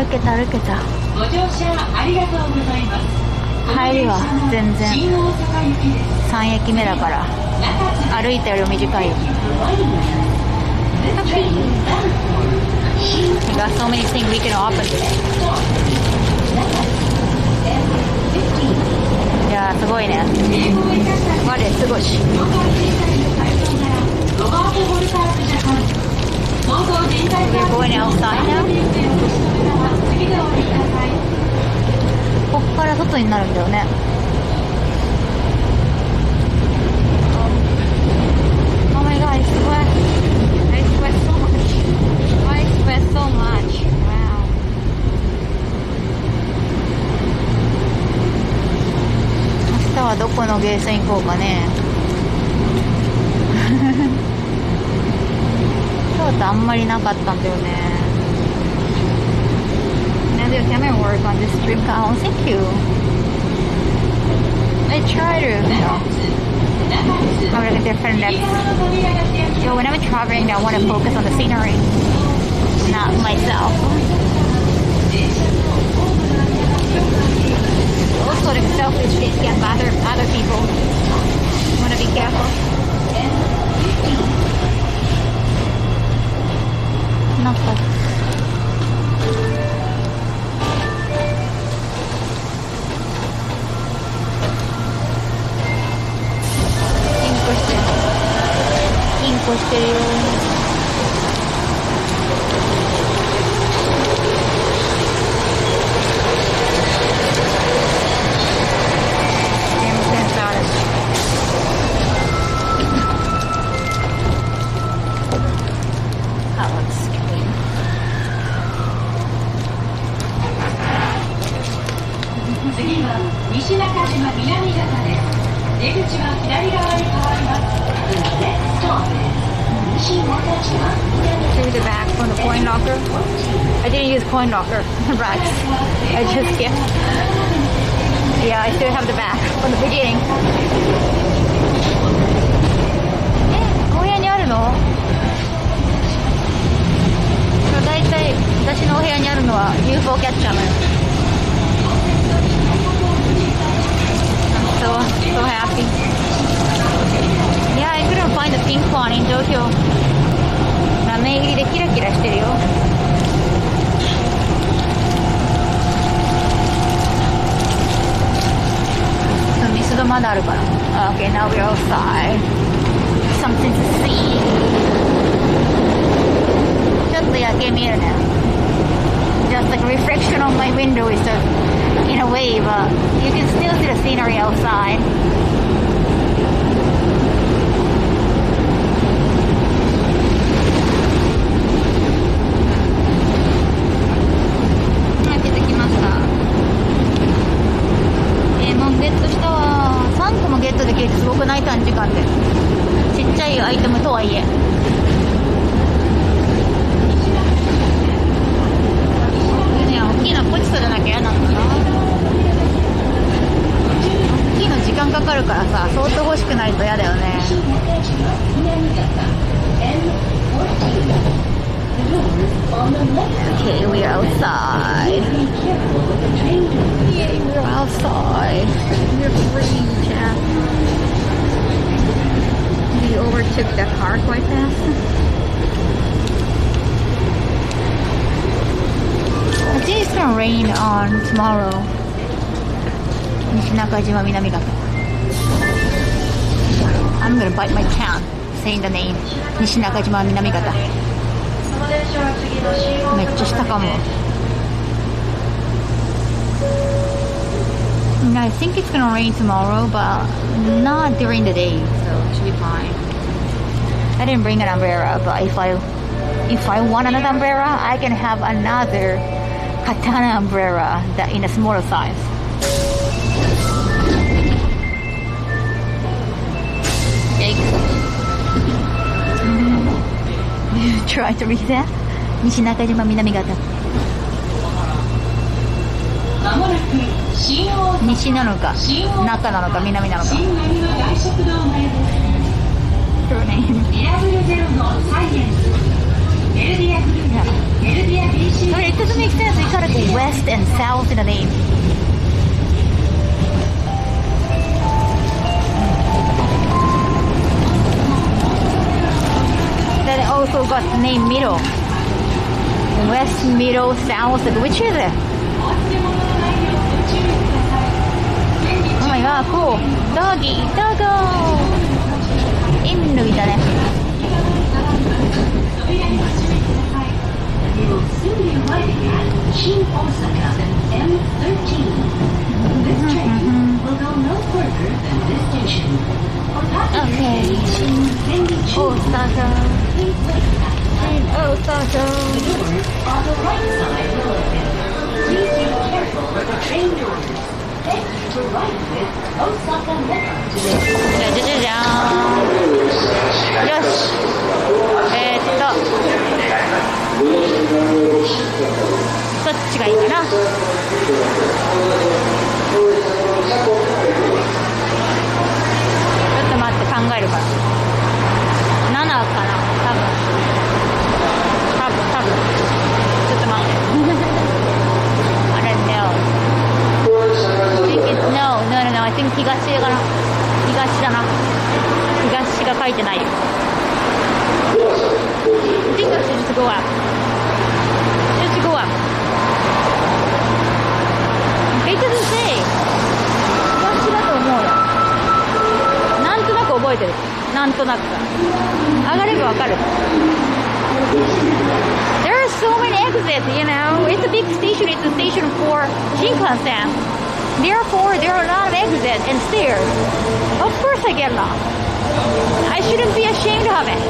歩けた歩けた。ご乗車ありがとうございます。帰りは全然新大阪行きです。3駅目だから歩いたよりも短いよ。We got so many things we can open today. いやーすごいね。マジすごいし。We're going outside now. ここから外になるんだよね。Oh my god, I sweat. I sweat so much. I sweat so much. Wow. 明日はどこのゲーセン行こうかね。京都あんまりなかったんだよね。Now come and work on this trip, Kaho. Thank you. I try to, have a different next. So when I'm traveling, I want to focus on the scenery, not myself. Also, the selfish things can bother other people. You want to be careful. Not that. Inkoしてるよ。ゲームセンターです。次は西中島南方です。出口は左側に変わります。Through the back from the coin locker. I didn't use coin locker racks. I just skipped. Yeah, I still have the back from the beginning. お部屋にあるの？だいたい私のお部屋にあるのは UFO キャッチャーなのよ。So happy. Yeah, I couldn't find the pink one in Tokyo. ラメ入りでキラキラしてるよ。ミスドまだあるかな。Okay, now we're outside. Something to see. ちょっと夜景見えるね。Just like a reflection on my window is just in a way, but you can still see the scenery outside. Okay, we are outside. Yay, we're outside. We're free, Jack. We overtook the car quite fast. I think it's gonna rain on tomorrow. Nishinakajima Minamigata. I'm gonna bite my tongue saying the name Nishinakajima Minamigata. めっちゃ下かも。I think it's gonna rain tomorrow, but not during the day, so it should be fine. I didn't bring an umbrella, but if I want another umbrella, I can have another katana umbrella that in a smaller size. Try to read that. 西中島南方。西なのか中なのか南なのか。True name. Yeah. But it doesn't make sense. We gotta go west and south in the name. Then it also got the name middle. West, middle, south. Which is it? Oh my god, cool. Doggy, doggo! 犬類だね。You will soon be arriving at Shin Osaka M13. This train will go no further than this station. For passengers in Shin Osaka. please wait at In Osaka. the doors on the right side will open. Please be careful with the train doors. Thank you for riding with Osaka Metro today. じゃじゃじゃじゃーん。よし。どっちがいいかな。ちょっと待って考えるから。7かな。多分。ちょっと待って。I don't know. I think it's no. I think 東かな。東だな。東が書いてないよ。I think I should just go up. Just go up. It doesn't say. 東だと思うよ。なんとなく覚えてる。なんとなく。上がればわかる。There are so many exits, you know. It's a big station. It's a station for Shinkansen. Therefore, there are a lot of exits and stairs. Of course I get lost. I shouldn't be ashamed of it.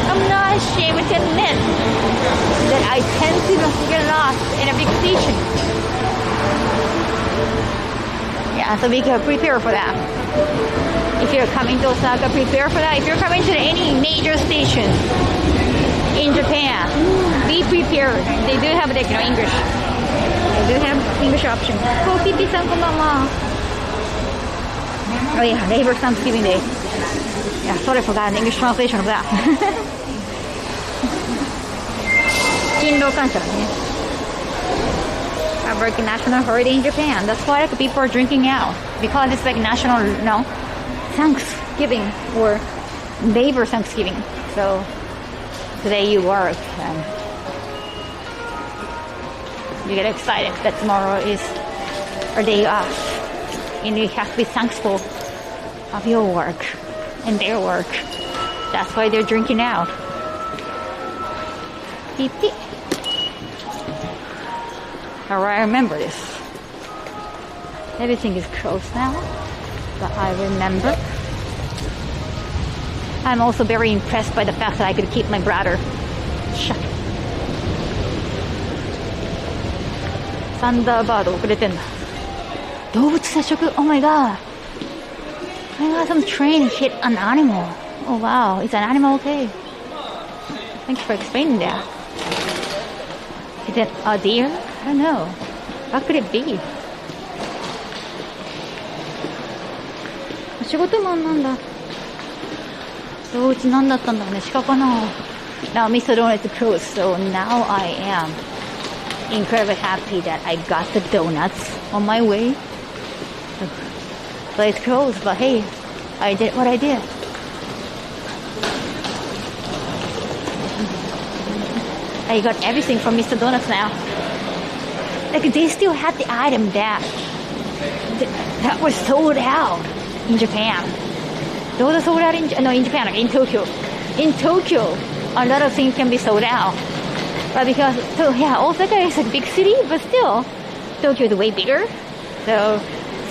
I'm not ashamed to admit that I tend to get lost in a big station. Yeah, so we can prepare for that. If you're coming to Osaka, prepare for that. If you're coming to any major station in Japan, be prepared. They do have like, English. They do have English option. Oh, Pipi-san, konbanwa. Oh yeah, Labor Thanksgiving Day. Yeah, sorry, forgot an English translation of that. 勤労感謝だね。Like national holiday in Japan. That's why like, people are drinking out because it's like national, Thanksgiving or Labor Thanksgiving. So today you work and you get excited that tomorrow is a day off, and you have to be thankful of your work and their work. That's why they're drinking out. Beep beep. Alright, I remember this. Everything is closed now, but I remember. I'm also very impressed by the fact that I could keep my brother shut. サンダーバード遅れてんだ。動物接触 Oh my god. I got some train hit an animal. Oh wow, is an animal okay? Thanks for explaining that. Is it a deer? I don't know. What could it be? 仕事マンなんだ。動物何だったんだろうね。鹿かな。Now Mr. Donut is closed, so now I am incredibly happy that I got the donuts on my way. But it's closed, but hey, I did what I did. I got everything from Mr. Donuts now. Like they still had the item that was sold out in Japan. Those are sold out in Japan, like in Tokyo. In Tokyo, a lot of things can be sold out. But because, Osaka is a big city, but still, Tokyo is way bigger. So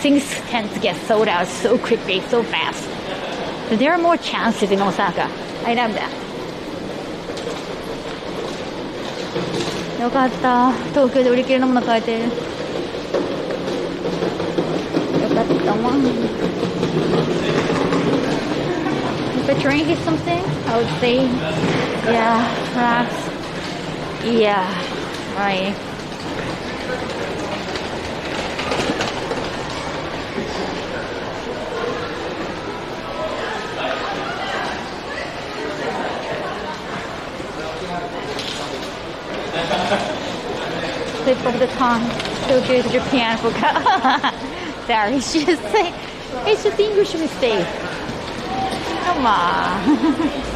things tend to get sold out so quickly, so fast. So there are more chances in Osaka. I love that. よかった。東京で売り切れのもの買えて。よかったわ。If the train hits something, I would say, yeah, perhaps, yeah, right. slip of the tongue. So good to Japan. Forgot. Sorry, it's just English mistake. Come on.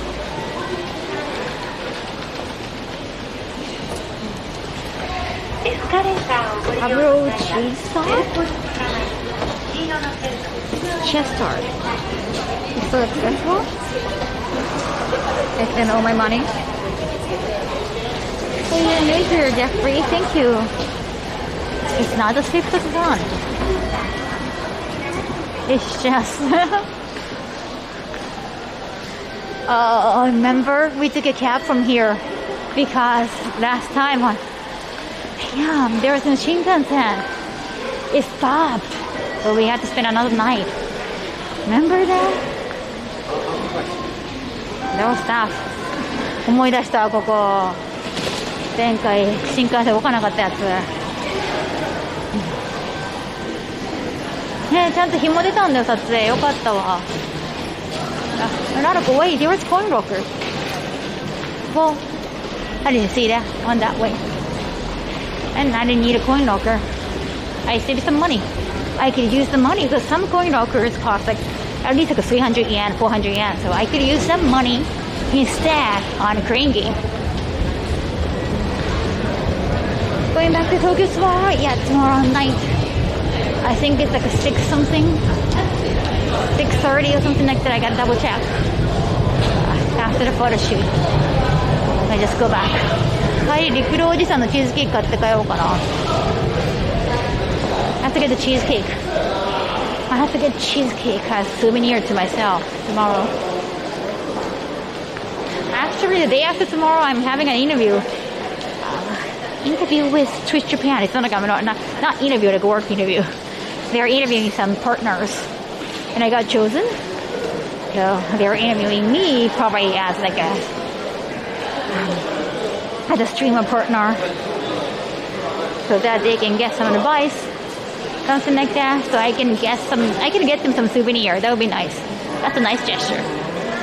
Avro cheese sauce? Chest tart. It's so accessible. I spent all my money. Hey, you're new here, Jeffrey. Thank you. It's not the 5th of one. It's just... remember? We took a cab from here because last time there was no Shinkansen. It stopped. So we had to spend another night. Remember that? That was tough. 思い出したここ。前回新幹線動かなかったやつ。ね、ちゃんと紐出たんだよ、撮影。よかったわ。Not a wait, there was coin rocker. Well, I didn't see that on that way. And I didn't need a coin locker. I saved some money. I could use the money because some coin lockers cost like at least like 300 yen, 400 yen. So I could use some money instead on a crane game. Going back to Tokyo tomorrow? Yeah, tomorrow night. I think it's like a 6 something. 6:30 or something like that. I gotta double check. After the photo shoot. I just go back. 帰り、陸路おじさんのチーズケーキ買って帰ろうかな。I have to get the cheesecake. I have to get cheesecake as a souvenir to myself tomorrow. Actually, the day after tomorrow, I'm having an interview. Interview with Twitch Japan. It's not like I'm not interview, like a work interview. They're interviewing some partners. And I got chosen. So they're interviewing me probably as like as a streamer partner. So that they can get some advice. Something like that. So I can get them some souvenir. That would be nice. That's a nice gesture.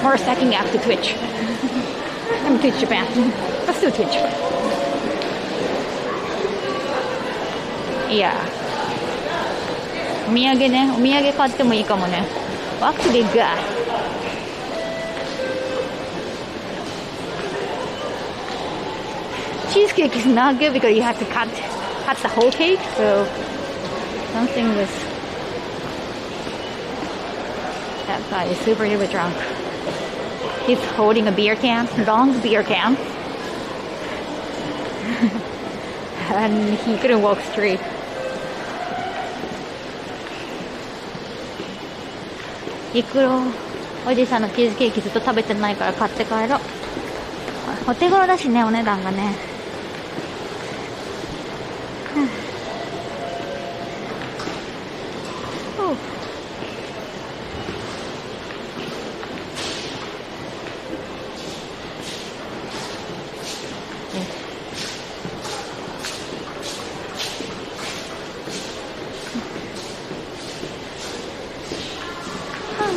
Or stacking up to Twitch. I'm Twitch Japan. Let's do Twitch. Yeah. お土産ね。お土産買ってもいいかもね。Walk to Big Adventure. Cheesecake is not good because you have to cut the whole cake. So something with that guy is super duper drunk. He's holding a beer can, long beer can, and he couldn't walk straight. Ikuro おじさんのチーズケーキずっと食べてないから買って帰ろう。お手頃だしね、お値段がね。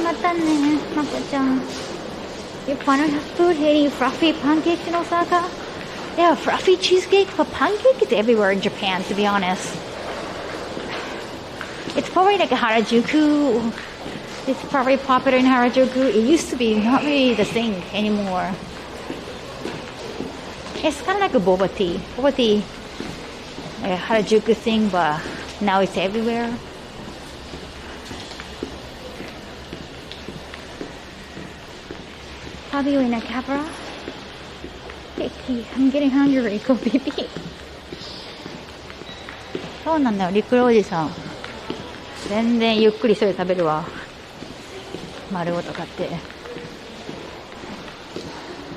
またね、まこちゃん。You wanna have food eating fluffy pancakes in Osaka? Yeah, fluffy cheesecake, but pancake is everywhere in Japan, to be honest. It's probably like a Harajuku. It's probably popular in Harajuku. It used to be not really the thing anymore. It's kind of like a boba tea. Boba tea, like a Harajuku thing, but now it's everywhere. Have you in a camera? I'm getting hungry. Go baby. そうなんだよ、陸路おじさん。全然ゆっくりそれ食べるわ。丸ごと買って。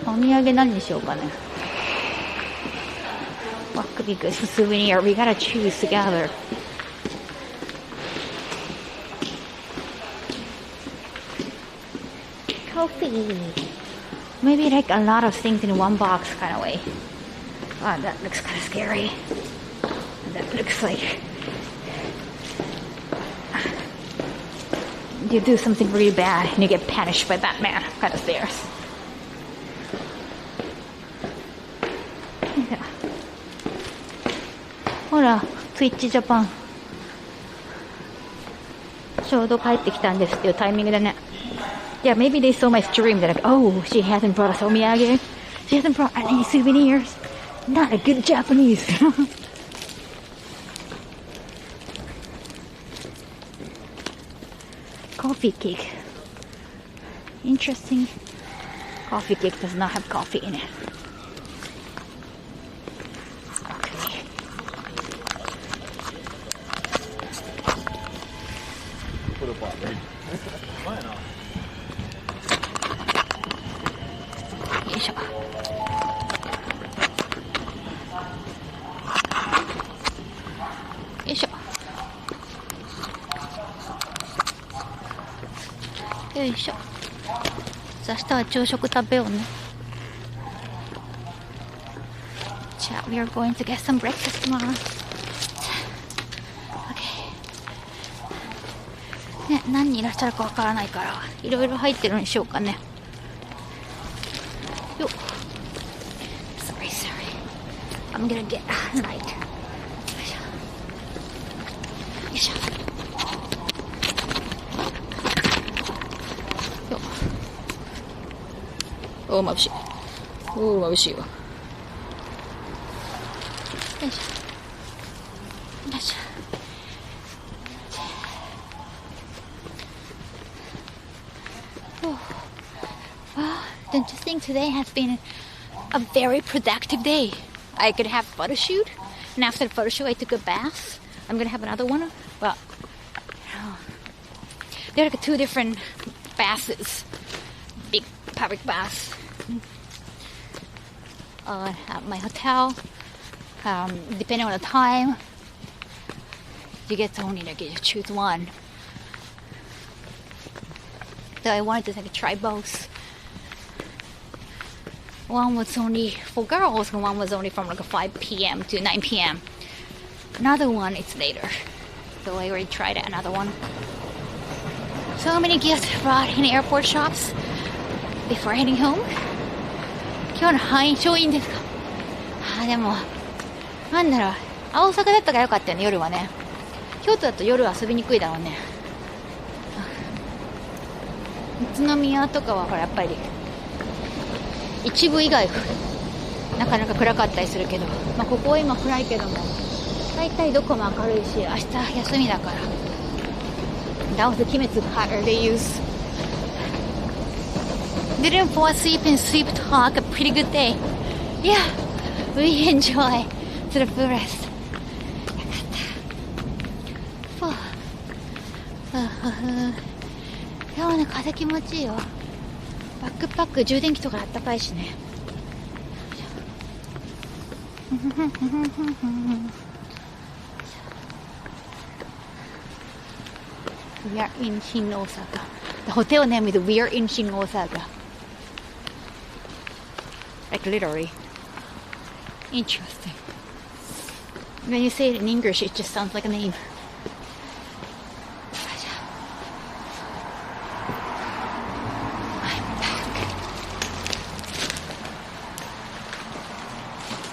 お土産何にしようかね。What could be good for souvenir? We gotta choose together. Coffee. Maybe like a lot of things in one box kind of way. Wow, that looks kind of scary. That looks like you do something really bad and you get punished by Batman kind of stairs. Yeah. ほら、ツイッチジャパン。ちょうど帰ってきたんですっていうタイミングだね。Yeah, maybe they saw my stream. They're like, oh, she hasn't brought us omiyage. She hasn't brought any souvenirs. Not a good Japanese. Coffee cake. Interesting. Coffee cake does not have coffee in it. Okay. We are going to get some breakfast tomorrow. Okay. ね、何人いらっしゃるかわからないから、いろいろ入ってるんでしょうかね。よっ。Sorry. I'm gonna get light. よいしょ。よっ。おー、眩しい。おー、眩しいわ。よいしょ。よいしょ。Well, don't you think today has been a very productive day? I could have a photo shoot, and after the photo shoot, I took a bath. I'm gonna have another one. Well, there are like 2 different baths, big public baths at my hotel. Depending on the time, you get to only like you choose one. So I wanted to try both. One was only for girls, and one was only from like 5 p.m. to 9 p.m. Another one is later. So I already tried another one. So many gifts brought in airport shops before heading home. 今日の範囲超いいんですか？でもなんだろう、大阪だったからよかったよね、夜はね。京都だと夜遊びにくいだろうね。宇都宮とかはほらやっぱり一部以外なかなか暗かったりするけど、まあここは今暗いけども大体どこも明るいし、明日休みだから。That was the Kimetsu pattern they use. Didn't fall asleep and sleep talk. A pretty good day. Yeah, we enjoy to the fullest. よかった。今日ね、風気持ちいいよ。バックパック充電器とかあったかいしね。We are in Shin Osaka. The hotel name is We are in Shin Osaka. Like literally. Interesting. When you say it in English, it just sounds like a name. I'm back.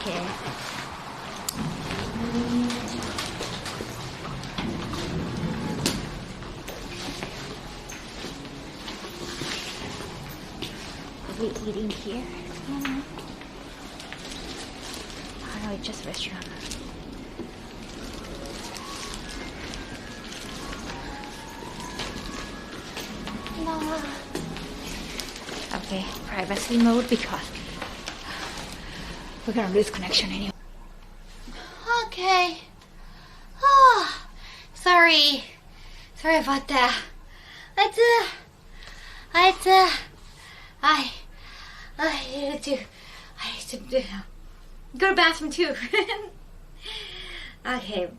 Okay. Are we eating here? Oh no, it's just a restaurant. No. Okay, privacy mode because we're gonna lose connection anyway. Okay. Oh, sorry about that. I need to go to the bathroom too. Okay.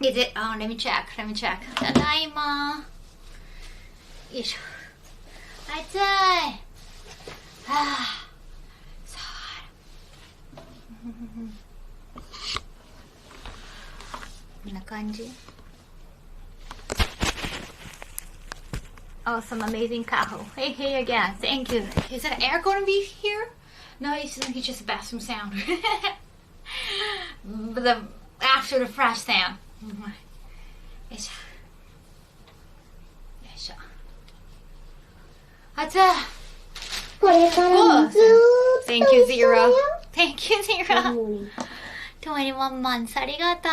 Is it? Oh, let me check. Tadaima. よいしょ。暑い。はあ。そう。こんな感じ。Oh, some amazing Kaho. Hey again. Thank you. Is that air gonna be here? No, it's just a bathroom sound. But after the flash sale. よいしょ。よいしょ。あちゃ。これからもずーっと Thank you, Zero. Thank you, う Zero. ん 21 months. ありがとう。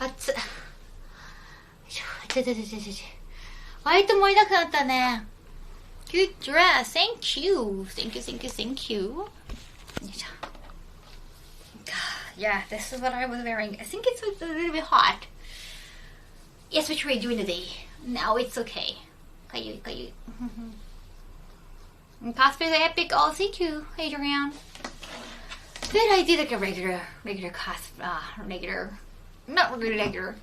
あつ。割と盛りたくなったね。Good dress. Thank you. Thank you, thank you, thank you. Yeah, this is what I was wearing. I think it's a little bit hot. Especially during the day. Now it's okay. Kayu, kayu. Cosplay the epic. Oh, thank you, Adrian. Then I did like a regular not regular.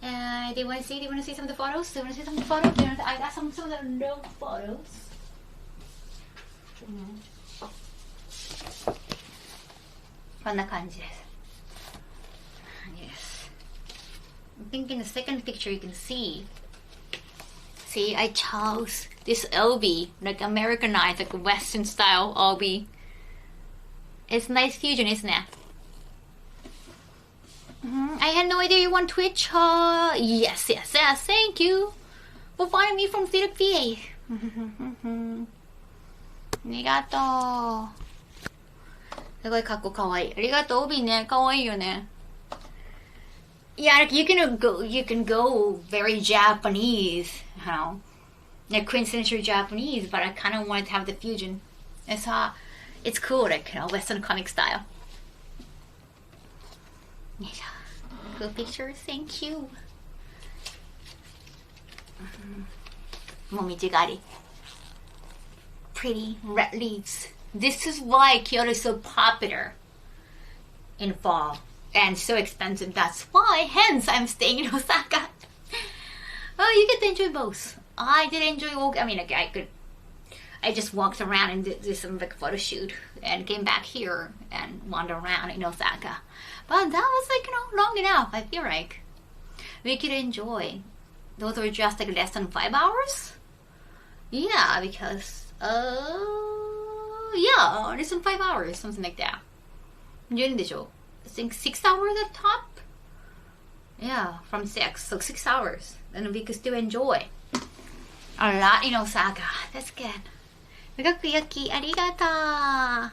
Do you want to see? Do you want to see some of the photos? Do you want to see some of the photos? I got some of the no photos. Yes. I think in the second picture you can see. See, I chose this LB, like Americanized, like Western style LB. It's nice fusion, isn't it? I had no idea you want Twitch. Yes. Thank you for finding me from State of VA. ありがとう。すごいかっこかわいい。ありがとう。帯ね、かわいいよね。Yeah, like you can go very Japanese, you know, like quintessential Japanese, but I kind of wanted to have the fusion. It's cool, like, you know, Western comic style. Cool pictures, thank you. Momijigari. Pretty red leaves. This is why Kyoto is so popular in fall and so expensive. That's why, hence, I'm staying in Osaka. Oh, you get to enjoy both. I did enjoy walk. I mean, I just walked around and did some like photo shoot and came back here and wandered around in Osaka. But that was like, you know, long enough. I feel like we could enjoy. Those were just like less than 5 hours. Yeah, because less than 5 hours, something like that. I think 6 hours at top. Yeah, from 6, so 6 hours, and we could still enjoy a lot in Osaka. That's good. Yaki, arigato.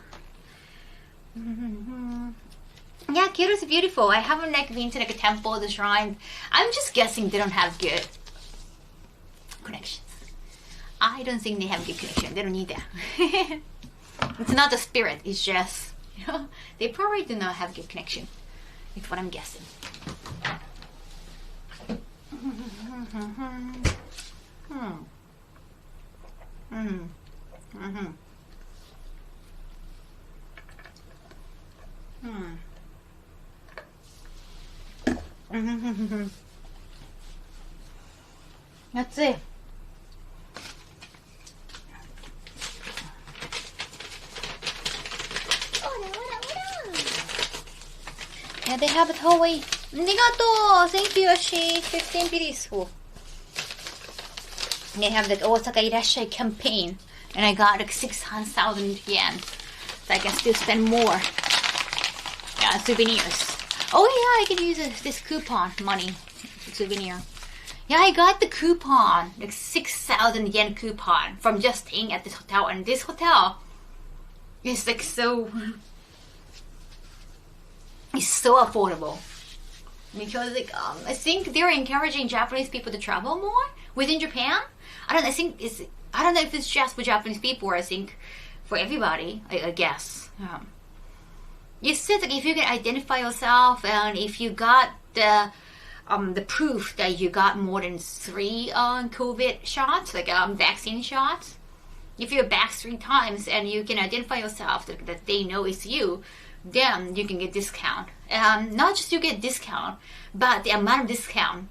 Yeah, Kyoto's beautiful. I haven't like been to like a temple, the shrine. I'm just guessing they don't have good connections. I don't think they have good connection. They don't need that. It's not the spirit. It's just, you know, they probably do not have good connection. It's what I'm guessing. That's it. Yeah, they have it hallway. Arigato! Thank you, Yoshi. 15 biddies. They have that Osaka Irashai campaign. And I got like 600,000 yen. So I can still spend more. Yeah, souvenirs. Oh yeah, I can use this coupon money. Souvenir. Yeah, I got the coupon. Like 6,000 yen coupon from just staying at this hotel. And this hotel is like so... It's so affordable. Because like I think they're encouraging Japanese people to travel more within Japan. I don't know if it's just for Japanese people or I think for everybody, I guess. You said like if you can identify yourself and if you got the proof that you got more than 3 COVID shots, like vaccine shots. If you're back 3 times and you can identify yourself that they know it's you, then you can get discount. Not just you get discount, but the amount of discount,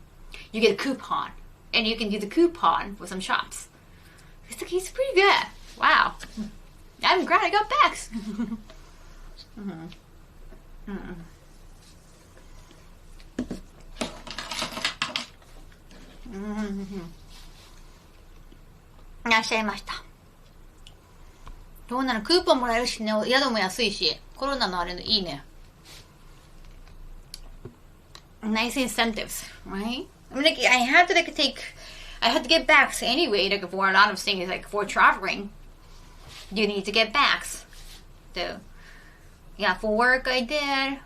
you get a coupon. And you can use the coupon for some shops. It's pretty good. Wow. I'm glad I got backs. どうなのクーポンもらえるしね、宿も安いし、コロナのあれのいいね。Nice incentives, right? I mean, like, I had to get backs anyway, like, for a lot of things, like, for traveling, you need to get backs. So, yeah, for work I did,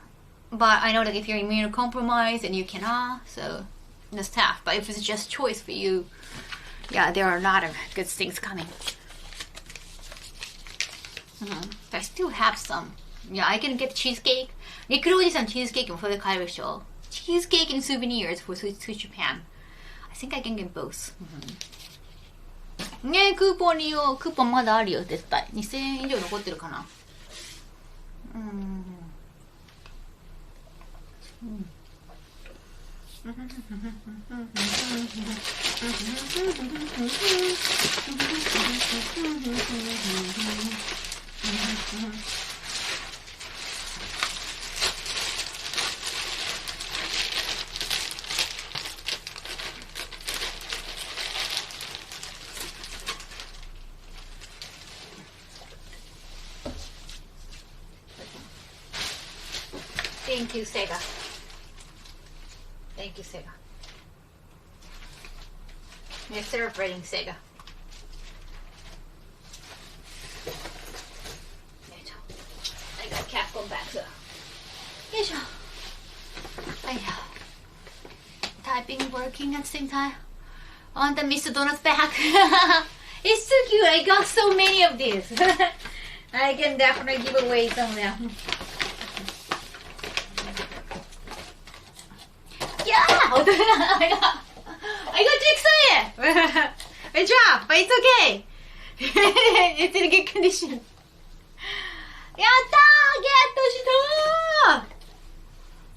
but I know that if you're immunocompromised and you cannot, so that's tough. But if it's just choice for you, yeah, there are a lot of good things coming. I still have some. Yeah, I can get cheesecake. リクルおじさんチーズケーキもそれで買えるでしょ。Cheesecake and souvenirs for Sweet Japan. I think I can get both. ねえ、クーポンによ。クーポンまだあるよ、絶対。2000円以上残ってるかな。Thank you, Sega. Thank you, Sega. We're celebrating Sega. I got Capcom back there. Typing, working at the same time. On the Mr. Donut's back. It's so cute. I got so many of these. I can definitely give away some of them. Yeah! I got too excited! Good job, but it's okay. It's in a good condition. やったー、ゲットしたー。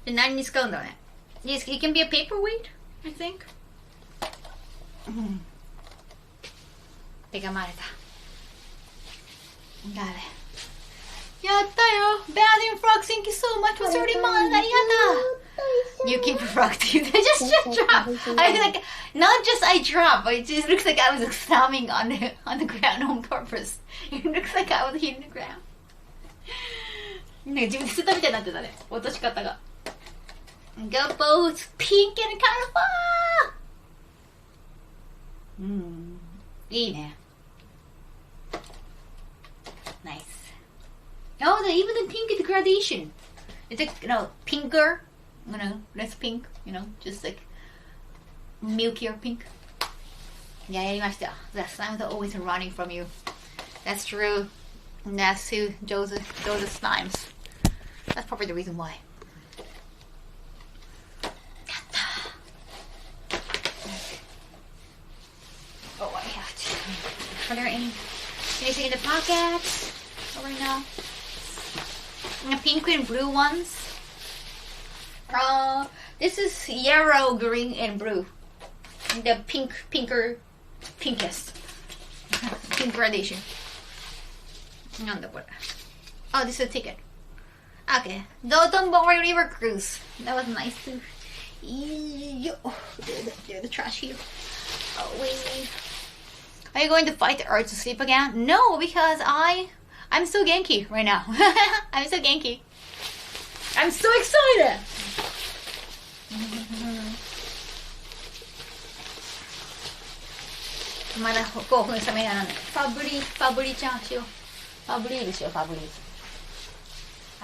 で、何に使うんだろうね。Yes, it can be a paperweight, I think. 手がまれた。Got it. やったよ。Bathing Frog, thank you so much for 30 months. ありがとう。You keep refracting. just drop. I like not just I drop. It just looks like I was stomping on the ground on purpose. It looks like I was hitting the ground. なんか自分で捨てたみたいになってたね。落とし方が。Go boats, pink and colorful. いいね。Nice. Oh, even the pink is gradation. It's like, pinker. Less pink, just like milkier pink. Yeah, やりました。The slime is always running from you. That's true. And that's who those slimes. That's probably the reason why. やった。Oh, I have to. Are there anything in the pockets right now? The pink and blue ones. This is yellow, green, and blue. The pinkest. Pink gradation. Oh, this is a ticket. Okay. Dotonbori River Cruise. That was nice too. There's the trash here. Oh, wait. Are you going to fight the urge to sleep again? No, because I'm so Genki right now. I'm so Genki. I'm so excited. まだ興奮冷めやらない。ファブリちゃんしよう。ファブリールしよう、ファブリール。フ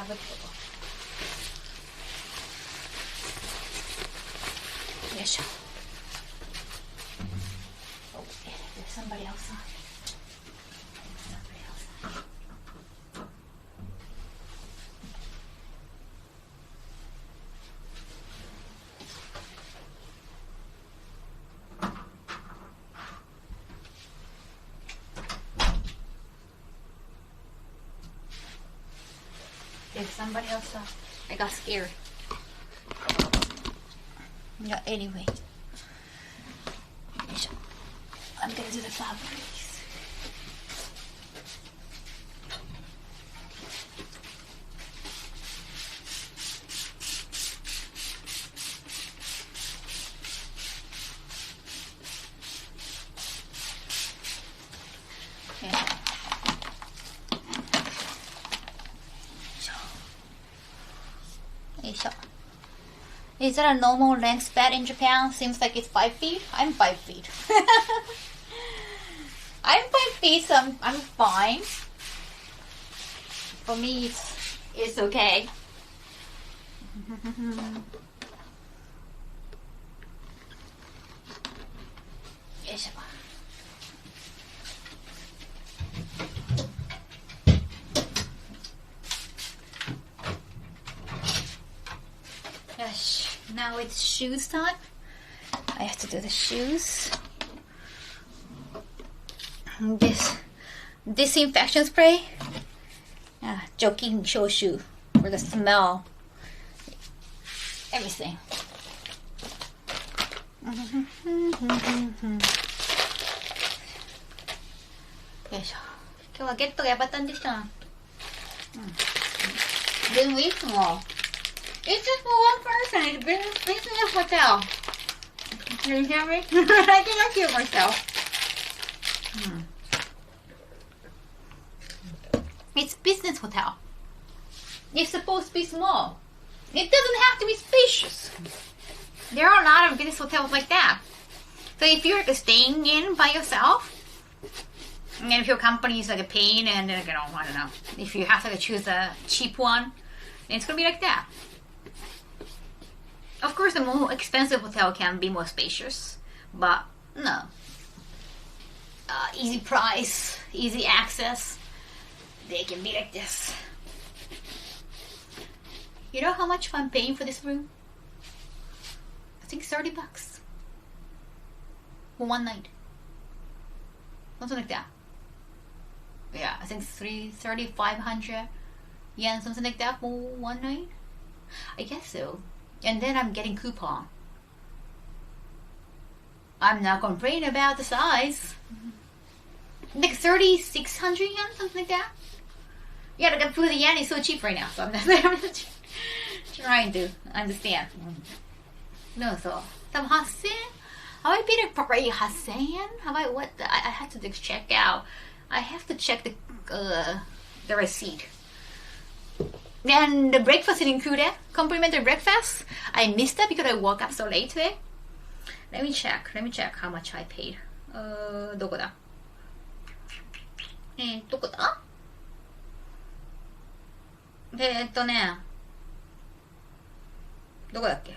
ァブリール。よいしょ。Oh, there's somebody outside. There's somebody else. I got scared. Yeah, anyway. I'm gonna do the fabrics. Is that a normal length bed in Japan? Seems like it's 5 feet. I'm 5 feet. I'm 5 feet, so I'm fine. For me, it's okay. Yes, now it's shoes time. I have to do the shoes. This disinfection spray. Joking shoshu for the smell. Everything. よいしょ。今日はゲットがやばったんでした。でもいつも It's just for one person. It's business hotel. Can you hear me? I cannot hear myself. It's business hotel. It's supposed to be small. It doesn't have to be spacious. There are a lot of business hotels like that. So if you're staying in by yourself, and if your company is like a pain and I don't know, if you have to choose a cheap one, then it's gonna be like that. Of course, a more expensive hotel can be more spacious, but no. Easy price, easy access. They can be like this. You know how much I'm paying for this room? I think $30 for one night. Something like that. Yeah, I think 3,500 yen, something like that for one night. I guess so. And then I'm getting coupon. I'm not complaining about the size. Like 3,600 yen, something like that. Yeah, like the yen is so cheap right now, so I'm not trying to understand. No, so some 8,000. Have I paid it for 8,000 yen? Have I what? I have to check out. I have to check the receipt. And the breakfast is included. Complimentary breakfast. I missed that because I woke up so late today. Let me check how much I paid. どこだ? どこだ? どこだっけ?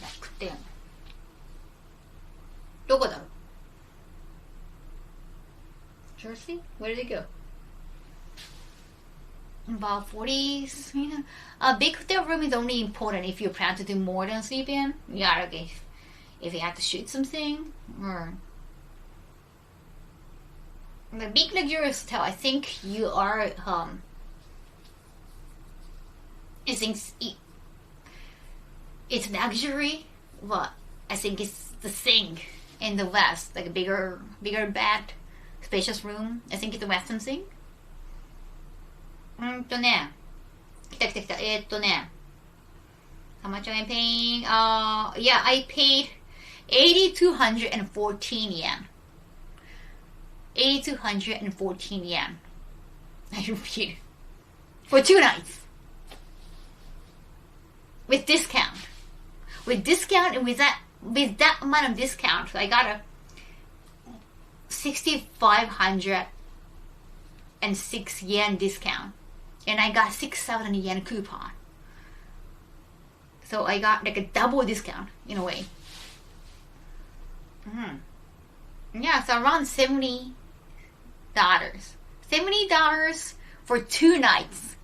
楽天。どこだろう? Jersey? Where did it go? About 40. A big hotel room is only important if you plan to do more than sleep in. Yeah, okay. If you have to shoot something, or the big luxurious hotel, I think you are. I think it's luxury, but I think it's the thing in the West, like a bigger bed, spacious room. I think it's a Western thing. 来た。How much am I paying? Yeah, I paid 8,214 yen. 8,214 yen. I repeat. For 2 nights. With discount. And with that amount of discount, I got a 6,506 yen discount. And I got 6,000 yen coupon. So I got like a double discount in a way. Yeah, so around $70. $70 for 2 nights.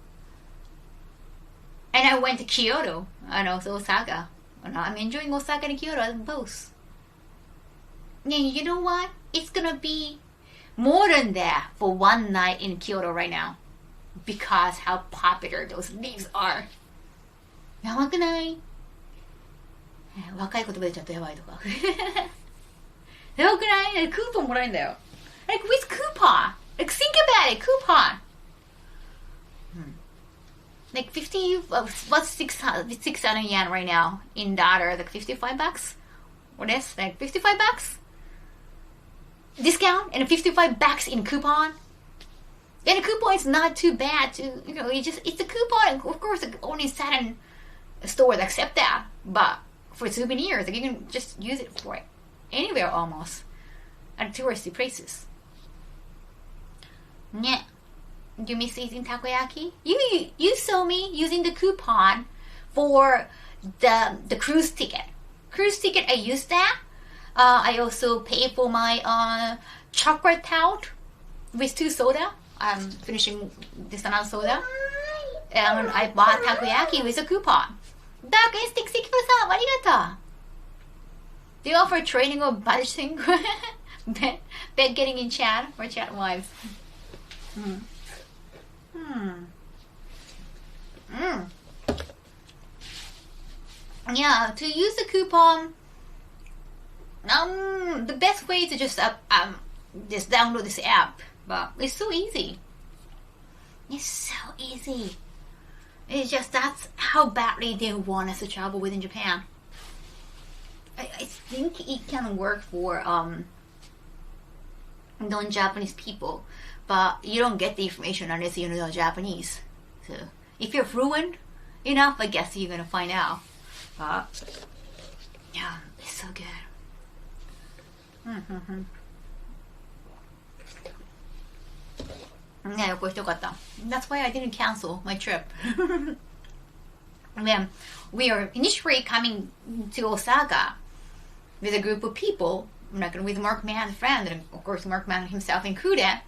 And I went to Kyoto and also Osaka. I'm enjoying Osaka and Kyoto both. And you know what? It's gonna be more than that for one night in Kyoto right now. Because how popular those leaves are. やばくない？若い言葉でちょっとやばいとか。やばくない？クーポンもらえるんだよ。Like with coupon. Like think about it, coupon. Like 50, what's 6,000 yen right now in dollar? Like $55? What is like $55? discount and 55 bucks in coupon. And the coupon is not too bad to, you know, it's a coupon. Of course, only certain stores accept that. But for souvenirs, like, you can just use it for anywhere almost at touristy places. Yeah. You miss eating takoyaki? You saw me using the coupon for the cruise ticket. Cruise ticket, I used that. I also paid for my chocolate tout with 2 soda. I'm finishing this another soda. And I bought takoyaki with a coupon. Dark Instinct 6%, arigato. Do you offer training or budgeting? Bet getting in chat or chat wives? Yeah, to use the coupon, the best way to just download this app. But it's so easy. It's so easy. It's just that's how badly they want us to travel within Japan. I think it can work for non-Japanese people, but you don't get the information unless you know Japanese. So if you're fluent enough, I guess you're gonna find out. But yeah, it's so good. Yeah, that's why I didn't cancel my trip. Then we are initially coming to Osaka with a group of people, like with Mark Mann's friend, and of course Mark Mann himself included,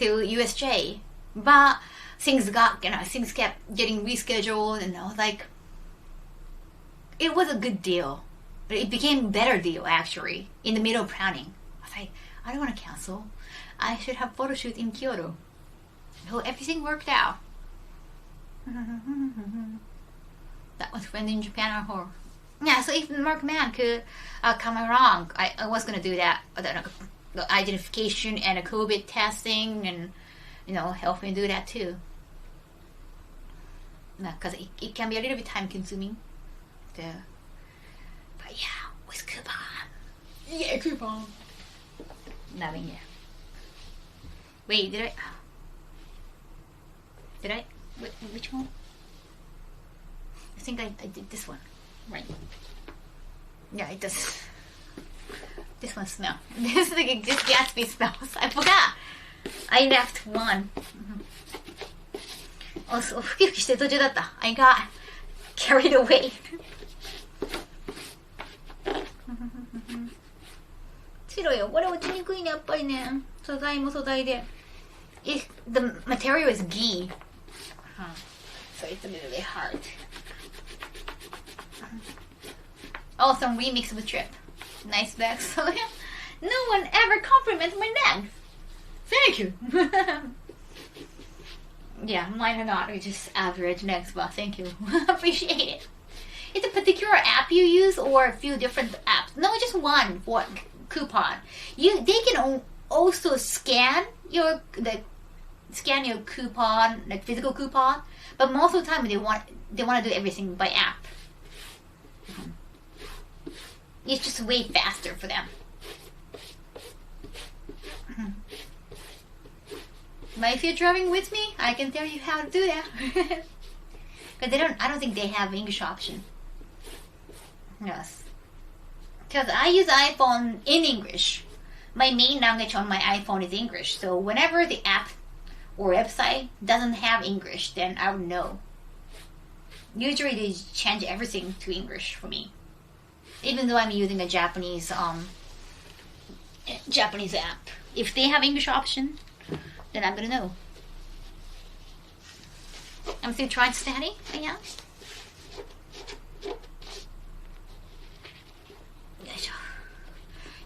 to USJ. But things kept getting rescheduled, and I was like, it was a good deal, but it became a better deal actually in the middle of planning. I was like, I don't want to cancel. I should have photo shoot in Kyoto. So everything worked out. That was when in Japan or horror. Yeah, so if Mark Mann could come along, I was gonna do that. The identification and the COVID testing, and help me do that too. Because it can be a little bit time consuming. So, but yeah, with coupon. Yeah, coupon. Loving it. Wait, did I? Which one? I think I did this one. Right. Yeah, it does. This one smells. This Gatsby smells. I forgot. I left one. Also, 吹き吹きしてる途中だった。I got carried away. 白よ。これ落ちにくいね、やっぱりね。素材も素材で。The material is ghee. So it's a little bit hard. Oh, some remix of the trip. Nice bag. So yeah, no one ever complimented my bag. Thank you. Yeah, mine are not. They're just average next, but thank you. Appreciate it. It's a particular app you use or a few different apps? No, just one for coupon. They can also scan your coupon, like physical coupon, but most of the time they want to do everything by app. It's just way faster for them. But if you're driving with me, I can tell you how to do that. Because I don't think they have English option. Yes. Because I use iPhone in English. My main language on my iPhone is English. So whenever the app or website doesn't have English, then I would know. Usually they change everything to English for me. Even though I'm using a Japanese app. If they have English option, then I'm gonna know. I'm still trying to study, I guess.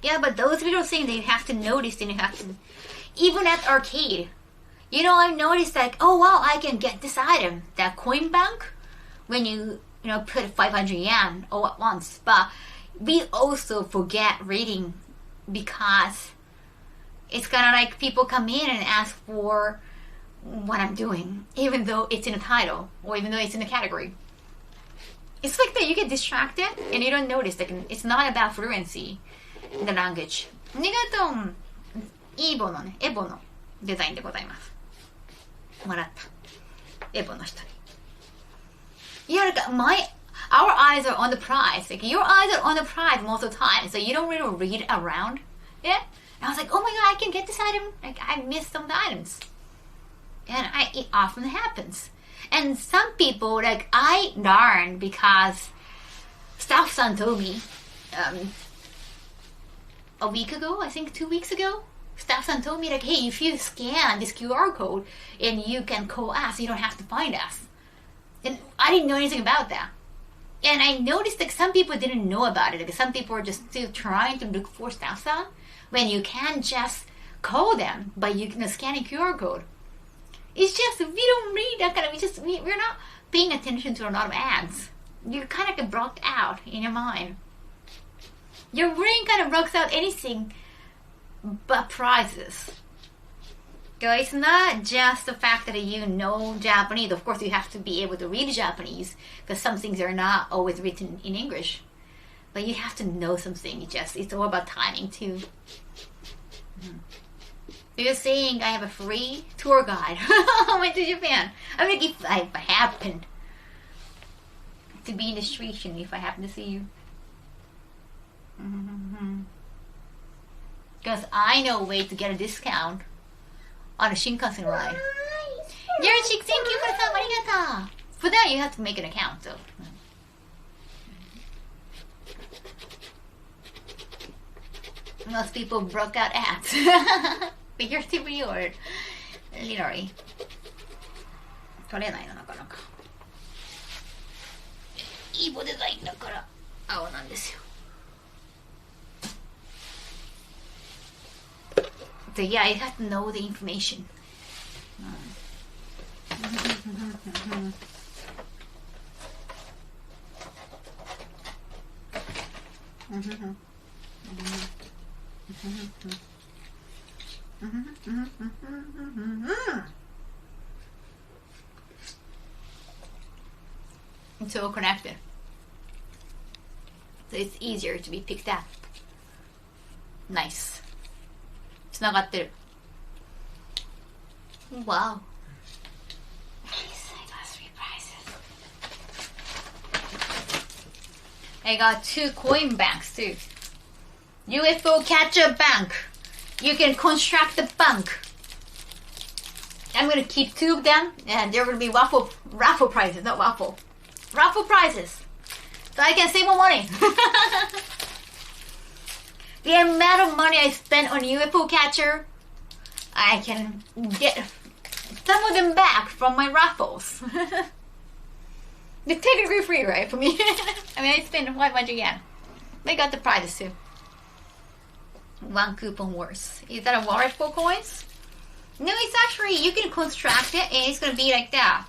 Yeah, but those little things you have to notice, and you have to, even at arcade, I noticed like, oh wow, I can get this item, that coin bank, when you put 500 yen all at once. But we also forget reading, because it's kind of like people come in and ask for what I'm doing, even though it's in the title or even though it's in the category. It's like that you get distracted and you don't notice that it's not about fluency in the language. ありがとう。イーボのね、エボのデザインでございます。もらった。エボの人に。いや、our eyes are on the prize. Like, your eyes are on the prize most of the time, so you don't really read around it. And I was like, oh my god, I can get this item. Like, I missed some of the items. And it often happens. And some people, like, I learned because staff-san told me, a week ago, I think 2 weeks ago, staff-san told me, like, hey, if you scan this QR code and you can call us, you don't have to find us. And I didn't know anything about that. And I noticed that some people didn't know about it. Like, some people were just still trying to look for staff-san when you can just call them by scanning QR code. It's just, we don't read that kind of, we're not paying attention to a lot of ads. You're kind of like blocked out in your mind. Your brain kind of blocks out anything but prizes. So it's not just the fact that you know Japanese. Of course, you have to be able to read Japanese because some things are not always written in English. But you have to know something. It's all about timing too. You're saying I have a free tour guide. I went to Japan. I mean, if I happen to be in the street and if I happen to see you. Because I know a way to get a discount on a Shinkansen ride. Yarchik, thank you for that. Arigato. For that, you have to make an account, so. Most people broke out ads. Figuratively or literally. 取れないのなかなか。いいボデザインだから青なんですよ。So yeah, I have to know the information. It's all connected. So it's easier to be picked up. Nice. つながってる。Wow. Nice. I got 3 prizes. I got 2 coin banks too. UFO catcher bank. You can construct the bank. I'm gonna keep 2 of them, and they're gonna be raffle prizes, not waffle. Raffle prizes. So I can save more money. The amount of money I spent on UFO catcher, I can get some of them back from my raffles. They're technically free, right, for me? I mean, I spent 500 yen. They got the prizes too. 1 coupon worth. Is that a wallet for coins? No, it's actually, you can construct it and it's gonna be like that.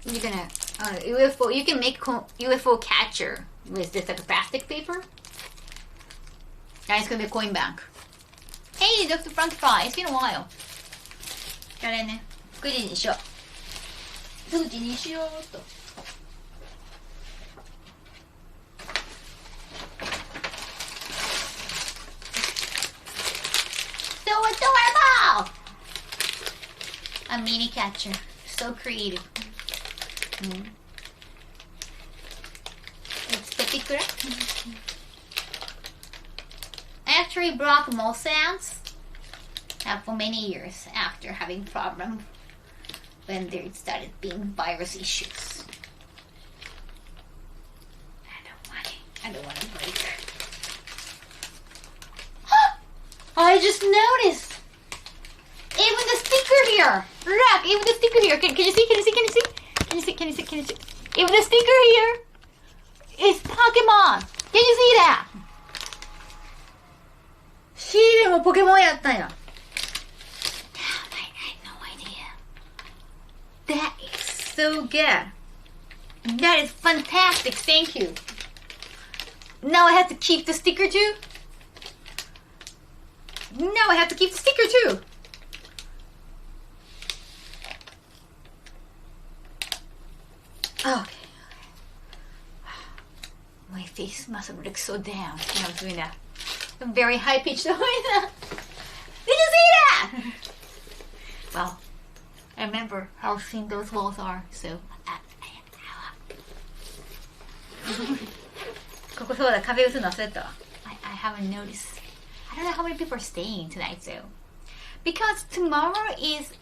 You're gonna, UFO, you can make UFO catcher with this like a plastic paper. And it's gonna be a coin bank. Hey, Dr. Frank Fry, it's been a while. あれね、9時にしよう。9時にしようと。So adorable! A mini catcher. So creative. It's particular. I actually blocked most ads for many years after having problems when there started being virus issues. I don't want to break. I just noticed! Even the sticker here! Look, even the sticker here. Can you see? Can you see? Can you see? Can you see? Can you see? Can you see? Even the sticker here is Pokemon! Can you see that? シールもポケモンやったんや。I had no idea. That is so good. That is fantastic. Thank you. Now I have to keep the sticker too. Now I have to keep the sticker too. Okay. My face must have looked so down when I was doing that. A very high pitched noise. I remember how thin those walls are, so. ここそうだ、壁打つの忘れたわ。I haven't noticed. I don't know how many people are staying tonight, though. Because tomorrow is,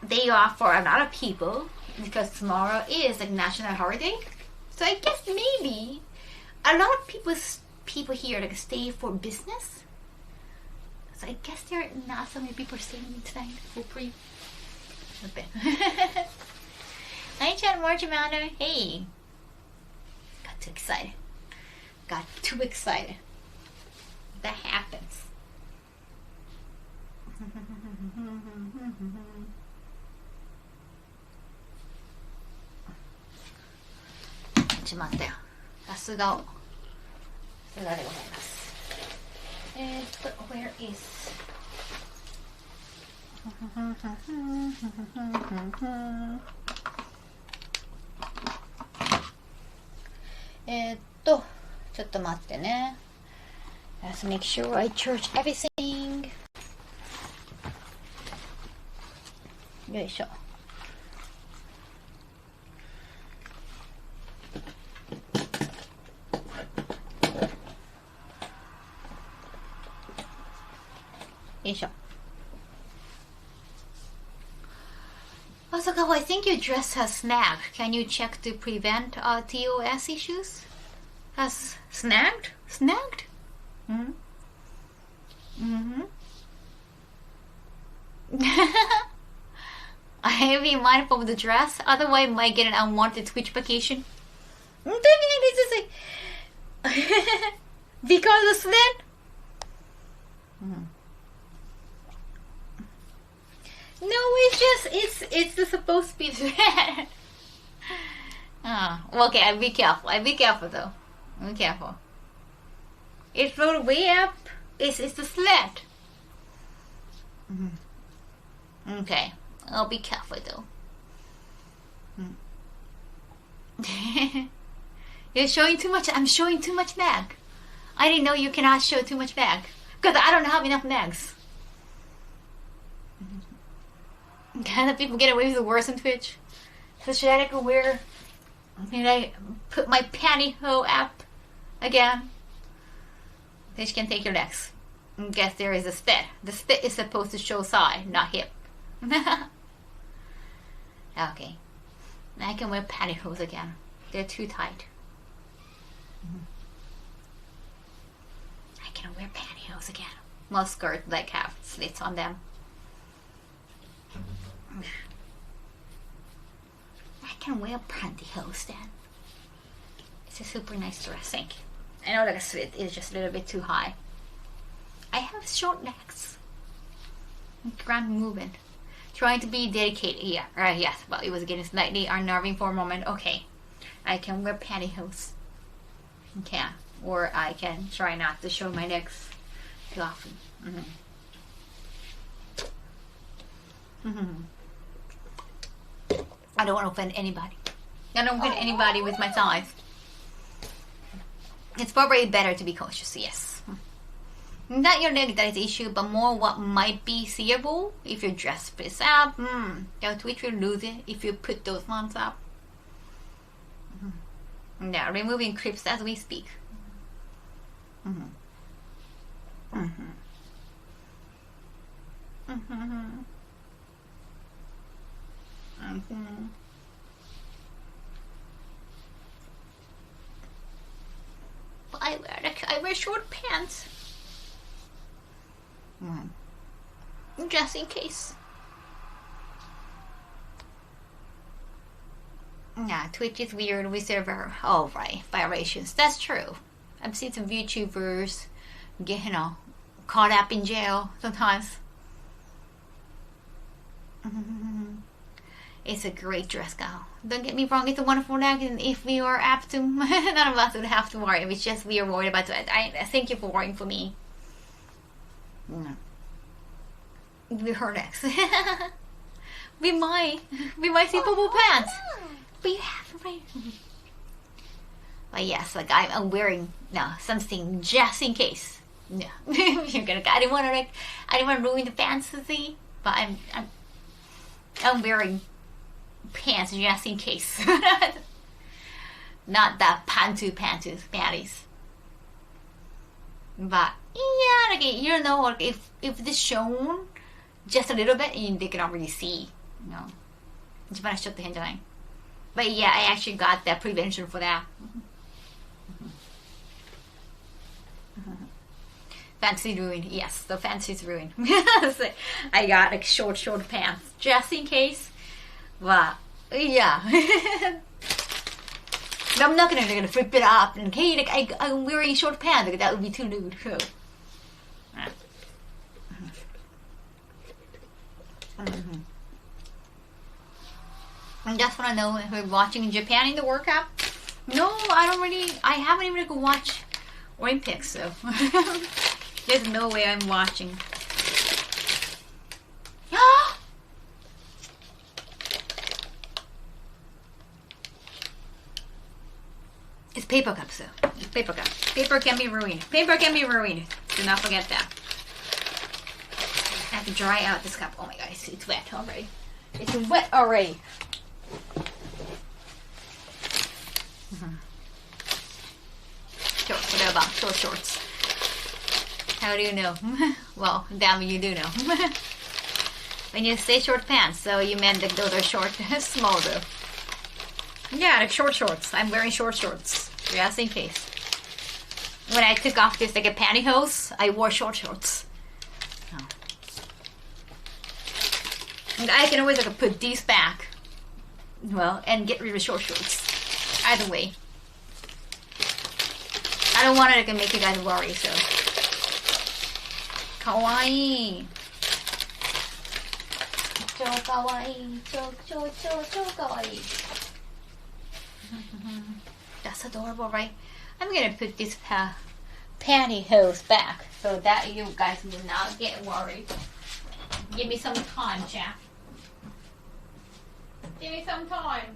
day off for a lot of people. Because tomorrow is a national holiday. So I guess maybe a lot of people here like stay for business. So I guess there are not so many people staying tonight. Hopefully. Okay. Hi, Chad Marchimano. Hey. Got too excited. Got too excited. That happens. Where isちょっと待ってね。Let's make sure I charge everything. よいしょ。よいしょ。Osaka, I think your dress has snagged. Can you check to prevent TOS issues? Has snagged? Snagged? Mm-hmm. I have to be mindful of the dress, otherwise I might get an unwanted Twitch vacation. Because of slit? No, it's supposed to be that. Okay, I'll be careful. I'll be careful though. Be careful. It's rolled way up. It's the slit. Okay, I'll be careful though. You're showing too much. I'm showing too much neck. I didn't know you cannot show too much neck because I don't have enough necks. Kind of people get away with the worst on Twitch. So should I wear? Should I put my pantyhose up again? Twitch can take your legs. Guess there is a spit. The spit is supposed to show side, not hip. Okay. I can wear pantyhose again. They're too tight. I can wear pantyhose again. Most skirts like have slits on them. I can wear pantyhose then. It's a super nice dress, thank you. I know that a slit is just a little bit too high. I have short legs. Grand movement. Trying to be dedicated. Yeah, right, yes. But it was getting slightly unnerving for a moment. Okay. I can wear pantyhose. Okay. Or I can try not to show my legs too often. I don't want to offend anybody. I don't offend anybody with my size. It's probably better to be cautious, yes. Not your leg that is the issue, but more what might be seeable if your dress fits up. Your Twitch will lose it if you put those ones up. Yeah, removing clips as we speak. But I wear short pants. Just in case. Yeah, Twitch is weird with server. Oh right, violations. That's true. I've seen some YouTubers get, caught up in jail sometimes. It's a great dress, gal. Don't get me wrong, it's a wonderful neck, and if we are apt to, none of us would have to worry. It's just we are worried about it. I thank you for worrying for me. With her next. we might see bubble pants. But you have to wear. But yes, like I'm wearing something just in case. Yeah, you're gonna. I didn't want to ruin the fantasy but I'm wearing pants just in case. Not the panties. But yeah, like, you know, like if it's shown just a little bit, they cannot really see. You know, 一番ちょっと変じゃない. But yeah, I actually got that prevention for that. Fancy ruined. Yes, the fancy's ruined. So I got like short pants just in case. But yeah. But I'm not gonna flip it up and hey, like I'm wearing short pants. Like, that would be too nude. So. I just want to know if we're watching Japan in the World Cup. No, I haven't even go watch Olympics, so there's no way I'm watching. It's paper cup, so it's paper cup. Paper can be ruined. Paper can be ruined. Do not forget that. I have to dry out this cup. Oh my god, it's wet already. It's wet already. Shorts, what about short shorts? How do you know? Well, damn, you do know. When you say short pants, so you meant that those are short, small though. Yeah, like short shorts. I'm wearing short shorts, just in case. When I took off this like a pantyhose, I wore short shorts. Oh. And I can always like put these back. Well, and get rid of short shorts. Either way. I don't want it to make you guys worry, so. Kawaii. So kawaii. So kawaii. That's adorable, right? I'm gonna put this pantyhose back so that you guys will not get worried. Give me some time, Jack. Give me some time.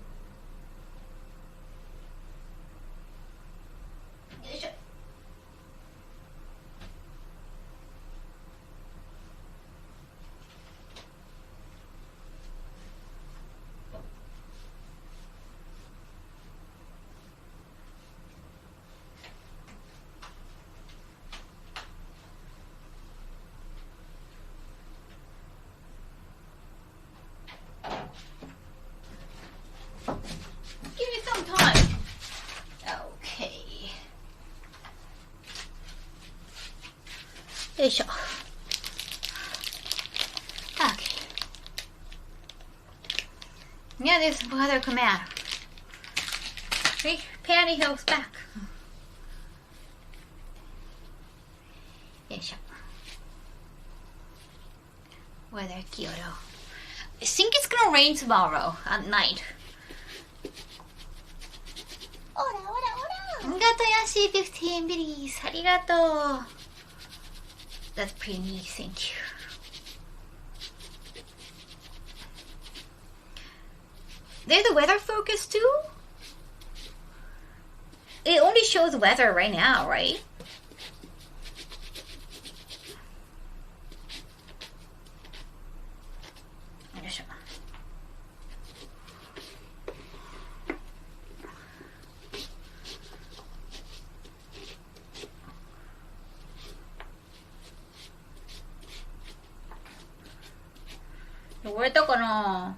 Give me some time. Okay. よいしょ. Okay. Yeah, there's another command. See? Pantyhose back. よいしょ. Weather Kyoto. I think it's gonna rain tomorrow at night. オラオラオラ。ありがとう、ヤシー15 biddies. ありがとう. That's pretty neat, thank you. There's a weather focus too? It only shows weather right now, right? Where to go no?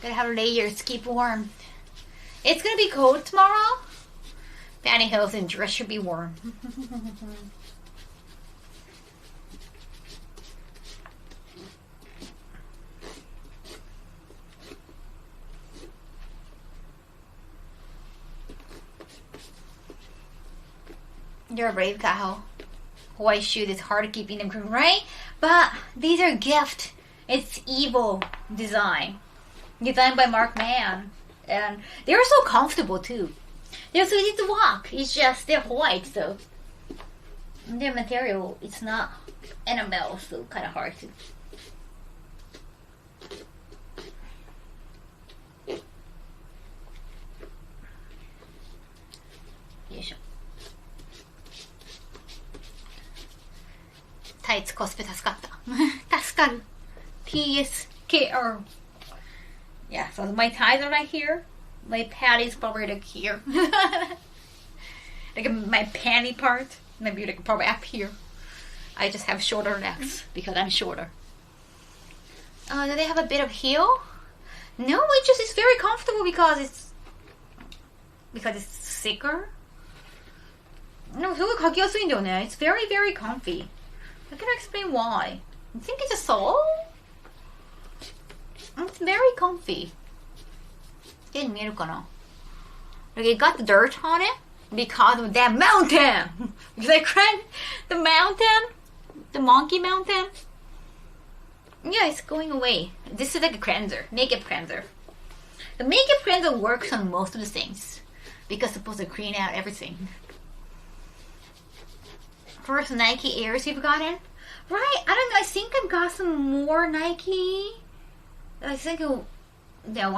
Gotta have layers, keep warm. It's gonna be cold tomorrow. Pantyhose and dress should be warm. You're a brave Kaho. White shoe is hard to keep in them, right? But these are gift. It's evil design. Designed by Mark Mann. And they're so comfortable too. They're so easy to walk. It's just, they're white, so. Their material, it's not enamel, so kind of hard to. つコスプレ助かった。助かる。TSKR. Yeah, so my ties are right here. My panties probably like here. Like my panty part, maybe like probably up here. I just have shorter legs because I'm shorter. Do they have a bit of heel? No, it's very comfortable because it's thicker. No, すごい履きやすいんだよね. It's very, very comfy. I can explain why. I think it's a sole. It's very comfy. 手に見えるかな? Like it got the dirt on it because of that mountain. Because I climbed the mountain, the monkey mountain. Yeah, it's going away. This is like a cleanser, makeup cleanser. The makeup cleanser works on most of the things because it's supposed to clean out everything. First Nike Airs you've gotten? Right, I don't know, I think I've got some more Nike. I think one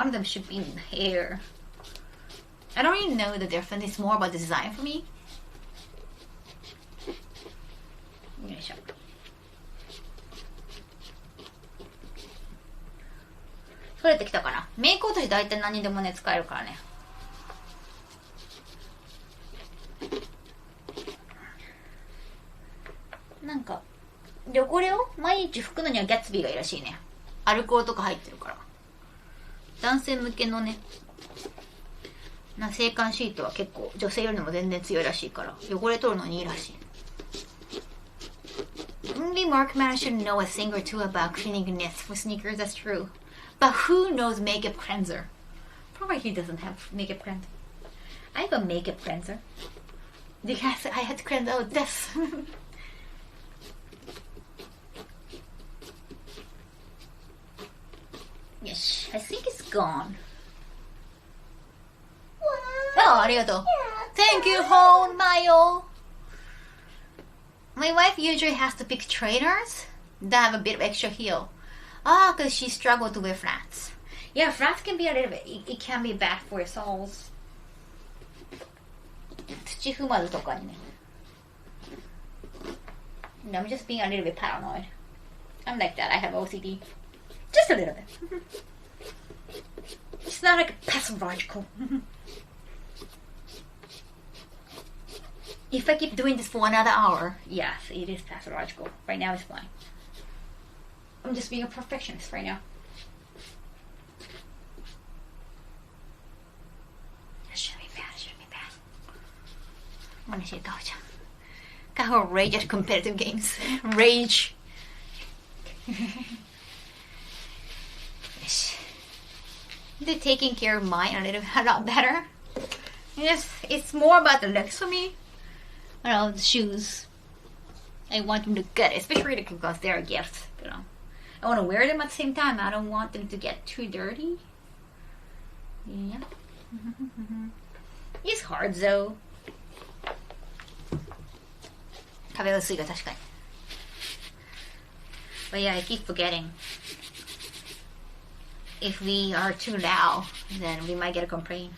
of them should be Air. I don't really know the difference, it's more about the design for me. よいしょ。取れてきたかな。メイク落とし大体何にでもね、使えるからね。なんか汚れを毎日拭くのにはギャッツビーがいいらしいね。アルコールとか入ってるから。男性向けのね、制汗シートは結構女性よりも全然強いらしいから汚れ取るのにいいらしい。Only Markman should know a thing or two about cleaning nets for sneakers, that's true. But who knows makeup cleanser? Probably he doesn't have makeup cleanser. I have a makeup cleanser. Because I had to cleanse out this. Yes, I think it's gone. Oh, arigato. Thank you, Hon Mayo. My wife usually has to pick trainers that have a bit of extra heel. Ah, because she struggled to wear flats. Yeah, flats can be a little bit, it can be bad for your soles. 土踏まずとかにね。I'm just being a little bit paranoid. I'm like that, I have OCD. Just a little bit. It's not like pathological. If I keep doing this for another hour, yes, it is pathological. Right now it's fine. I'm just being a perfectionist right now. It shouldn't be bad, it shouldn't be bad. I want to see Kaho-chan. Kaho rage at competitive games. Rage. Yes. They're taking care of mine a lot better. Yes, it's more about the looks for me. I don't know, the shoes. I want them to look good, especially because they're a gift, you know. I want to wear them at the same time. I don't want them to get too dirty. Yeah. It's hard though. 壁薄いが確かに。But yeah, I keep forgetting. If we are too loud, then we might get a complaint.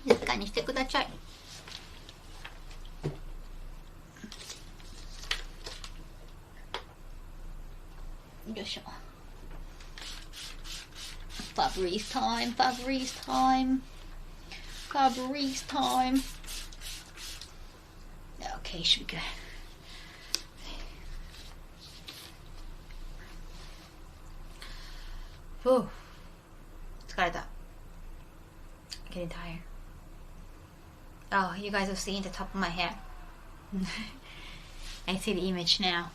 This kind of stick with that chai. Fabrice time, Fabrice time, Fabrice time. Okay, should be good. Whew. 疲れた. Getting tired. Oh, you guys are seeing the top of my head. I see the image now.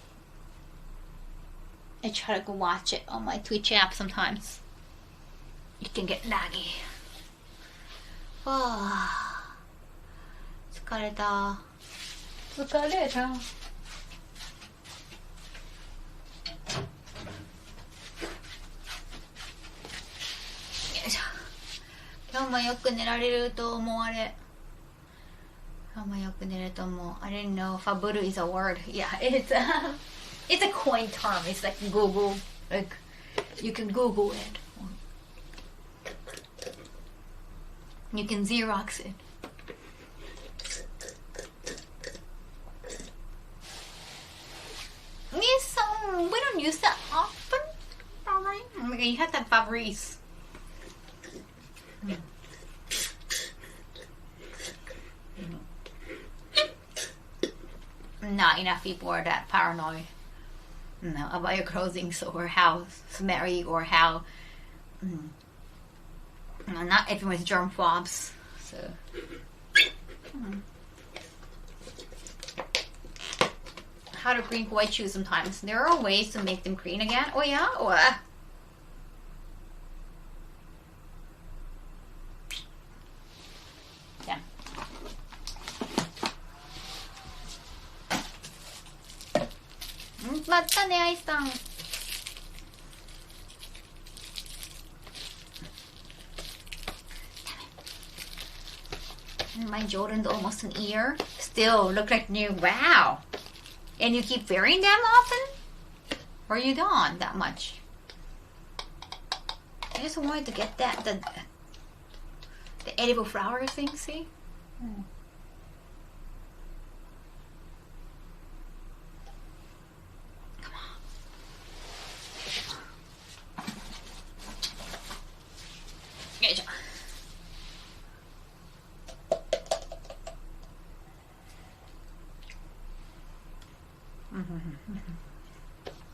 I try to go watch it on my Twitch app sometimes. It can get laggy. Oh, 疲れた. 疲れた.今日もよく寝られると思われ。今日もよく寝ると思う。I didn't know faburu is a word. Yeah, it's a coin term. It's like Google. Like you can Google it. You can Xerox it. We don't use that often. Alright. Oh my god, you had that Fabrice. Not enough people are that paranoid. No, about your clothing or how smelly or how. Not everyone's germ phobes. So. How to green white shoes sometimes. There are ways to make them green again. Oh yeah? Or yeah. 맞다 내 아이상. My Jordan's almost an ear. Still look like new. Wow. And you keep wearing them often? Or you don't that much? I just wanted to get that, the edible flower thing, see? Come on. Good job.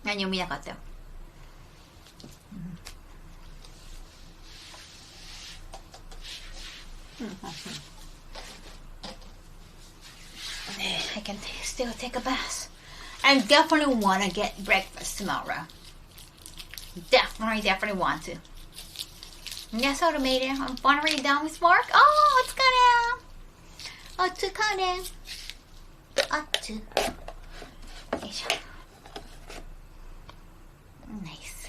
何も見なかったよ。I can still take a bath. I definitely want to get breakfast tomorrow. Definitely want to. Yes, automated. I'm finally done with work. Oh, it's gonna. Oh, it's gonna. Nice.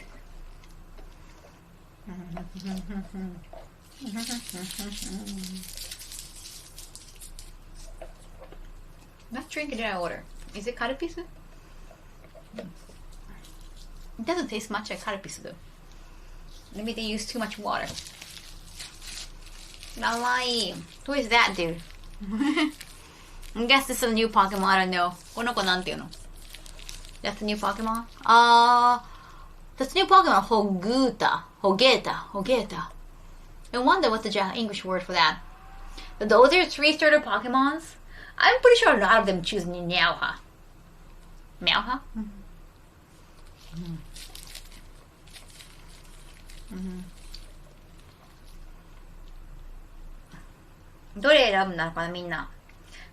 Let's drink it in order. Is it karapisu? It doesn't taste much like karapisu though. Maybe they use too much water. Kawaii. Who is that dude? I guess this is a new Pokemon. I don't know. この子なんていうの? That's a new Pokemon? That's a new Pokemon. Hogeta. I wonder what's the English word for that. But those are 3 starter Pokemons. I'm pretty sure a lot of them choose Meowha. Meowha?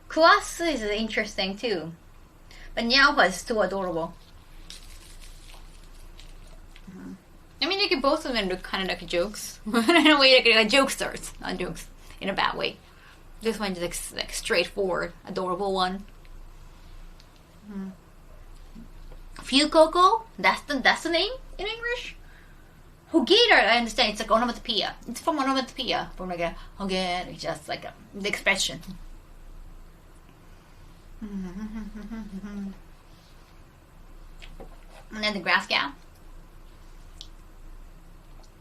Kuwasu is interesting too. But Meowha is too adorable. I mean, like both of them look kind of like jokes. In a way, like jokesters, not jokes in a bad way. This one's like straightforward, adorable one. Fuecoco, that's the name in English. Hogeta, I understand. It's like onomatopoeia. It's from onomatopoeia. From like a Hogeta, it's just like the expression. And then the grass cow.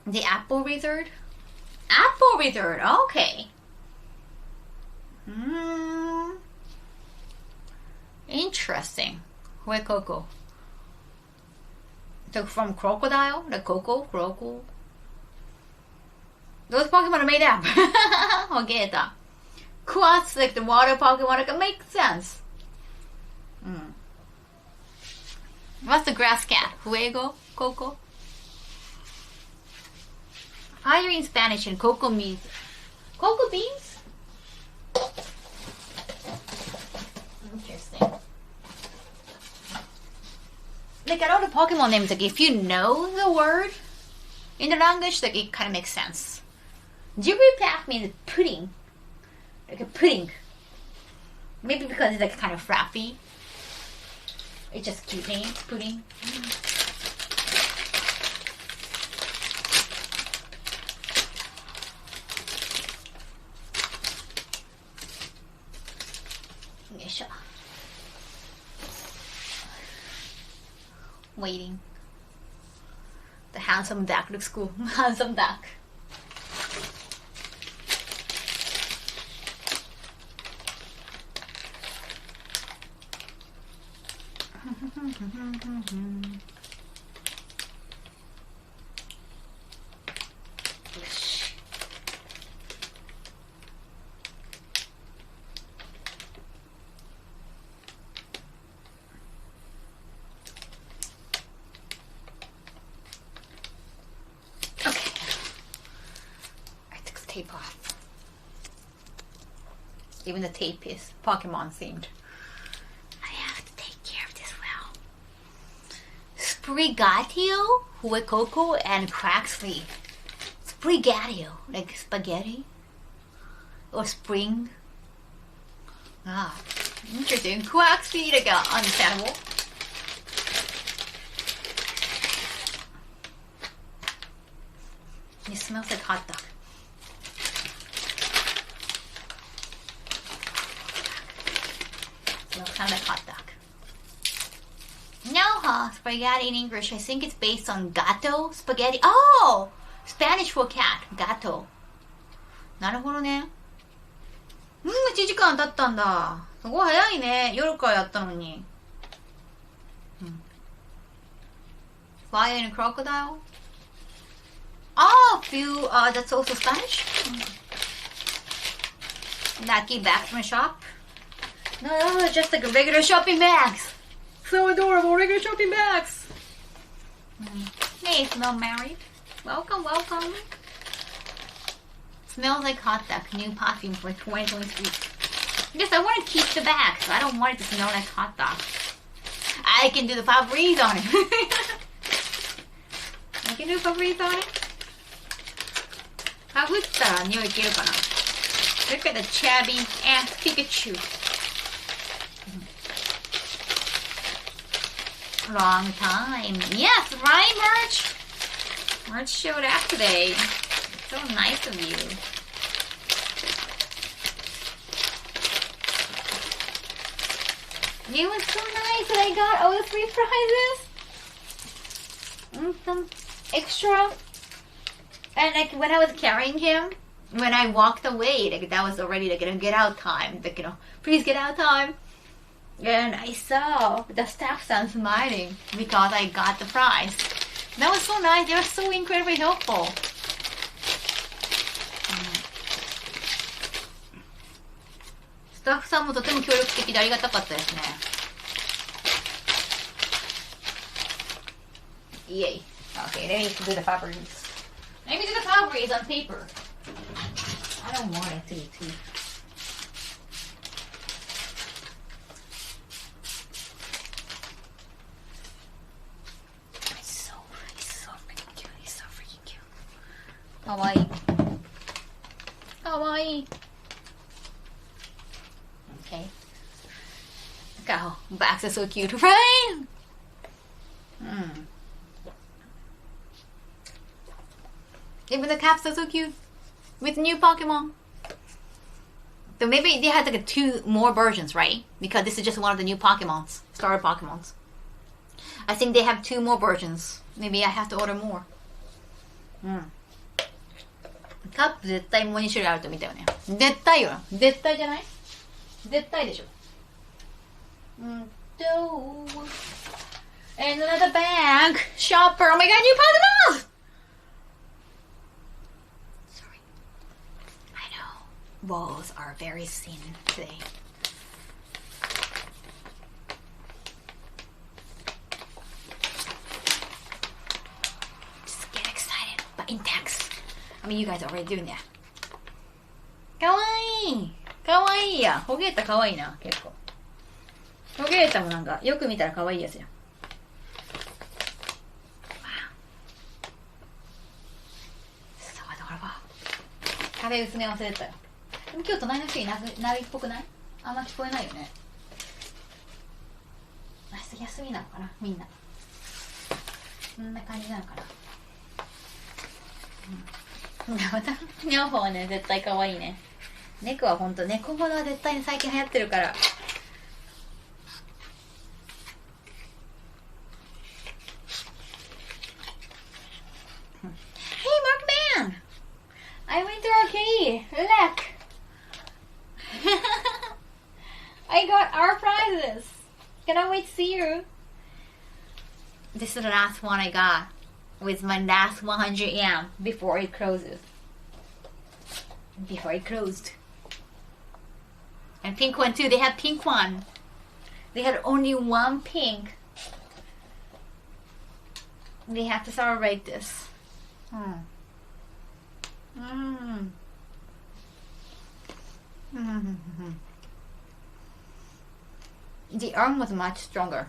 The apple wizard. Apple wizard. Okay. Interesting. Huecoco. So from crocodile, like crocodile. Those Pokemon are made up. Hogeta. Kuwasu, like the water Pokemon, it makes sense. What's the grass cat? Fuego? Coco? Fire in Spanish and cocoa means. Cocoa beans? Interesting. Like, I know the Pokemon names, like, if you know the word in the language, like, it kind of makes sense. Jigglypuff means pudding. Like a pudding. Maybe because it's, like, kind of fluffy. It's just cute name, pudding. waiting. The handsome duck looks cool. Handsome duck. Tape off. Even the tape is Pokemon themed. I have to take care of this well. Sprigatio, Huecoco, and Craxley. Sprigatio, like spaghetti? Or spring? Ah, interesting. Craxley, like understandable. It smells like hot dog. Kind of like hot dog. No, spaghetti in English. I think it's based on gato, spaghetti. Oh! Spanish for cat. Gato. なるほどね。1時間経ったんだ。すごい早いね。夜からやったのに。Fire and crocodile? Oh, few, that's also Spanish? Lucky bags from a shop? No, just like regular shopping bags. So adorable, regular shopping bags. Hey, smell married. Welcome, welcome. Smells like hot dog. New perfume for 2023. Yes, I want to keep the bag, so I don't want it to smell like hot dog. I can do the Febreze on it. I can do Febreze on it. かぶったら匂いいけるかな? Look at the chubby and Pikachu. Long time. Yes, right, Merch? Merch showed up today. So nice of you. It was so nice that I got all the 3 prizes. Some extra. And like when I was carrying him, when I walked away, like that was already like get out time. Like, please get out time. And I saw the staff smiling because I got the prize. That was so nice. They were so incredibly helpful. Staff さんもとても協力的でありがたかったですね。Yay. Okay, let me do the Febreze. Let me do the Febreze on paper. I don't want it to be too. It's so freaking cute. He's so freaking cute. Kawaii. Kawaii. Okay. Kaho. Backs are so cute, right? Even the caps are so cute. With new Pokemon. So maybe they had like 2 more versions, right? Because this is just one of the new Pokemons. Starter Pokemons. I think they have 2 more versions. Maybe I have to order more. カップ絶対もう2種類あると見たよね。絶対よ。絶対じゃない？絶対でしょ。And another bag. Shopper. Oh my god, new Pokemon! Sorry. I know. Walls are very thin today. Just get excited, but intense. I mean, you guys are already doing that. かわいいかわいいや。ホゲータかわいいな、結構。ホゲータもなんか、よく見たらかわいいやつや。そうだからば。壁薄め忘れてたよ。でも今日隣の人いないっぽくない？あんま聞こえないよね。明日休みなのかな、みんな。こんな感じなのかな。また、ニャオホはね、絶対可愛いね。猫はほんと、猫ほどは絶対に最近流行ってるから。Hey, Markman! I went to arcade. Look! I got our prizes. Cannot wait to see you. This is the last one I got with my last 100 yen before it closes. Before it closed. And pink one too. They had pink one. They had only one pink. They have to celebrate this. The arm was much stronger.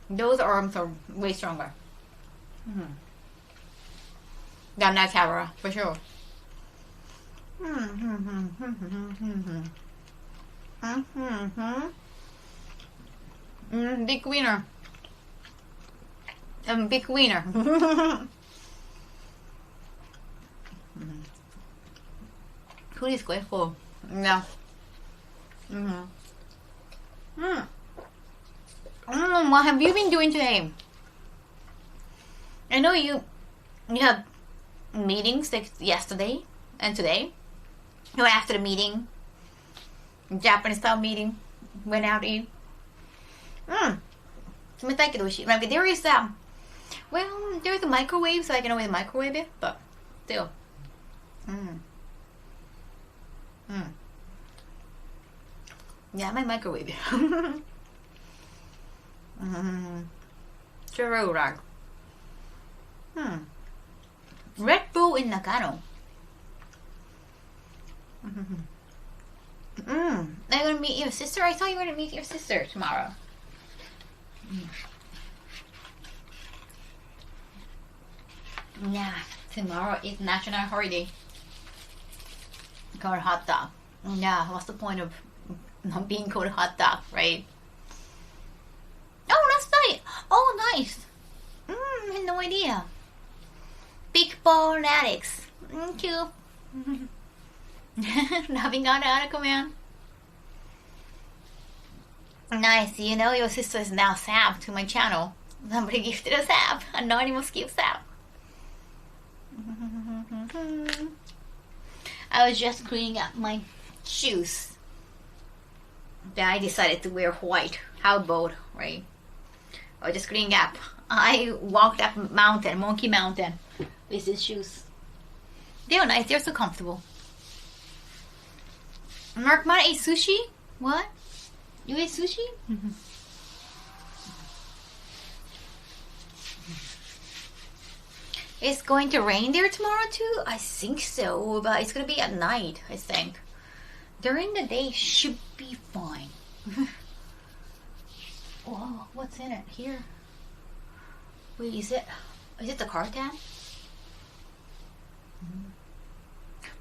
Those arms are way stronger. Than that camera, for sure. Big winner. Big winner. Who is grateful? Yeah. What have you been doing today? I know you have meetings like yesterday and today. So after the meeting, Japanese style meeting, went out to eat. Like there is well, there's a microwave, so I can always microwave it, but still. Yeah, my microwave. Churro rag. Red Bull in Nakano. Are you gonna meet your sister? I thought you were gonna meet your sister tomorrow. Yeah, tomorrow is national holiday. Called hot dog. Yeah, what's the point of not being called hot dog, right? Oh, that's nice. Oh, nice. I had no idea. Big ball addicts. Cute. Loving on the article, man. Nice. You know your sister is now sab to my channel. Somebody gifted a sab. Anonymous gift sab. I was just cleaning up my shoes. Then I decided to wear white. How bold, right? I was just cleaning up. I walked up mountain, Monkey Mountain, with these shoes. They're nice. They're so comfortable. Markman ate sushi? What? You ate sushi? It's going to rain there tomorrow too? I think so, but it's going to be at night, I think. During the day should be fine. Whoa, what's in it here? Wait, is it the carton?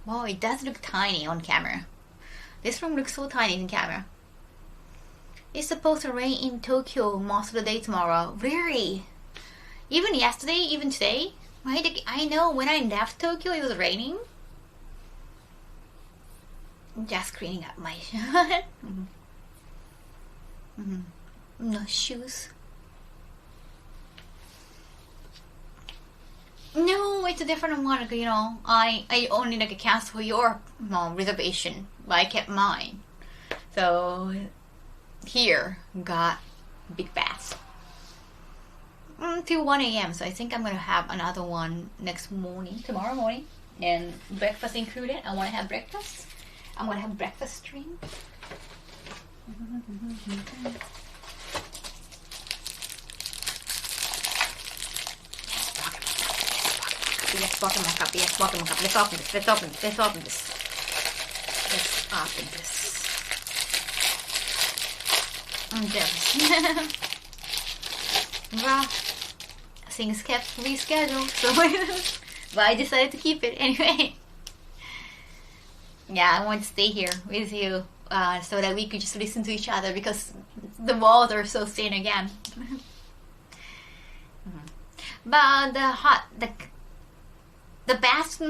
Wow, it does look tiny on camera. This room looks so tiny in camera. It's supposed to rain in Tokyo most of the day tomorrow. Really? Even yesterday, even today? Right? I know when I left Tokyo it was raining. Just cleaning up my no shoes. No, it's a different one. You know, I only cancel your reservation, but I kept mine. So here got big bath. Till 1 a.m. So I think I'm gonna have another one tomorrow morning, and breakfast included. I want to have breakfast. I'm gonna have breakfast stream. Yes, Pokemon cup. Yes, Pokemon cup. Let's open this. Let's open this. Let's open this. Let's open this. I'm jealous. Well, things kept rescheduled, so but I decided to keep it anyway. Yeah, I want to stay here with you so that we could just listen to each other because the walls are so thin again. But the bass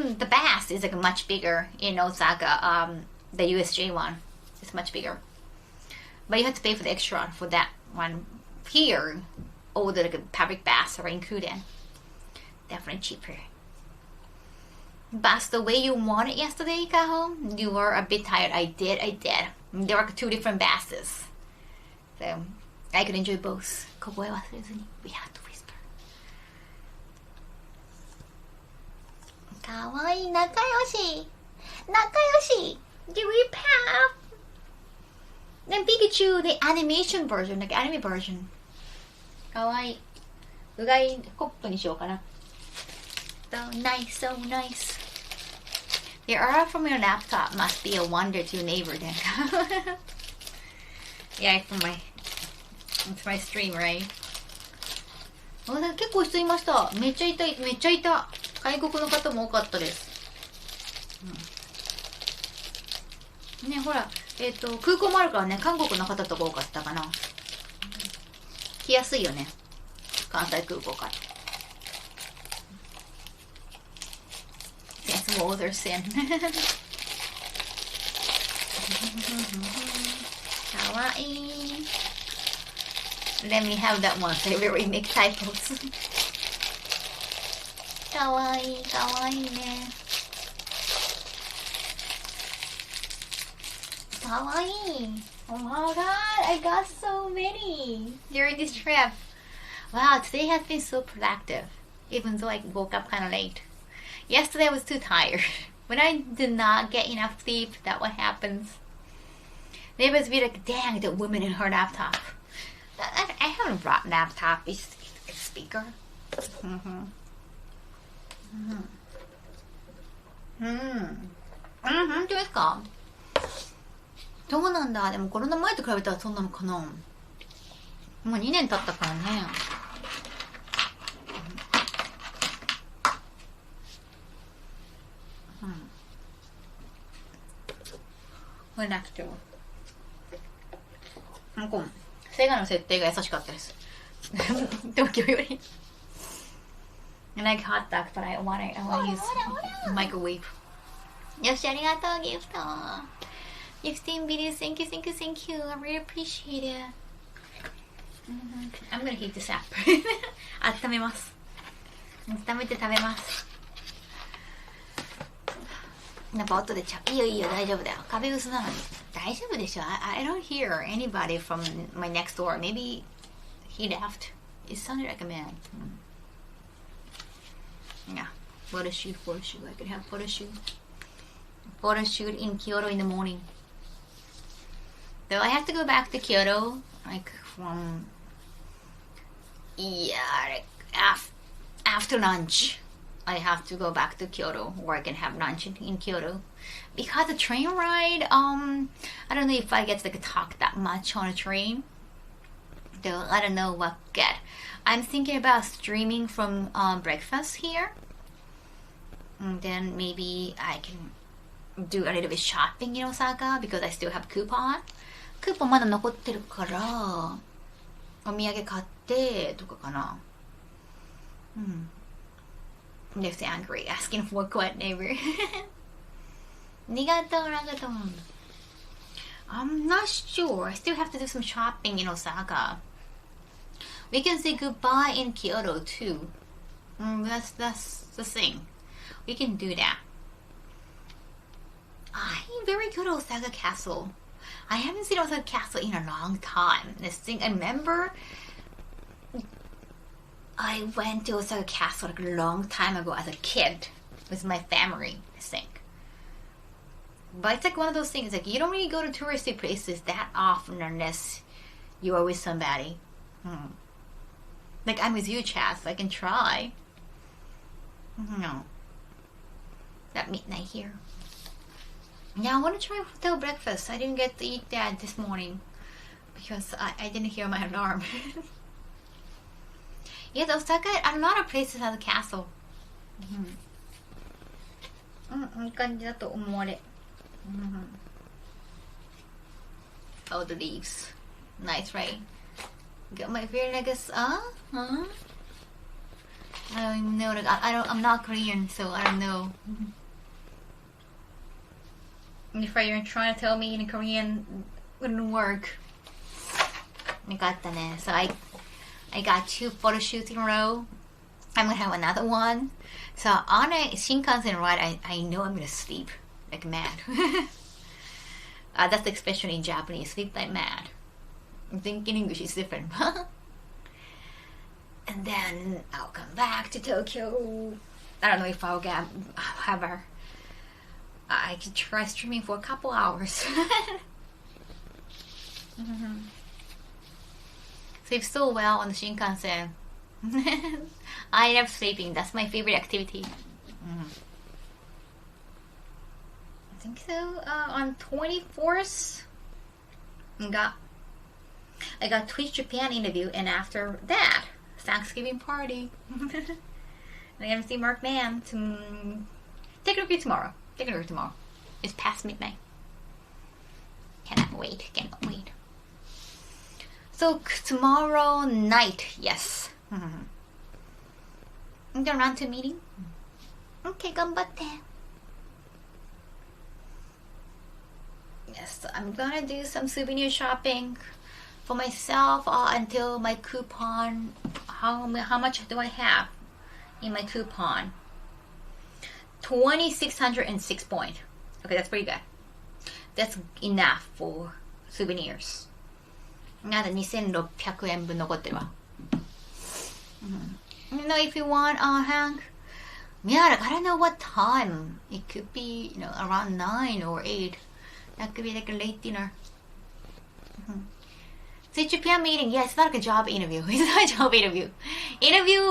is like much bigger in Osaka. The USJ one is much bigger, but you have to pay for the extra for that one. Here, all the like, fabric baths are included. Definitely cheaper. But the way you want it yesterday, Kaho, you were a bit tired. I did. There were 2 different baths. So I could enjoy both. We have to whisper. Kawaii, nakayoshi. Nakayoshi. Do we have? Then Pikachu, the animation version, like anime version. Kawaii. うがいコップにしようかな. So nice, so nice. The aura from your laptop must be a wonder to your neighbor then. Yeah, it's my stream, right? 結構人いました。めっちゃいた。外国の方も多かったです。ね、ほら、空港もあるからね、韓国の方とか多かったかな。来やすいよね。関西空港から。Yes, walls are sin. かわいい。Let me have that one so we make typos. かわいいね。かわいい。Oh my god, I got so many during this trip. Wow, today has been so productive, even though I woke up kind of late. Yesterday I was too tired. When I did not get enough sleep, that's what happens. Maybe it's be like, dang, the woman in her laptop. I haven't brought laptop. It's speaker. Mm-hmm. 本当ですか？そうなんだ。でもコロナ前と比べたらそんなのかな。もう2年経ったからね。これなくても。セガの設定が優しかったです。東京より。I like hot dog, but I want to use microwave. よし、ありがとう、ギフト。15 videos, thank you. I really appreciate it. I'm gonna heat this up. 温めます。温めて食べます。やっぱ音でいいよ、大丈夫だよ。壁薄なのに。大丈夫でしょ。I don't hear anybody from my next door. Maybe he left. It sounded like a man. Yeah, photo shoot. I could have photo shoot in Kyoto in the morning. Though I have to go back to Kyoto, like from after lunch. I have to go back to Kyoto where I can have lunch in Kyoto. Because the train ride, I don't know if I get to talk that much on a train. Though I don't know what get. I'm thinking about streaming from breakfast here. And then maybe I can do a little bit shopping in Osaka because I still have coupon. クーポンまだ残ってるから、お土産買ってとかかな。They're angry, asking for a quiet neighbor. ありがとう。I'm not sure. I still have to do some shopping in Osaka. We can say goodbye in Kyoto too. That's the thing. We can do that. I'm very good at Osaka Castle. I haven't seen Osaka Castle in a long time. This thing, I remember I went to Osaka Castle like a long time ago as a kid with my family, I think. But it's like one of those things, like you don't really go to touristy places that often unless you are with somebody. Like I'm with you, Chaz, so I can try. No. That midnight here. Yeah, I want to try hotel breakfast. I didn't get to eat that this morning because I didn't hear my alarm. Yes, Osaka, a lot of places have a castle. いい感じだと思われ。Oh, the leaves. Nice, right? Got my feeling like it's, I don't even know. Like, I'm not Korean, so I don't know. If you're trying to tell me in Korean, it wouldn't work. よかったね. So I got 2 photo shoots in a row. I'm gonna have another one. So on a Shinkansen ride, I know I'm gonna sleep like mad. That's the expression in Japanese, sleep like mad. I think in English it's different. And then I'll come back to Tokyo. I don't know if I'll get, however, I could try streaming for a couple hours. Sleep so well on the Shinkansen. I love sleeping. That's my favorite activity. I think so. On 24th, I got Twitch Japan interview, and after that, Thanksgiving party. I'm gonna see Mark Man. Take a look at tomorrow. It's past midnight. Cannot wait. So tomorrow night, yes. I'm gonna run to a meeting. Okay, ganbatte. Yes, I'm gonna do some souvenir shopping for myself until my coupon. How much do I have in my coupon? 2,606 points. Okay, that's pretty good. That's enough for souvenirs. まだ2,600円分残ってるわ。You know, if you want, Hank, yeah, like, I don't know what time. It could be, you know, around 9 or 8. That could be like a late dinner. So Japan meeting, yeah, it's not like a job interview. It's not a job interview.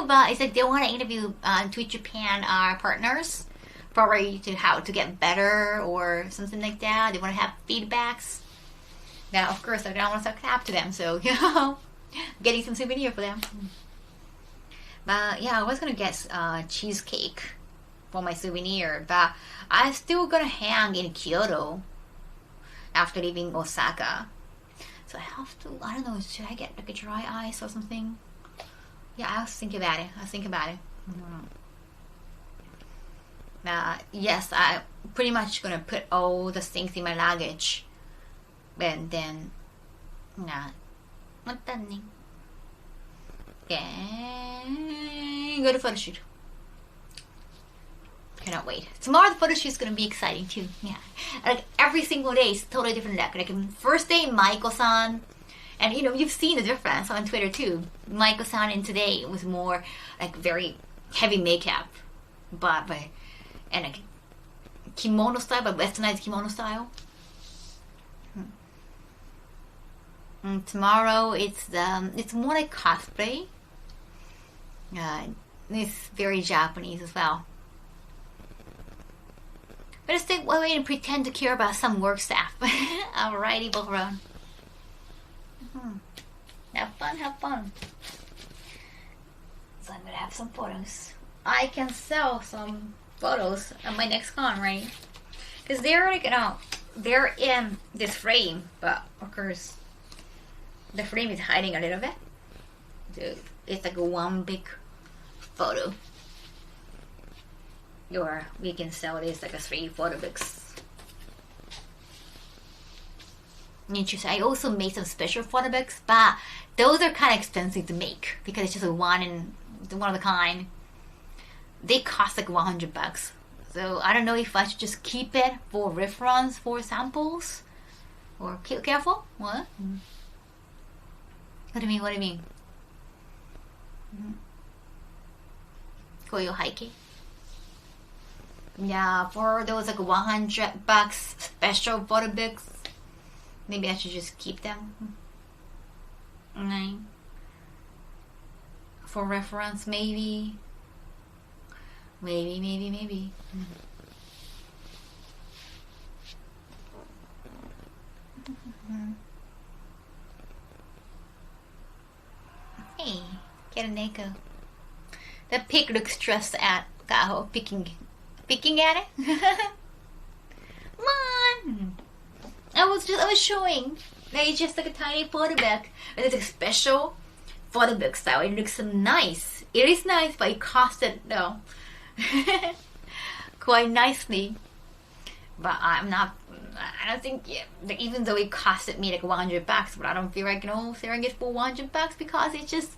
But it's like they want to interview Twitch Japan partners, probably to how to get better or something like that. They want to have feedbacks. Now, of course, I don't want to suck up to them, so, you know, getting some souvenir for them. But, yeah, I was going to get cheesecake for my souvenir, but I'm still going to hang in Kyoto after leaving Osaka. So I have to, I don't know, should I get like a dry ice or something? Yeah, I'll think about it. Yes, I'm pretty much going to put all the things in my luggage. And then, what that mean? Okay, go to photo shoot. Cannot wait. Tomorrow the photo shoot is gonna be exciting too. Yeah, like every single day is totally different deck. Like first day, Maiko-san, and you know you've seen the difference on Twitter too. Maiko-san and today was more like very heavy makeup, but and like kimono style, but westernized kimono style. And tomorrow it's more like cosplay. It's very Japanese as well. But just think, wait and pretend to care about some work stuff. Alrighty, Bohron. Have fun. So I'm gonna have some photos. I can sell some photos at my next con, right? Because they're like, you know, they're in this frame, but of course the frame is hiding a little bit. So it's like one big photo. Or we can sell this like a 3 photo books. Interesting. I also made some special photo books, but those are kind of expensive to make because it's just one of a kind. They cost like $100. So I don't know if I should just keep it for reference for samples or careful. What? What do you mean? こういう背景? Yeah, for those like $100 special photo books, maybe I should just keep them. For reference, maybe. Maybe. Hey, get a Neko. The pig looks stressed at Kaho, picking at it. Come on! I was showing. It's just like a tiny photo book. And it's a special photo book style. It looks so nice. It is nice, but it costed quite nicely. But I'm not I don't think, yeah, like, even though it costed me like $100, but I don't feel like, selling it for $100 because it's just,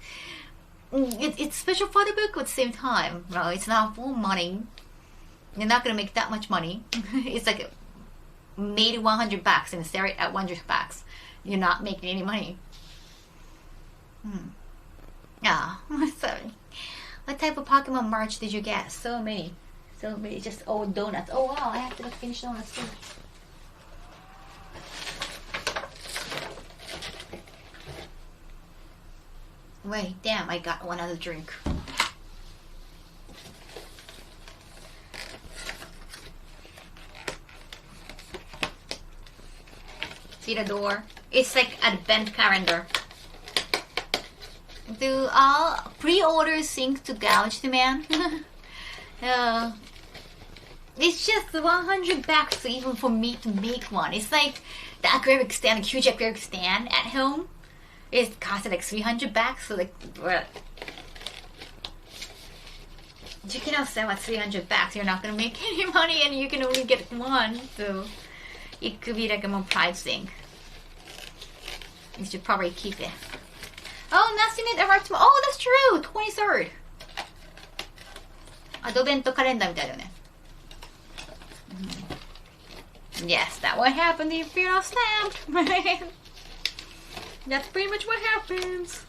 it's special for the book at the same time. It's not full money. You're not gonna make that much money. It's like made $100 and sell it at $100. You're not making any money. Yeah. So, what type of Pokemon merch did you get? So many, just old donuts. Oh wow, I have to finish donuts too. Wait, damn, I got one other drink. See the door? It's like advent calendar. Do all pre-orders sync to gouge demand? It's just $100 even for me to make one. It's like the acrylic stand, a huge acrylic stand at home. It costed like $300, so like, you cannot sell at $300. You're not gonna make any money, and you can only get one. So it could be like a more price thing. You should probably keep it. Oh, National arrived tomorrow. Oh, that's true. 23rd. アドベントカレンダーみたいだね。Yes, that what happened if you're not stamped. That's pretty much what happens.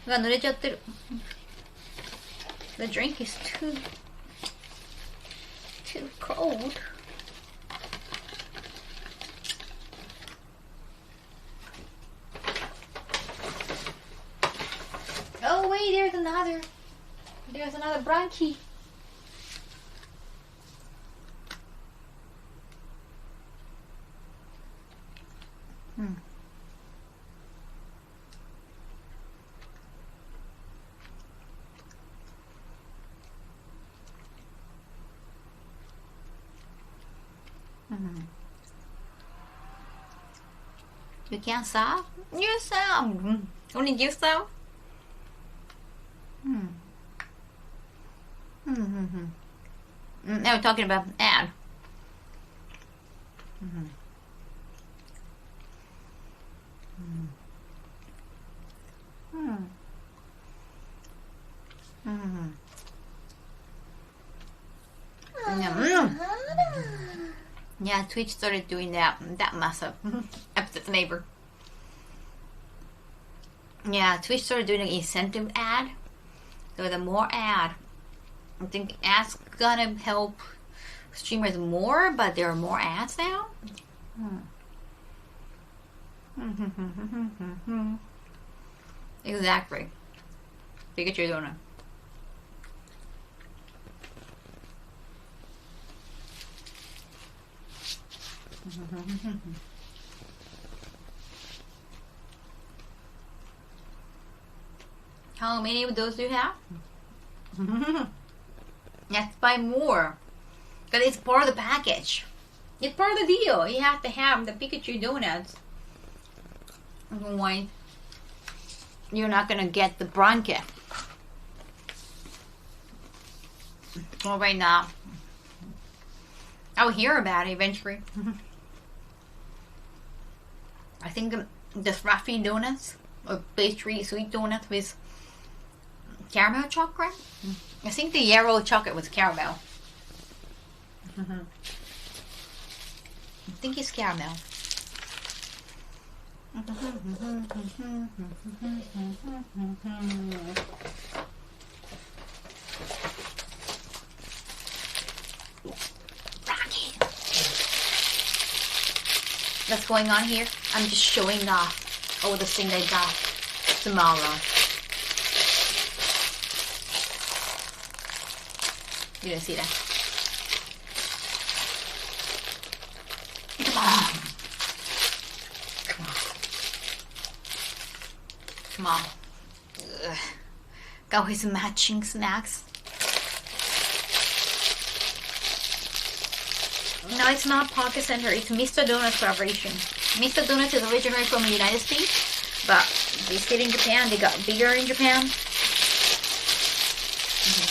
が濡れちゃってる。The drink is too cold. Oh wait, there's another Bronchi. You can't solve? You solve. Only you solve? Now we're talking about ad. Yeah, Twitch started doing that mess up. Upset the neighbor. Yeah, Twitch started doing an incentive ad. So the more ad, I think ads gonna help streamers more, but there are more ads now. Exactly. Pikachu donut. How many of those do you have? You have to buy more. Because it's part of the package. It's part of the deal. You have to have the Pikachu donuts. Otherwise, you're not going to get the Bronchi. Well, right now, I'll hear about it eventually. I think the Fluffy donuts, or pastry sweet donuts with caramel chocolate. I think the yellow chocolate was caramel. I think it's caramel. What's going on here? I'm just showing off all the things I got tomorrow. You didn't see that? Come on. Come on. Come on. Ugh. Got his matching snacks. No, it's not Pocket Center. It's Mr. Donuts collaboration. Mr. Donuts is originally from the United States, but they stayed in Japan. They got bigger in Japan.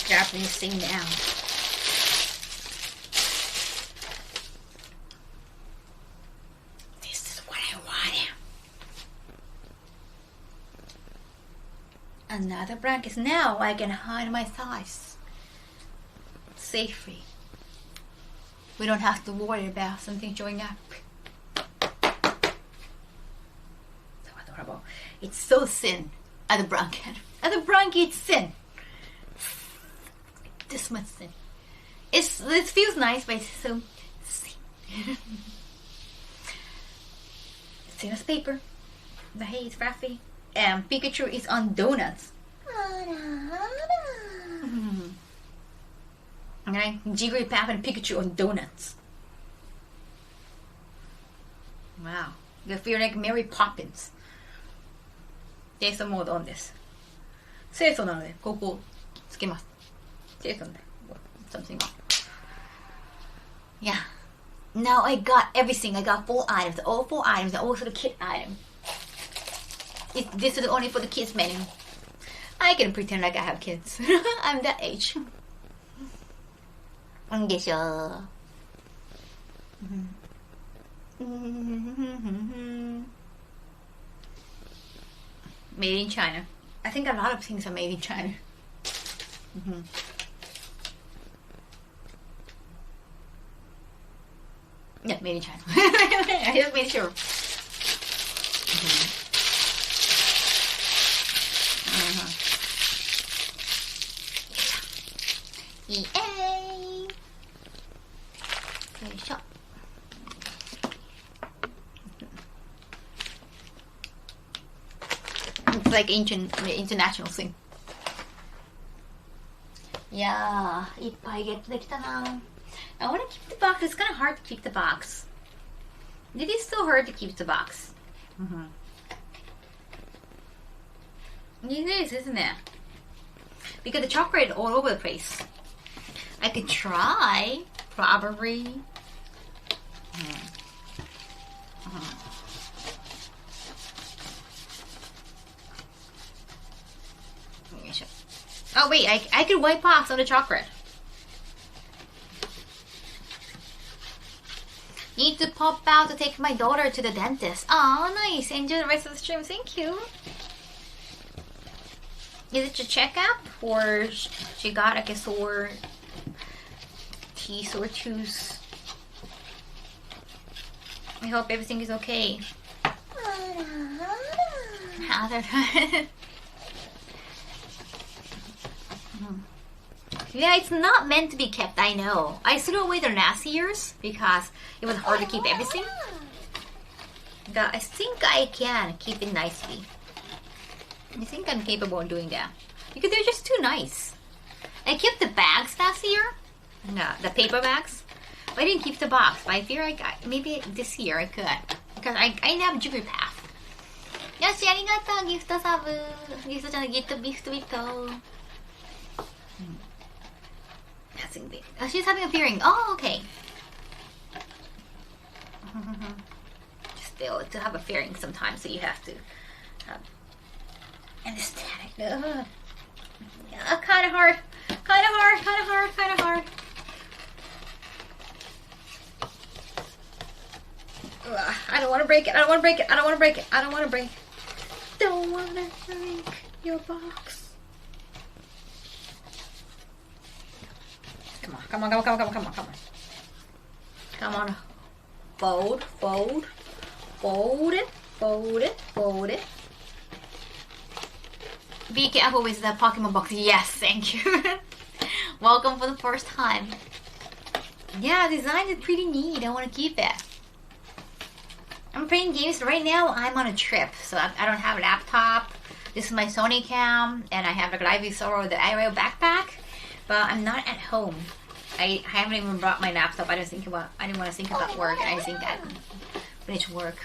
Japanese thing now. Another blanket. Now I can hide my thighs safely. We don't have to worry about something showing up. So adorable. It's so thin at the blanket. At the blanket, it's thin. This much thin. It feels nice, but it's so thin. Thin as paper. The hay is fluffy. And Pikachu is on donuts. Okay, Jigglypuff and Pikachu on donuts. Wow, they feel like Mary Poppins. テイストモードオンです。清楚なのでここをつけます。清楚なので something on. Yeah. Now I got everything. I got 4 items, all 4 items, and also the kid item. This is only for the kids menu. I can pretend like I have kids. I'm that age. でしょ。Made in China. I think a lot of things are made in China. Yeah, made in China. I just made sure. Yay! Very short. It's like international thing. Yeah, いっぱいゲットできたな。I want to keep the box. It's kind of hard to keep the box. It is so hard to keep the box. It is, isn't it? Because the chocolate all over the place. I could try, probably. Oh wait, I could wipe off some of the chocolate. Need to pop out to take my daughter to the dentist. Oh, nice. Enjoy the rest of the stream. Thank you. Is it a checkup or she got like a sore teeth or tooth? I hope everything is okay. Yeah, it's not meant to be kept, I know. I threw away the last years because it was hard to keep everything. But I think I can keep it nicely. I think I'm capable of doing that. Because they're just too nice. I kept the bags last year. No, the paper bags. But I didn't keep the box. But I feel like maybe this year I could. Because I have Jigglypuff. Yoshi, arigatou, gift sub. Giftじゃない、ギフトビット. Oh, she's having a fearing. Oh, okay. Just feel to have a fearing sometimes, so you have to understand it. Yeah, kind of hard. I don't want to break it. Don't want to break your box. Come on. Fold it. Be careful with the Pokemon box. Yes, thank you. Welcome for the first time. Yeah, design is pretty neat. I want to keep it. I'm playing games right now. I'm on a trip, so I don't have a laptop. This is my Sony cam, and I have a Lively Sorrow, the Aero backpack. But I'm not at home. I haven't even brought my laptop. I didn't want to think about work, and I think I finished work.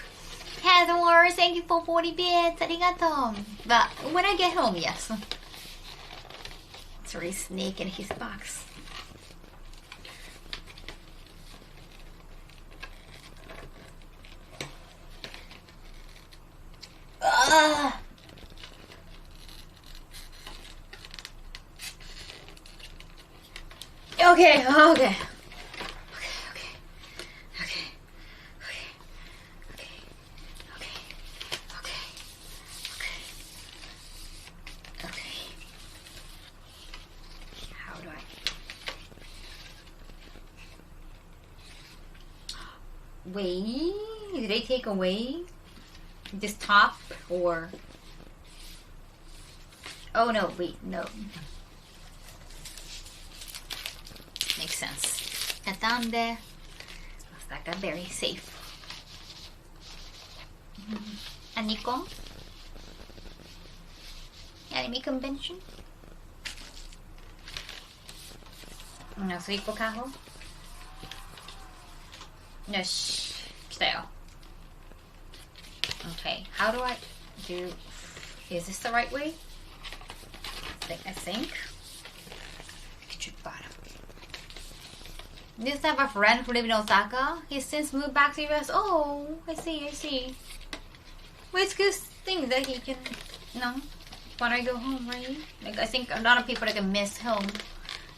Heather, thank you for 40 bits. Arigato. But when I get home, yes. Sorry, snake in his box. Okay. Okay. Wait, did they take away this top or? Oh no, wait, no. Makes sense. Tatande. Osaka, very safe. Anikon? Anime convention? No, so equal Kaho? No, shh. Stay. Okay, how do I do? Is this the right way? I think. Do you have a friend who lives in Osaka? He's since moved back to US. Oh, I see. Well, it's good thing that he can, when I go home, right? Like, I think a lot of people like miss home,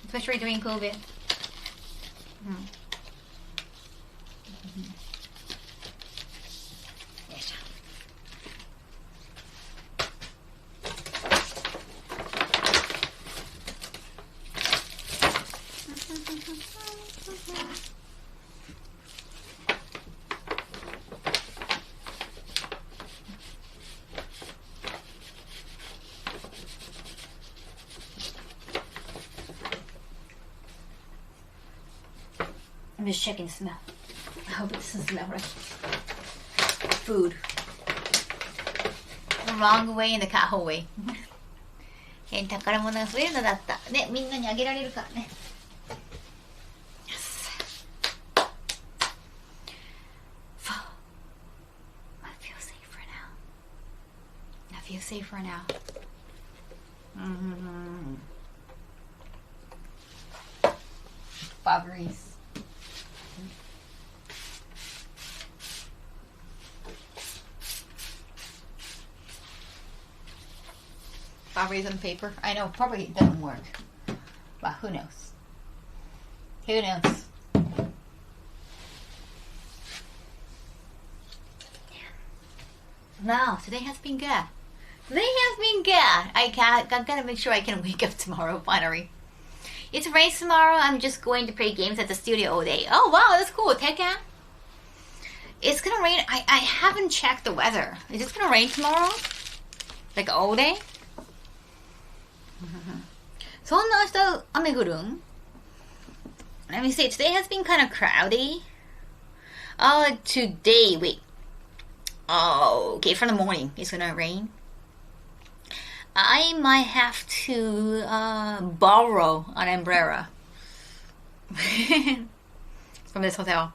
especially during COVID. Yes. I'm just checking the smell. I hope it doesn't smell right. Food. The wrong way and the Kaho way. 宝物が増えるのだった。ね、みんなにあげられるからね。Yes. I feel safer now. I feel safer now. Bobberies. Bobberies on paper. I know, probably it doesn't work. But who knows? Who knows? No, today has been good. Today has been good. I'm gonna make sure I can wake up tomorrow, finally. It's rain tomorrow. I'm just going to play games at the studio all day. Oh, wow, that's cool. Tekken. It's gonna rain. I haven't checked the weather. Is it gonna rain tomorrow? Like all day? そんな明日雨降るん? Let me see. Today has been kind of cloudy. Today, wait. Oh, okay, from the morning it's gonna rain. I might have to borrow an umbrella from this hotel.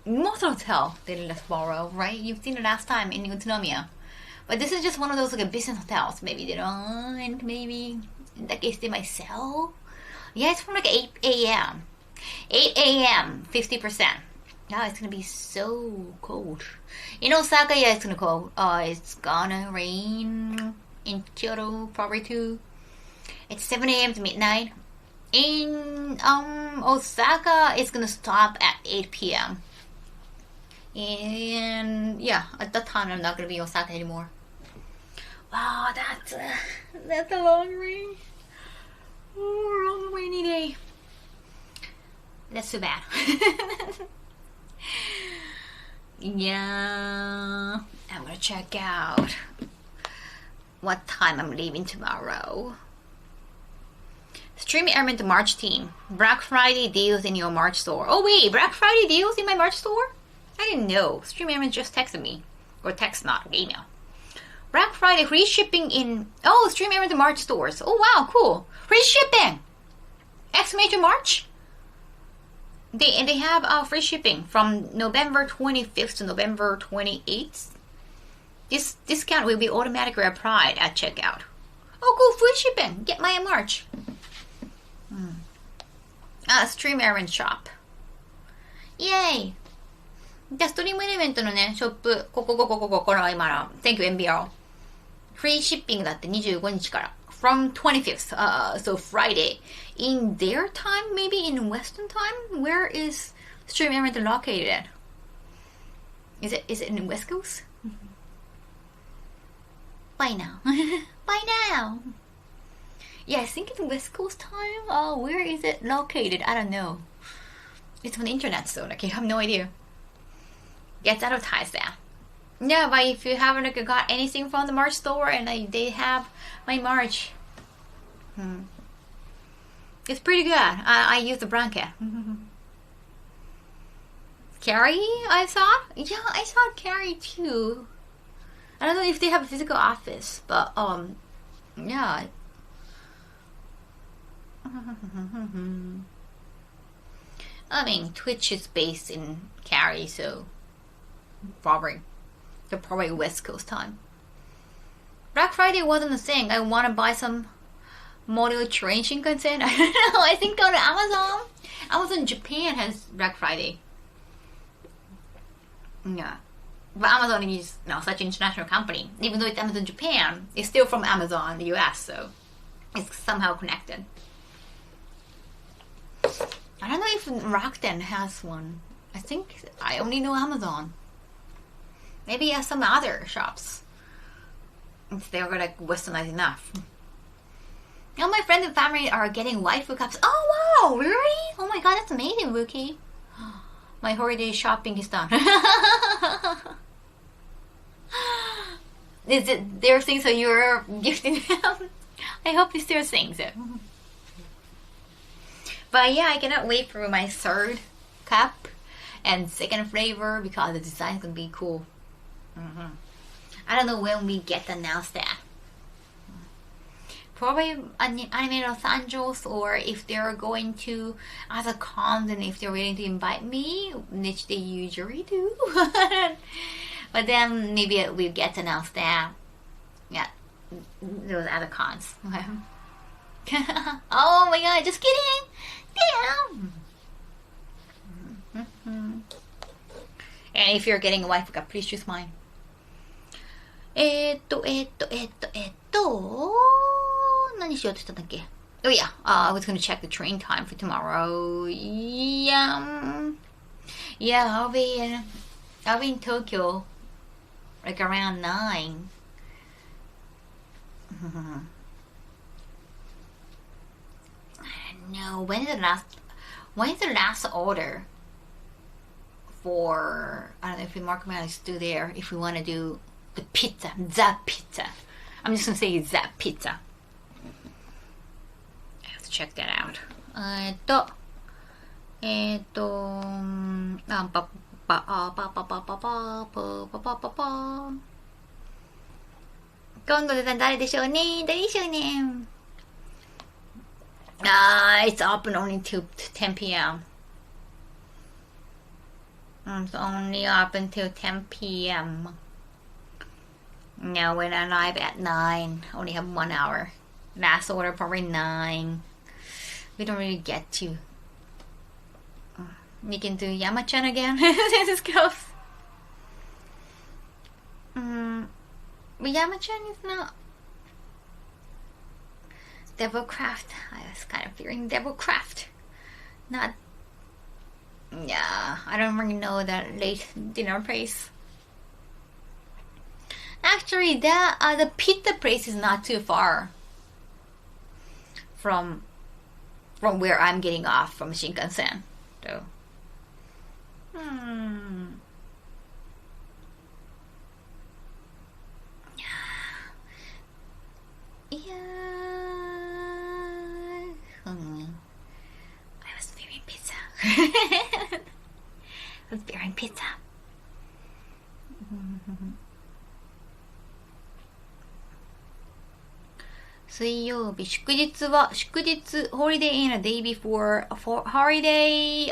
Most hotel they let us borrow, right? You've seen it last time in Utsunomiya. But this is just one of those like a business hotels. Maybe they don't, and maybe in that case they might sell. Yeah, it's from like 8 a.m. 8 a.m. 50%. Yeah, it's gonna be so cold. In Osaka, yeah, it's gonna cold. It's gonna rain in Kyoto probably too. It's 7 a.m. to midnight. In Osaka, it's gonna stop at 8 p.m. And yeah, at that time I'm not gonna be in Osaka anymore. Wow, that's a long rain. Oh, long rainy day. That's too bad. Yeah, I'm gonna check out what time I'm leaving tomorrow. Stream Airman to March team. Black Friday deals in your March store. Oh wait, Black Friday deals in my March store? I didn't know. Stream Airman just texted me. Or text, not email. Black Friday free shipping in... Oh, Stream Airman to March stores. Oh wow, cool. Free shipping! Exclamation March? They have free shipping from November 25th to November 28th. This discount will be automatically applied at checkout. Oh, cool, free shipping. Get mine in March. Stream Aaron Shop. Yay! じゃあ、ストリームエレメントのね、ショップ、ここの今の、Thank you, NBR. フリーシッピングだって25日から。From 25th, so Friday. In their time, maybe in Western time? Where is Stream Aaron located at? Is it in West Coast? Bye now. Bye now. Yeah, I think it's West Coast time. Where is it located? I don't know. It's on the internet, so like you have no idea. Gets advertised there. Yeah, but if you haven't like, got anything from the March store and they have my March, it's pretty good. I use the blanket. Carrie, I thought. Yeah, I thought Carrie too. I don't know if they have a physical office, but yeah. I mean, Twitch is based in Cary, so probably they're probably West Coast time. Black Friday wasn't a thing. I want to buy some model train Shinkansen. I don't know. I think on Amazon. Amazon Japan has Black Friday. Yeah. But Amazon is such an international company. Even though it's Amazon Japan, it's still from Amazon the US, so it's somehow connected. I don't know if Rakuten has one. I think I only know Amazon. Maybe some other shops. If they're like westernized enough. All my friends and family are getting waifu cups. Oh wow, really? Oh my god, that's amazing, Wookie. My holiday shopping is done. Is it their things that you're gifting them? I hope it's their things. But yeah, I cannot wait for my third cup and second flavor because the design is gonna be cool. I don't know when we get announced that. Probably Anime Los Angeles, or if they're going to other cons and if they're willing to invite me, which they usually do. But then maybe we'll get announced that. Yeah, those other cons. Oh my god, just kidding! Damn! And if you're getting a waifu cup, please choose mine. 何しようとしたんだっけ? Oh yeah, I was gonna check the train time for tomorrow. Yeah, I'll be in Tokyo like around 9. No, when is the last order for, I don't know if the market man is still there, if we want to do the pizza. I'm just gonna say the pizza. I have to check that out. 今度で誰でしょうね? It's open only till 10 p.m. It's only open till 10 p.m. No, when I arrive at 9, only have 1 hour. Last order probably 9. We don't really get to. We can do Yama-chan again. This is close. But Yama-chan is not Devilcraft. I was kind of fearing Devilcraft. Not. Yeah, I don't really know that late dinner place. Actually, the pizza place is not too far from where I'm getting off from Shinkansen. So, I was fearing pizza. I was fearing pizza. 水曜日、祝日、holiday in a day before holiday,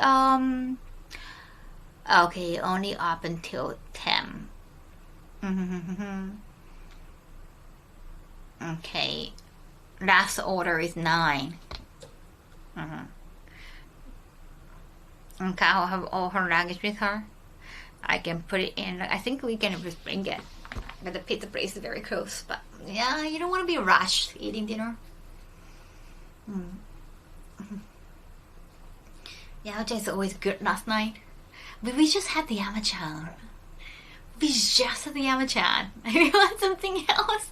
okay, only up until 10. Okay, last order is 9. And Kaho have all her luggage with her. I can put it in, I think we can just bring it. But the pizza place is very close, but yeah, you don't want to be rushed eating dinner. Yama-chan is always good last night. But we just had the Yama-chan. I want something else.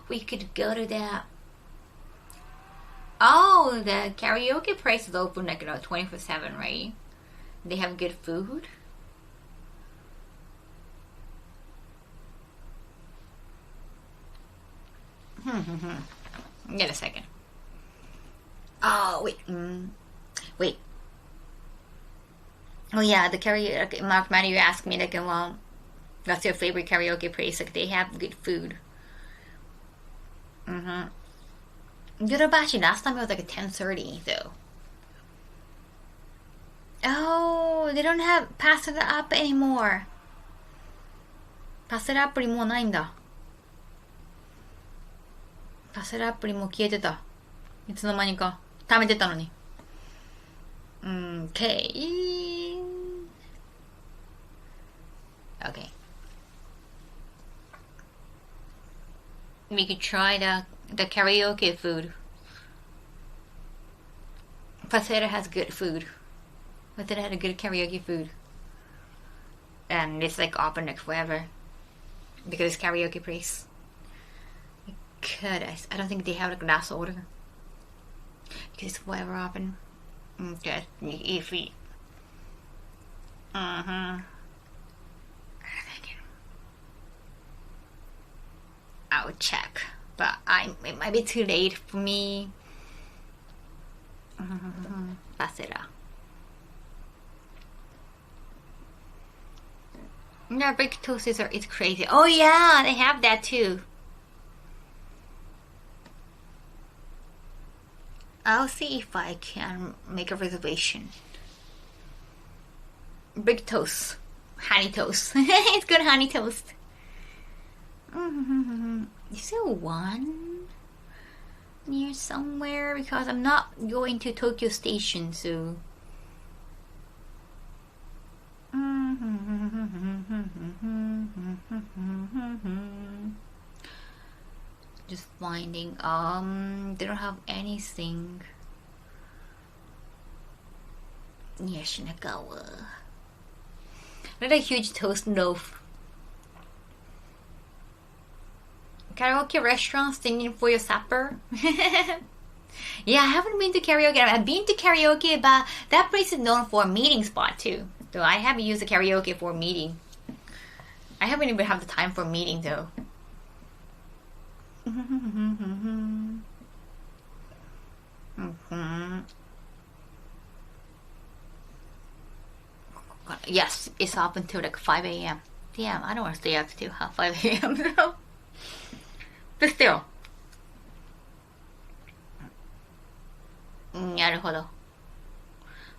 We could go to that Oh, the karaoke place is open like 24/7, right? They have good food. Get a second. Oh wait, wait. Oh yeah, the karaoke. Mark Manny, you asked me like, well, what's your favorite karaoke place? Like they have good food. Yodobashi last time it was like 10:30 though. Oh, they don't have Pass It Up anymore. Pass It Up アプリもうないんだ。パスラアプリも消えてた。いつの間にか貯めてたのに。Okay. Okay. We could try the karaoke food. Pasera has good food. Pasera had a good karaoke food. And it's like open like forever. Because it's karaoke place. I don't think they have like last order. Because it's forever open. Okay. If we... I'll check. But it might be too late for me. Pasera. No, big toast it's crazy. Oh yeah, they have that too. I'll see if I can make a reservation. Big toast. Honey toast. It's good honey toast. Is there one near somewhere? Because I'm not going to Tokyo Station, so... Just finding, they don't have anything near Shinagawa. Not a huge toast loaf. Karaoke restaurant singing for your supper. Yeah, I haven't been to karaoke. I've been to karaoke, but that place is known for a meeting spot too. So I haven't used the karaoke for a meeting. I haven't even had the time for a meeting though. Yes, it's up until like 5 a.m. Damn, I don't want to stay up till 5 a.m. But still. なるほど.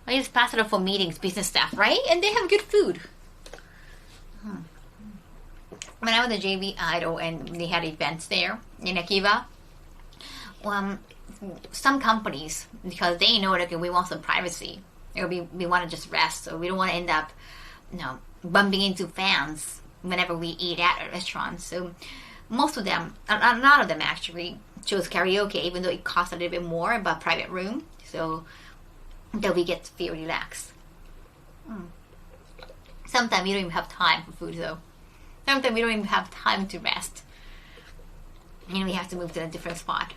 I just pass it up for meetings, business staff, right? And they have good food. When I was a JV Idol and they had events there in Akiba, some companies, because they know that we want some privacy, or we want to just rest, so we don't want to end up, bumping into fans whenever we eat at a restaurant. So most of them, a lot of them actually chose karaoke, even though it costs a little bit more, but private room, so that we get to feel relaxed. Sometimes we don't even have time for food though. Sometimes we don't even have time to rest. And we have to move to a different spot.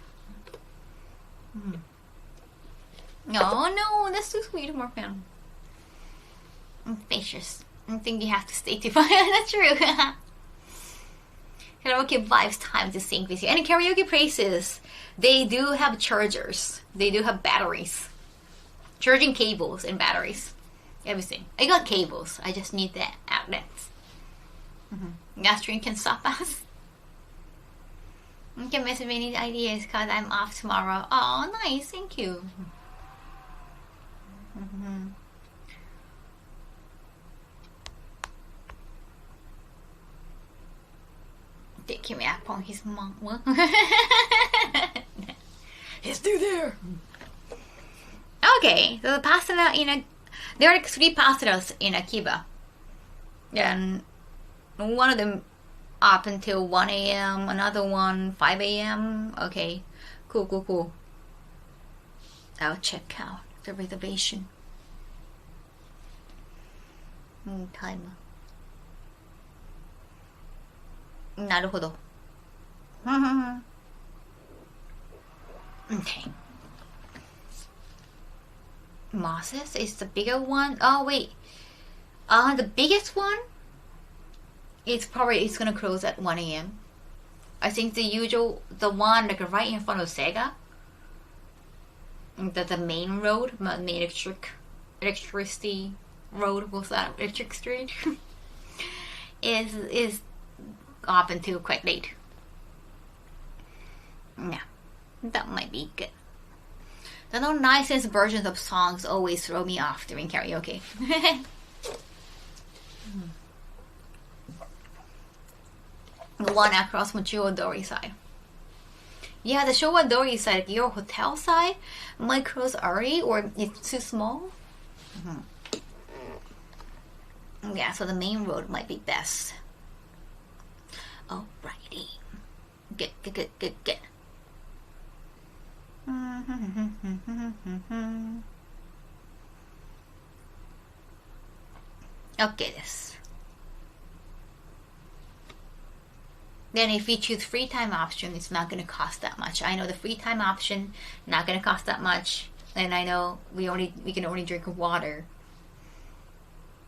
Oh no, that's too sweet, Morgan. I'm spacious. I think you have to stay too far. That's true. Karaoke vibes time to sync with you. And in karaoke places, they do have chargers. They do have batteries. Charging cables and batteries. Everything. I got cables. I just need the outlets. Gastrin can stop us. You can message me any ideas because I'm off tomorrow. Oh, nice. Thank you. Take him up on his mom. He's still there. Okay, so the pasta there are like 3 pastas in Akiba. And one of them up until 1 a.m., another one 5 a.m. Okay, cool. I'll check out the reservation. Timer. なるほど. Okay. Mosses is the bigger one. Oh wait, the biggest one. It's gonna close at 1 a.m. I think the one like right in front of Sega, the main road, main electricity road, what's that, electric street, is up until quite late. Yeah, that might be good. The no nonsense versions of songs always throw me off during karaoke. The one across from Dori side. Yeah, the Dori side, your hotel side might close early or it's too small. Yeah, so the main road might be best. Alrighty. Good. Okay, this. Then if we choose free time option, it's not going to cost that much. I know the free time option not going to cost that much, and I know we can only drink water.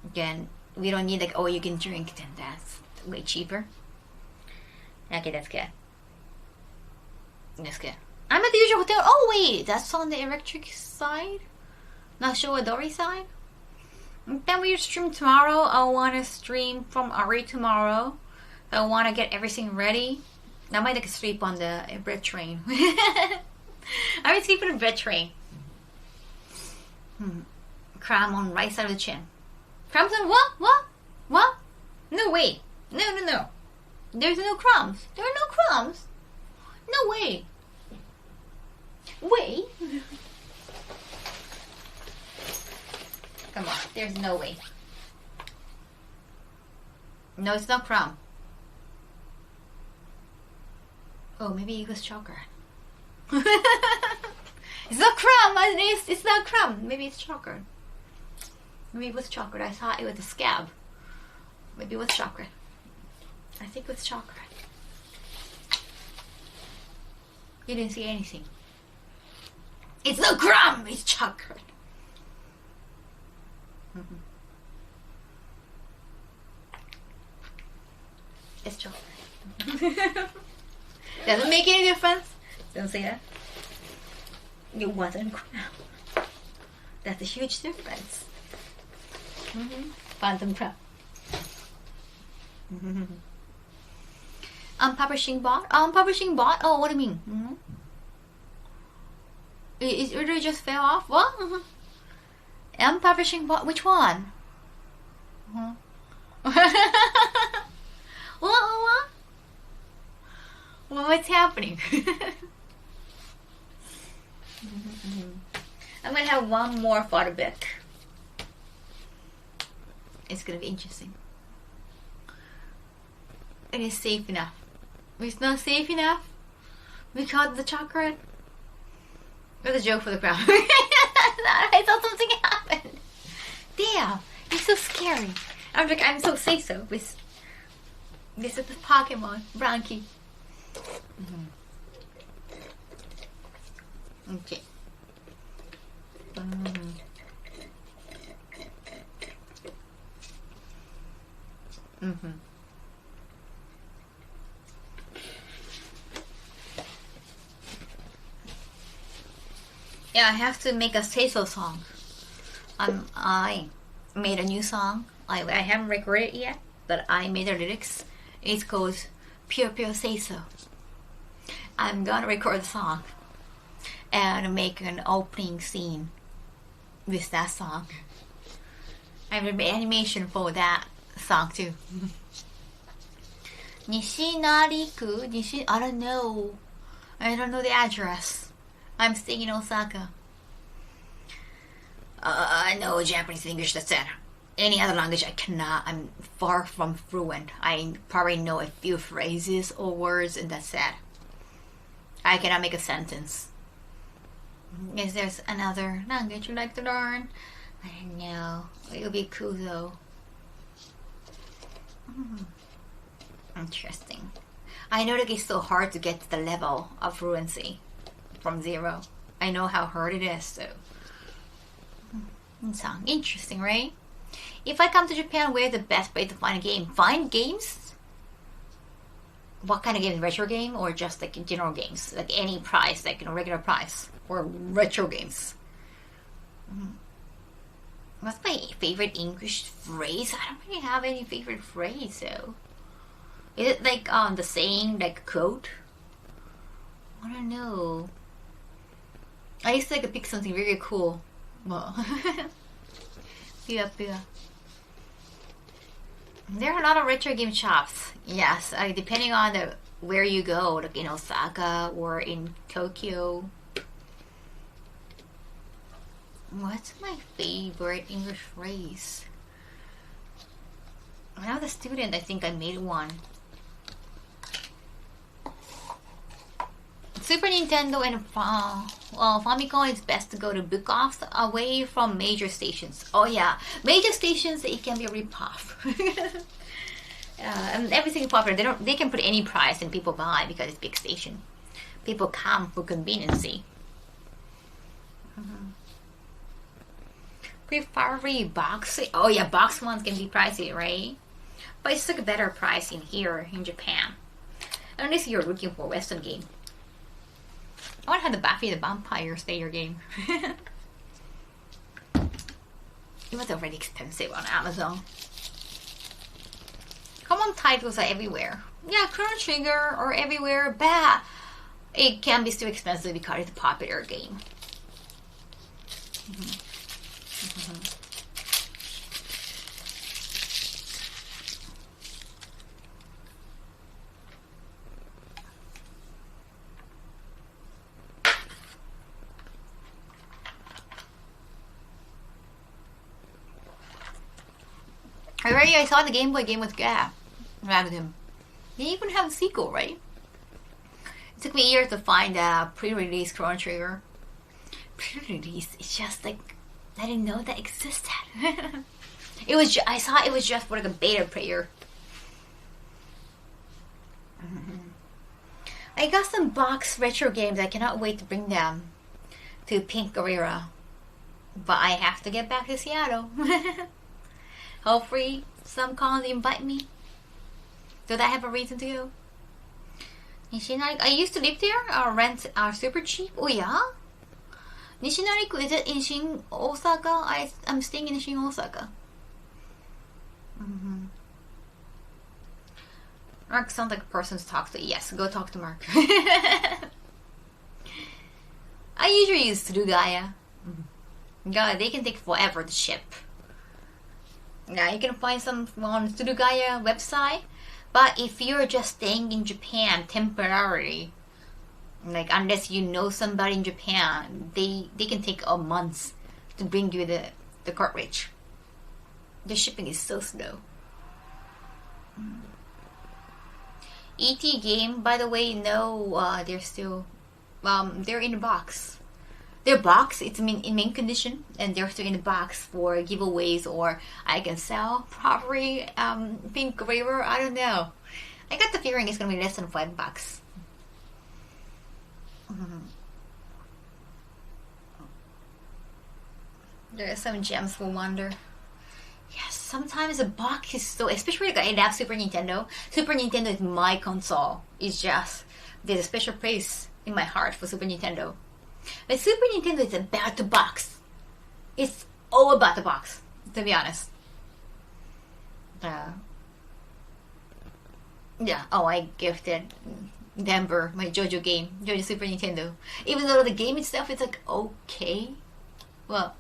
Again, we don't need like you can drink. Then that's way cheaper. Okay, that's good. That's good. I'm at the usual hotel. Oh wait, that's on the electric side, not Showadori side. Then we stream tomorrow. I want to stream from Ari tomorrow. I want to get everything ready. I might like sleep on the bread train. I might sleep on the bread train. Cram on right side of the chin. Crumbs on what? What? No way. No. There's no crumbs. There are no crumbs. No way. Wait. Come on. There's no way. No, it's not crumb. Oh, maybe it was chocolate. It's not crumb. It's not crumb. Maybe it's chocolate. Maybe it was chocolate. I thought it was a scab. Maybe it was chocolate. I think it was chocolate. You didn't see anything. It's not crumb. It's chocolate. It's chocolate. Doesn't make any difference. Don't say that. It wasn't crab. That's a huge difference. Phantom crab. Publishing bot? Publishing bot? Oh, what do you mean? It really just fell off? What? Publishing bot? Which one? What? What's happening? I'm gonna have one more for a bit. It's gonna be interesting. It is safe enough. It's not safe enough because the chocolate. It was a joke for the crowd. I thought something happened. Damn, it's so scary. I'm so safe so with this is the Pokemon Branky. Okay. Yeah, I have to make a say-so song. I made a new song. I haven't recorded it yet, but I made the lyrics. It's called Pure Say So. I'm gonna record the song and make an opening scene with that song. I have an animation for that song too. Nishinariku? I don't know. I don't know the address. I'm staying in Osaka. I know Japanese and English, that's it. Any other language I cannot. I'm far from fluent. I probably know a few phrases or words and that's it. I cannot make a sentence. Is there another language you'd like to learn? I don't know. It would be cool though. Interesting. I know that it's so hard to get to the level of fluency from 0. I know how hard it is, so. So interesting, right? If I come to Japan, where's the best way to find a game? Find games? What kind of games? Retro game or just like general games? Like any price, like regular price or retro games? What's my favorite English phrase? I don't really have any favorite phrase though. Is it like the saying, like quote? I don't know. I used to like to pick something really cool. Well, yeah. There are a lot of retro game shops. Yes, depending on where you go, like in Osaka or in Tokyo. What's my favorite English phrase? When I was a student, I think I made one. Super Nintendo and Famicom, it's best to go to book-offs away from major stations. Oh yeah, major stations, it can be a rip-off. And everything is popular. They can put any price and people buy because it's big station. People come for conveniency. Preferably box. Oh yeah, box ones can be pricey, right? But it's like a better price in here in Japan. Unless you're looking for a Western game. I want to have the Buffy the Vampire Slayer game. It was already expensive on Amazon. Common titles are everywhere. Yeah, Chrono Trigger or everywhere, but it can be still expensive because it's a popular game. I saw the Game Boy game with Gap. Grabbed him. They even have a sequel, right? It took me years to find a pre-release Chrono Trigger. Pre-release, it's just like I didn't know that existed. I saw it was just for like a beta player. I got some box retro games. I cannot wait to bring them to Pink Gorilla. But I have to get back to Seattle. Hopefully some cons invite me. Do I have a reason to go? Nishinari, I used to live there. Our rents are super cheap. Oh yeah? Nishinari, is it in Shin Osaka? I'm staying in Shin Osaka. Mark sounds like a person to talk to. Yes, go talk to Mark. I usually use Surugaya. God, they can take forever to ship. Yeah, you can find some on Surugaya website. But if you're just staying in Japan temporarily, like unless you know somebody in Japan, they can take a month to bring you the cartridge. The shipping is so slow. ET game, by the way, no, they're still, they're in the box. Their box, it's in main condition, and they're still in the box for giveaways, or I can sell probably Pink River. I don't know. I got the feeling it's gonna be less than $5. There are some gems for wonder. Yes, sometimes a box is so, especially like I love Super Nintendo. Super Nintendo is my console. It's just there's a special place in my heart for Super Nintendo. But Super Nintendo is about the box. It's all about the box, to be honest. Yeah. Oh, I gifted Denver my JoJo game, JoJo Super Nintendo. Even though the game itself is like okay, well,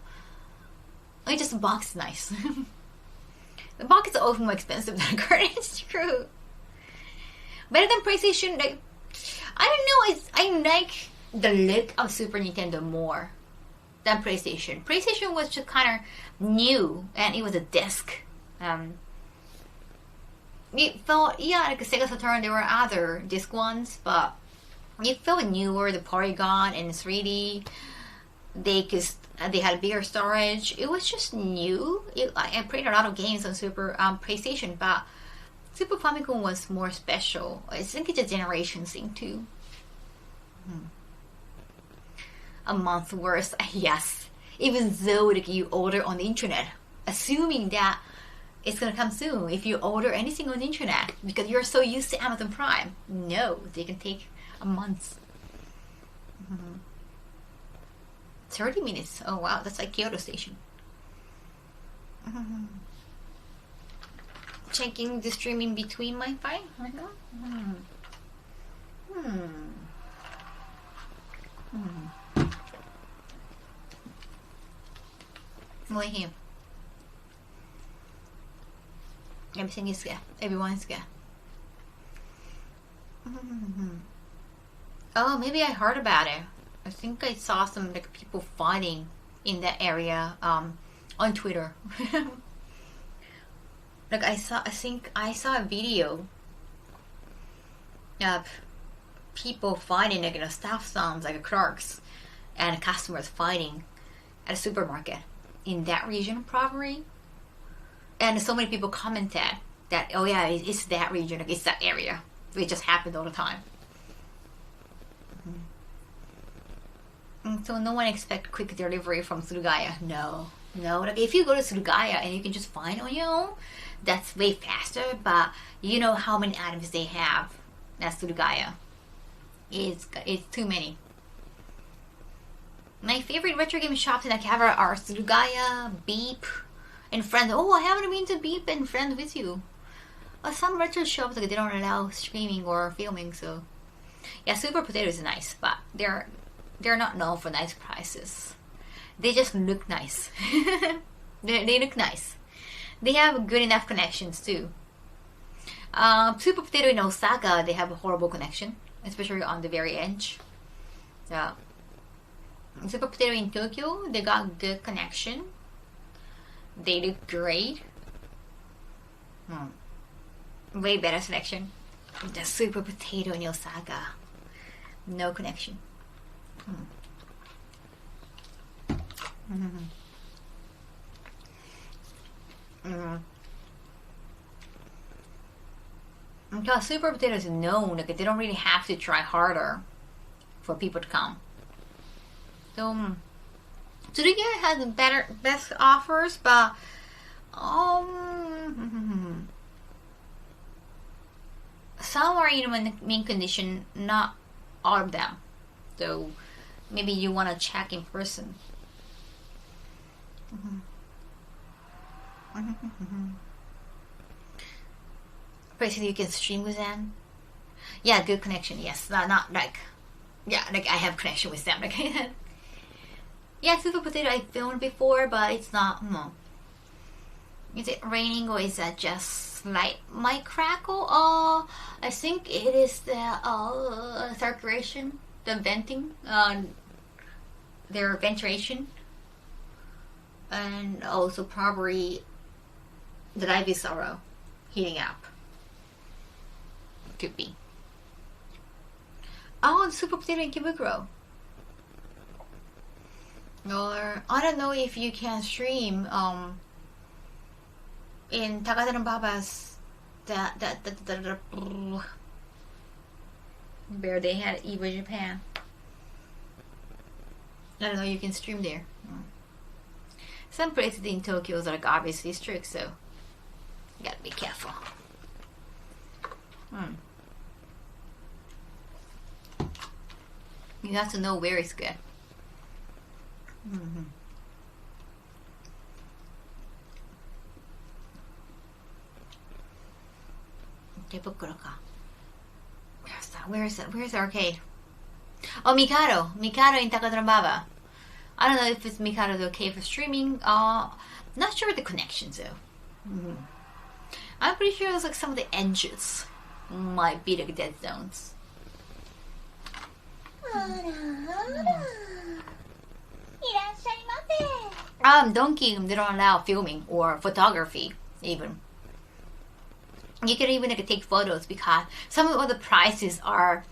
I just the box is nice. The box is often more expensive than the card. It's true. Better than PlayStation. Like I don't know. I like the look of Super Nintendo more than PlayStation. PlayStation was just kind of new, and it was a disc. It felt, yeah, like a Sega Saturn, there were other disc ones, but it felt newer, the polygon and 3D. They had bigger storage. It was just new. I played a lot of games on Super PlayStation, but Super Famicom was more special. I think it's a generation thing too. A month worth, yes. even though like you order on the internet, assuming that it's gonna come soon. If you order anything on the internet because you're so used to Amazon Prime, no, they can take a month. 30 minutes. Oh wow, that's like Kyoto Station. Checking the streaming between my file. Right here. Everything is good. Everyone is good. Oh, maybe I heard about it. I think I saw some like people fighting in that area on Twitter. Like I think I saw a video of people fighting, like, you know, staff sounds like clerks and customers fighting at a supermarket in that region probably. And so many people commented that, oh yeah, it's that region, like it's that area. It just happened all the time. So no one expect quick delivery from Surugaya. No. Like if you go to Surugaya and you can just find on your own, that's way faster. But you know how many items they have at Surugaya. It's too many. My favorite retro game shops in Akihabara are Surugaya, Beep, and Friends. Oh, I haven't been to Beep and Friends with you. Some retro shops, like, they don't allow streaming or filming, so yeah, Super Potato is nice, but they're not known for nice prices. They just look nice. they look nice. They have good enough connections too. Super Potato in Osaka, they have a horrible connection, especially on the very edge. So Super Potato in Tokyo, they got good connection. They look great. Way better selection. The Super Potato in Osaka, no connection. Because Super Potato is known, like they don't really have to try harder for people to come. So Tsurugi has best offers, but some are in mint condition, not all of them. So maybe you want to check in person. Basically, you can stream with them. Yeah, good connection. Yes, not like, yeah, like I have connection with them. Like, yeah, Super Potato I filmed before, but it's not. Is it raining or is that just slight mic crackle? I think it is the circulation, the venting, their ventilation, and also probably the Ivy Sorrow heating up. Could be. Oh, the Super Potato in Kibukuro. Or I don't know if you can stream in Takadaran Baba's where they had Evo Japan. I don't know, you can stream there. Some places in Tokyo are like obviously strict, so you gotta be careful. You have to know where it's good. Where's the arcade? Oh, Mikado in Takadaran Baba. I don't know if it's Mikado's okay for streaming. Not sure the connections though. I'm pretty sure it's like some of the edges might be like dead zones. Donkey, they don't allow filming or photography even. You can even like take photos because some of the prices are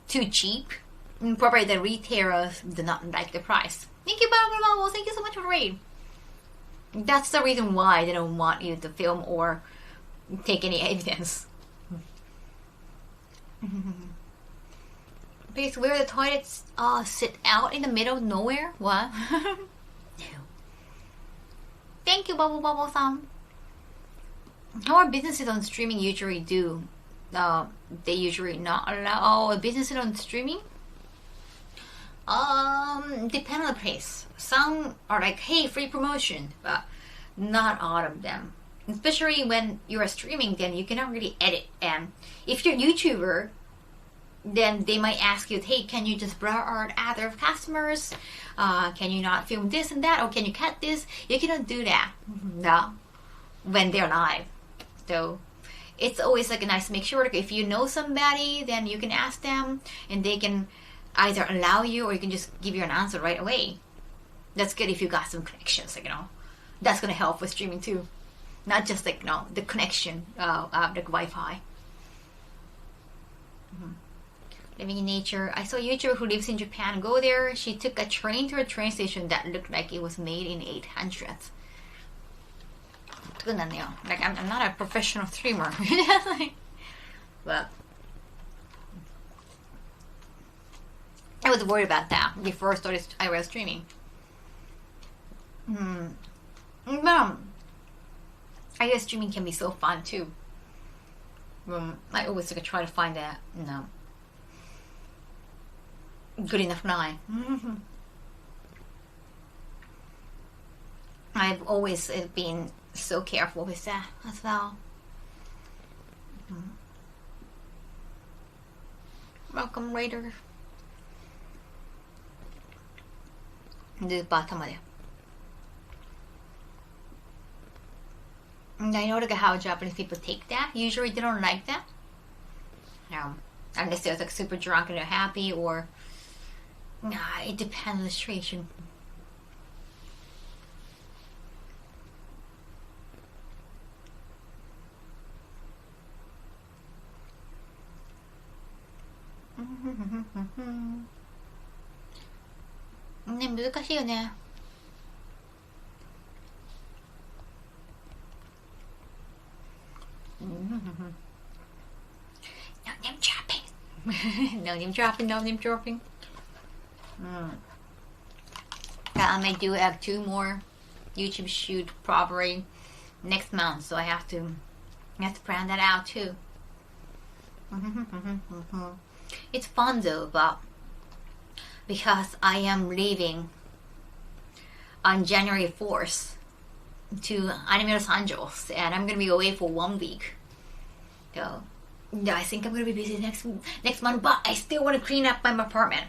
too cheap. And probably the retailers do not like the price. Thank you, Barbara. Thank you so much for the raid. That's the reason why they don't want you to film or take any evidence. Because where the toilets sit out in the middle of nowhere? What? No. Thank you, Bubble Bubble Sam. How are businesses on streaming usually do? They usually not allow businesses on streaming. Depend on the place. Some are like, hey, free promotion, but not all of them. Especially when you are streaming, then you cannot really edit. And if you're a YouTuber, then they might ask you, hey, can you just blur out other customers? Can you not film this and that? Or can you cut this? You cannot do that. No, when they're live. So it's always like nice to make sure, like, if you know somebody, then you can ask them and they can either allow you or you can just give you an answer right away. That's good if you got some connections, like, you know. That's gonna help with streaming too. Not just like, you know, the connection, like Wi-Fi. Living in nature. I saw a YouTuber who lives in Japan go there. She took a train to a train station that looked like it was made in 800s. Like, I'm not a professional streamer. But I was worried about that before I was streaming. I guess streaming can be so fun too. I always try to find that, you know, good enough line. I've always been so careful with that as well. Welcome, Raider. で、バータまで。And I know like how Japanese people take that. Usually they don't like that. No. Unless they're like super drunk and they're happy, or it depends on the situation. 네, 難しいよね. No name dropping. No name dropping, no name dropping. I may do have 2 more YouTube shoot probably next month, so I have to plan that out too. It's fun though, but because I am leaving on January 4th to Anime Los Angeles, and I'm gonna be away for 1 week. So yeah, I think I'm gonna be busy next month, but I still want to clean up my apartment.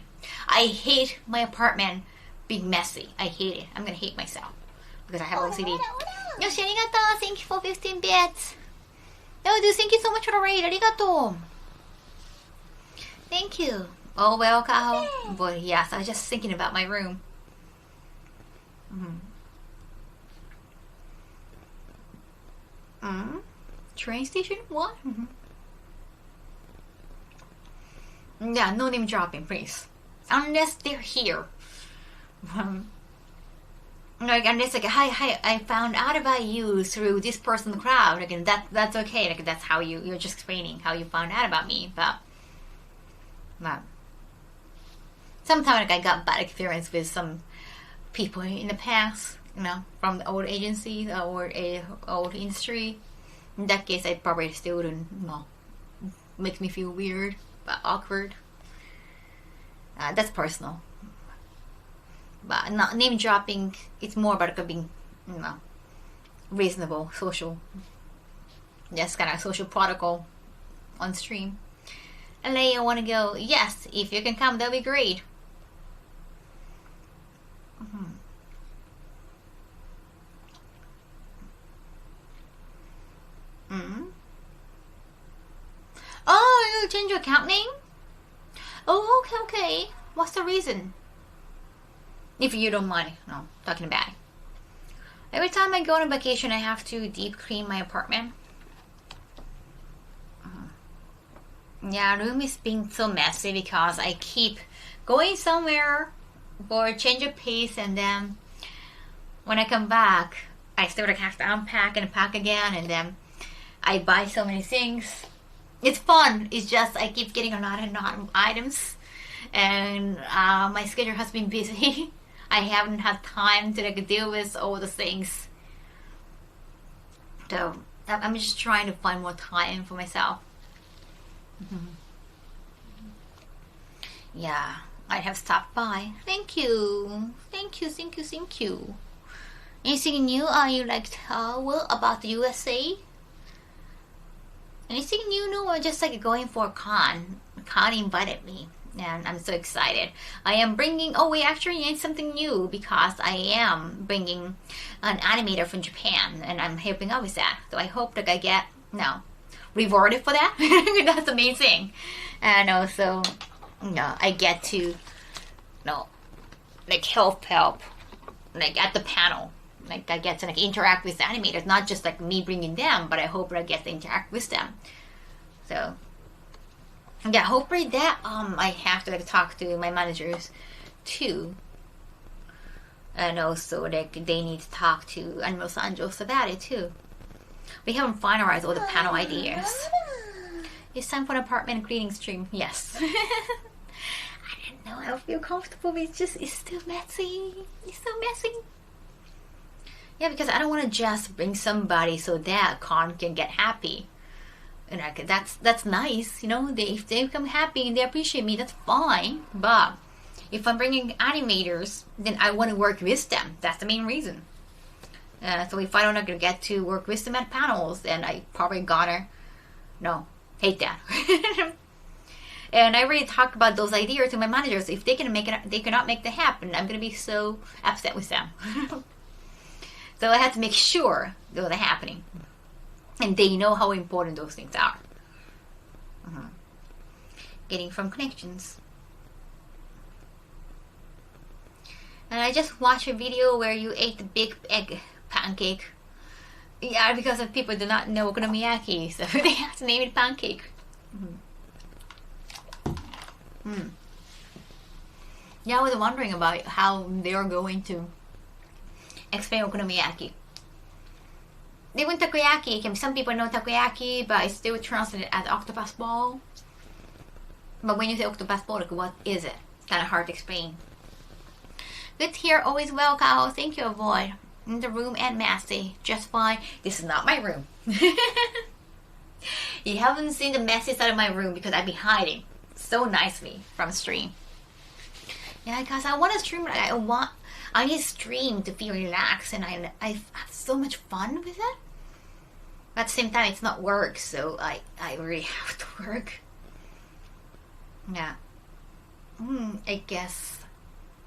I hate my apartment being messy. I hate it. I'm gonna hate myself because I have OCD. Yoshi, arigato. Thank you for 15 bits. Oh, dude, thank you so much for the raid. Arigato. Thank you. Oh, well, Kaho. But yes, I was just thinking about my room. Train station? What? Yeah, no name dropping, please. Unless they're here. Like, unless like, hi, I found out about you through this person in the crowd. Like, that's okay. Like, that's how you're just explaining how you found out about me. But sometimes like I got bad experience with some people in the past, you know, from the old agency or old industry. In that case, I probably still wouldn't, you know, make me feel weird, but awkward. That's personal. But not name dropping. It's more about being, you know, reasonable, social. Yes, kind of social protocol on stream. LA, I want to go. Yes, if you can come, that'll be great. Oh, you change your account name? Oh, okay. What's the reason? If you don't mind, no, talking about it. Every time I go on a vacation, I have to deep clean my apartment. Yeah, room is being so messy because I keep going somewhere for a change of pace, and then when I come back, I still have to unpack and pack again, and then I buy so many things. It's fun. It's just I keep getting a lot of items, and my schedule has been busy. I haven't had time to like deal with all the things So I'm just trying to find more time for myself. Yeah, I have stopped by. Thank you. Thank you, thank you, thank you. Anything new you like to tell about the USA? Anything new? No, or just like going for a con. Con invited me, and I'm so excited. I am bringing. Oh, we actually need something new because I am bringing an animator from Japan, and I'm helping out with that. So I hope that I get rewarded for that. That's amazing, and also, I get to, like help, like at the panel. Like I get to like interact with the animators, not just like me bringing them, but I hope I get to interact with them. So yeah, hopefully that I have to like talk to my managers too, and also like they need to talk to Animal Anjos about it too. We haven't finalized all the panel ideas. It's time for an apartment cleaning stream. Yes. I don't know. I feel comfortable. It's still messy. It's so messy. Yeah, because I don't want to just bring somebody so that Con can get happy. And that's nice, if they become happy and they appreciate me, that's fine. But if I'm bringing animators, then I want to work with them. That's the main reason. So if I don't get to work with them at panels, then I probably hate that. And I already talked about those ideas to my managers. If they cannot make that happen, I'm gonna be so upset with them. So I had to make sure those are happening. And they know how important those things are. Getting from connections. And I just watched a video where you ate the big egg pancake. Yeah, because of people do not know okonomiyaki, so they have to name it pancake. Yeah, I was wondering about how they're going to explain okonomiyaki. Even takoyaki, some people know takoyaki, but it's still translated as octopus ball. But when you say octopus ball, like, what is it? It's kind of hard to explain. Good here, always well, Kaho. Thank you, Avoid. In the room and messy, just fine. This is not my room. You haven't seen the messy side of my room because I've been hiding so nicely from stream. Yeah, because I want to stream. I need stream to feel relaxed, and I have so much fun with it. But at the same time, it's not work, so I really have to work. Yeah. I guess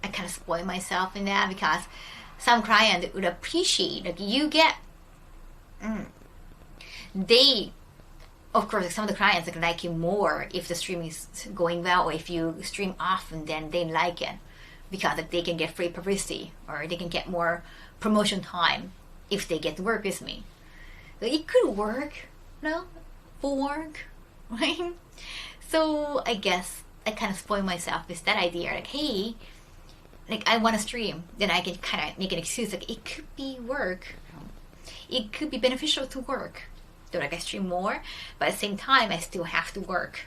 I kind of spoil myself in that because some client would appreciate, like, you get, they, of course, like, some of the clients like you more if the stream is going well, or if you stream often, then they like it because like, they can get free publicity or they can get more promotion time if they get to work with me. So it could work, for work, right? So I guess I kind of spoil myself with that idea, like, hey, like I want to stream, then I can kind of make an excuse, like it could be work, it could be beneficial to work, so like I stream more, but at the same time I still have to work.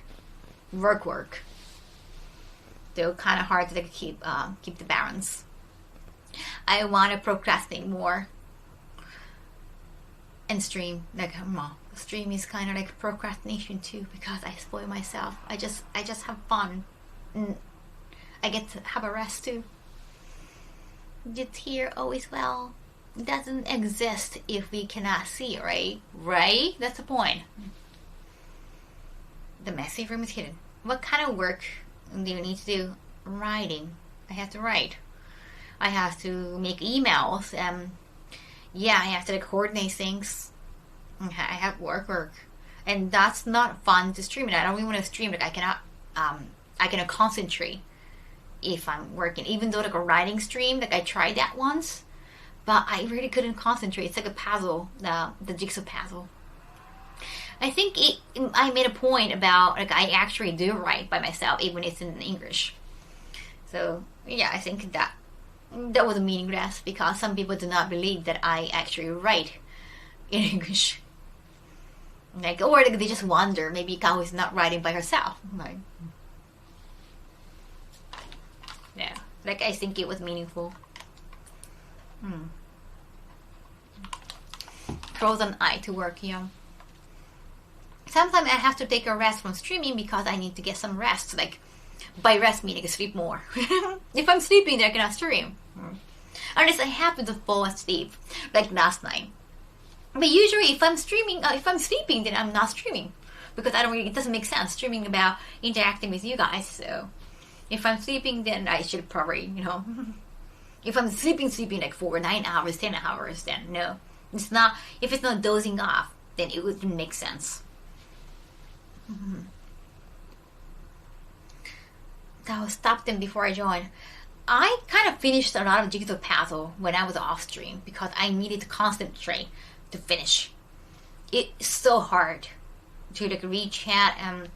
So kind of hard to like, keep the balance. I want to procrastinate more and stream. Like stream is kind of like procrastination too because I spoil myself. I just have fun. And I get to have a rest too. It's here always well. It doesn't exist if we cannot see it, right? Right? That's the point. The messy room is hidden. What kind of work do you need to do? Writing. I have to write. I have to make emails. Yeah, I have to like coordinate things. I have work, and that's not fun to stream. And I don't even want to stream. Like I cannot concentrate if I'm working. Even though like a writing stream, like I tried that once, but I really couldn't concentrate. It's like a puzzle, the jigsaw puzzle. I think I made a point about like I actually do write by myself, even when it's in English. So yeah, I think that was meaningless because some people do not believe that I actually write in English. Like, or like, they just wonder maybe Kaho is not writing by herself. Like, yeah, like I think it was meaningful. frozen eye to work, you know. Sometimes I have to take a rest from streaming because I need to get some rest. Like, by rest meaning sleep more. If I'm sleeping, then I cannot stream. Unless I happen to fall asleep, like last night. But usually, if I'm streaming, if I'm sleeping, then I'm not streaming because I don't really. It doesn't make sense streaming about interacting with you guys. So, if I'm sleeping, then I should probably, you know. If I'm sleeping like for 9 hours, 10 hours, then no, it's not. If it's not dozing off, then it wouldn't make sense. I'll stop them before I join. I kind of finished a lot of jigsaw puzzle when I was off stream because I needed to concentrate to finish. It's so hard to like read chat and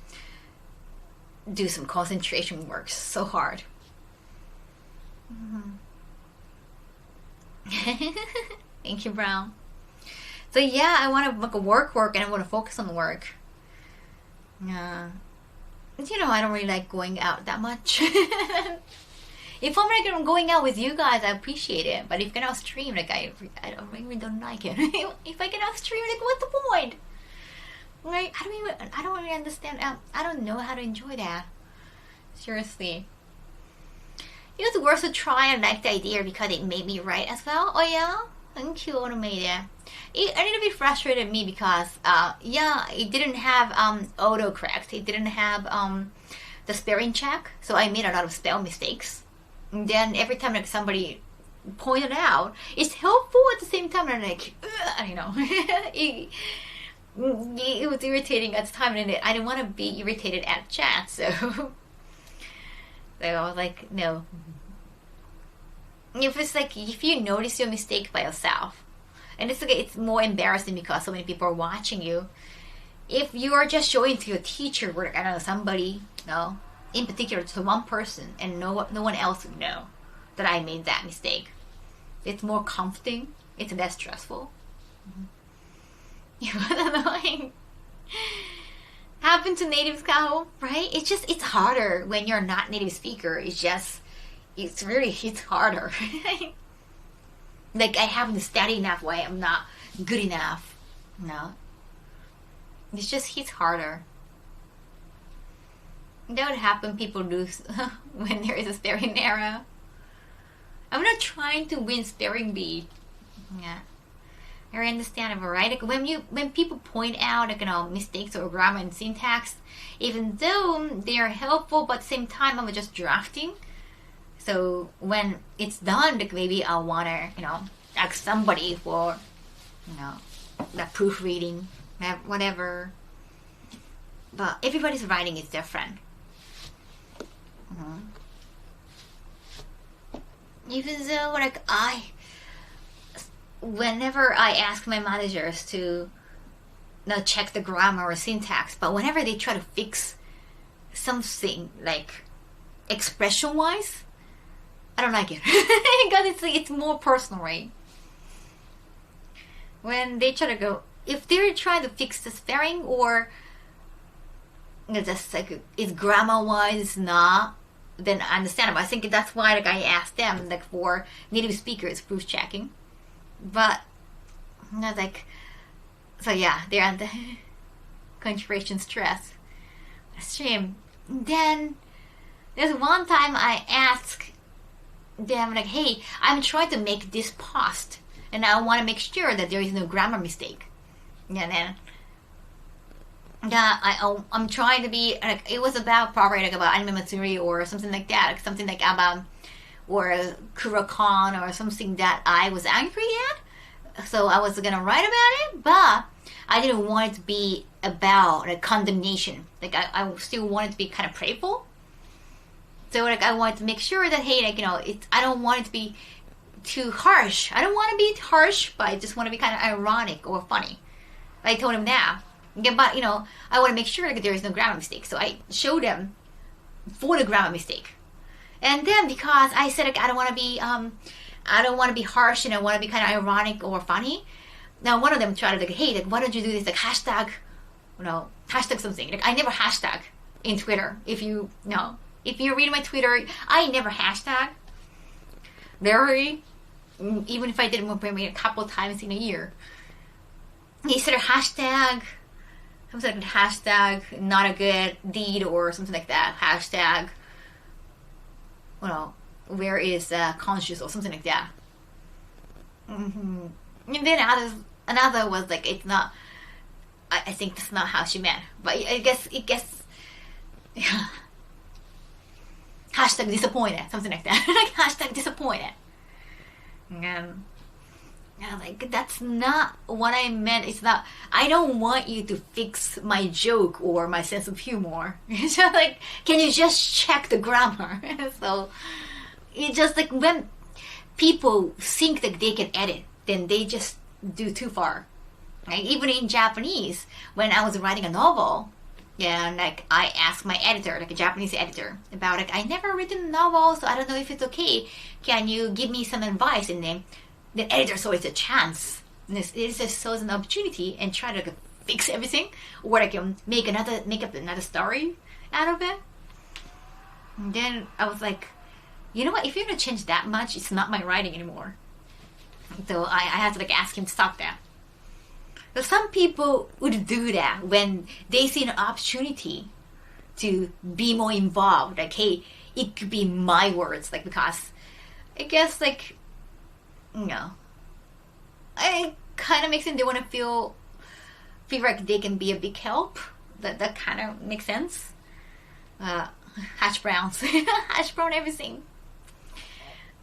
do some concentration work. So hard. Thank you, Brown. So yeah, I want to like work, and I want to focus on work. You know, I don't really like going out that much. If I'm like going out with you guys, I appreciate it. But if I cannot stream, like I really don't like it. If I cannot stream, like what's the point? Like I don't really understand. I don't know how to enjoy that. Seriously. It was worth a try and like the idea because it made me write as well. Oh yeah, thank you, automated. It a little bit frustrated me because yeah, it didn't have autocorrect. It didn't have the spelling check, so I made a lot of spell mistakes. And then every time like somebody pointed out, it's helpful at the same time. And like, you know, it was irritating at the time, and I didn't want to be irritated at chat, so. So I was like, no. If it's like, if you notice your mistake by yourself, and it's like, it's more embarrassing because so many people are watching you. If you are just showing to your teacher, or I don't know, somebody, you know, in particular to one person, and no one else would know that I made that mistake. It's more comforting. It's less stressful. It was annoying. Happened to native Kaho, right? It's harder when you're not native speaker. It's really hits harder. Like I haven't studied enough, why I'm not good enough. No. It just hits harder. That would happen, people lose when there is a spelling error. I'm not trying to win spelling bee. Yeah. Very understandable, right? Like when people point out like, you know, mistakes or grammar and syntax, even though they are helpful, but at the same time I'm just drafting. So when it's done, like maybe I wanna, you know, ask somebody for, you know, that proofreading, whatever. But everybody's writing is different. Even though like whenever I ask my managers to not check the grammar or syntax, but whenever they try to fix something like expression-wise, I don't like it because it's more personal, right? When they try to go, if they're trying to fix the spelling or just like it's grammar-wise not, then understandable. I think that's why like I asked them like for native speakers proof checking. But not like, so yeah, they're under concentration stress. Stream. Then there's one time I asked them like, hey, I'm trying to make this post and I want to make sure that there is no grammar mistake. And then I'm trying to be like, it was about probably like about anime matsuri or something like that, like something like about or Kurokan or something that I was angry at. So I was gonna write about it, but I didn't want it to be about like condemnation. Like I still wanted to be kind of playful. So like I wanted to make sure that hey, like, you know, I don't want it to be too harsh. I don't want to be harsh, but I just want to be kind of ironic or funny. I told him that. Yeah, but you know, I want to make sure like there is no grammar mistake. So I showed them for the grammar mistake. And then because I said like I don't want to be harsh and I want to be kind of ironic or funny. Now one of them tried to like, hey, like why don't you do this like hashtag, you know, hashtag something. Like I never hashtag in Twitter. If you read my Twitter, I never hashtag. Literally, even if I did it maybe a couple times in a year. Is there a hashtag? Something like hashtag not a good deed or something like that. Hashtag, well, where is conscious or something like that. And then another was like, it's not. I think that's not how she meant, but I guess yeah. Hashtag disappointed, something like that. Like hashtag disappointed. And yeah, like that's not what I meant. It's not. I don't want you to fix my joke or my sense of humor. It's just like, can you just check the grammar? So it's just like when people think that they can edit, then they just do too far. Like even in Japanese, when I was writing a novel, yeah, like I asked my editor, like a Japanese editor, about like I never written a novel, so I don't know if it's okay. Can you give me some advice? And then the editor saw it's a chance. It just saw an opportunity and try to like, fix everything, or like make up another story out of it. And then I was like, you know what? If you're gonna change that much, it's not my writing anymore. So I had to like ask him to stop that. So some people would do that when they see an opportunity to be more involved. Like, hey, it could be my words, like because I guess like, you know, I kind of makes them they want to feel like they can be a big help. That kind of makes sense. Hash browns, hash brown everything.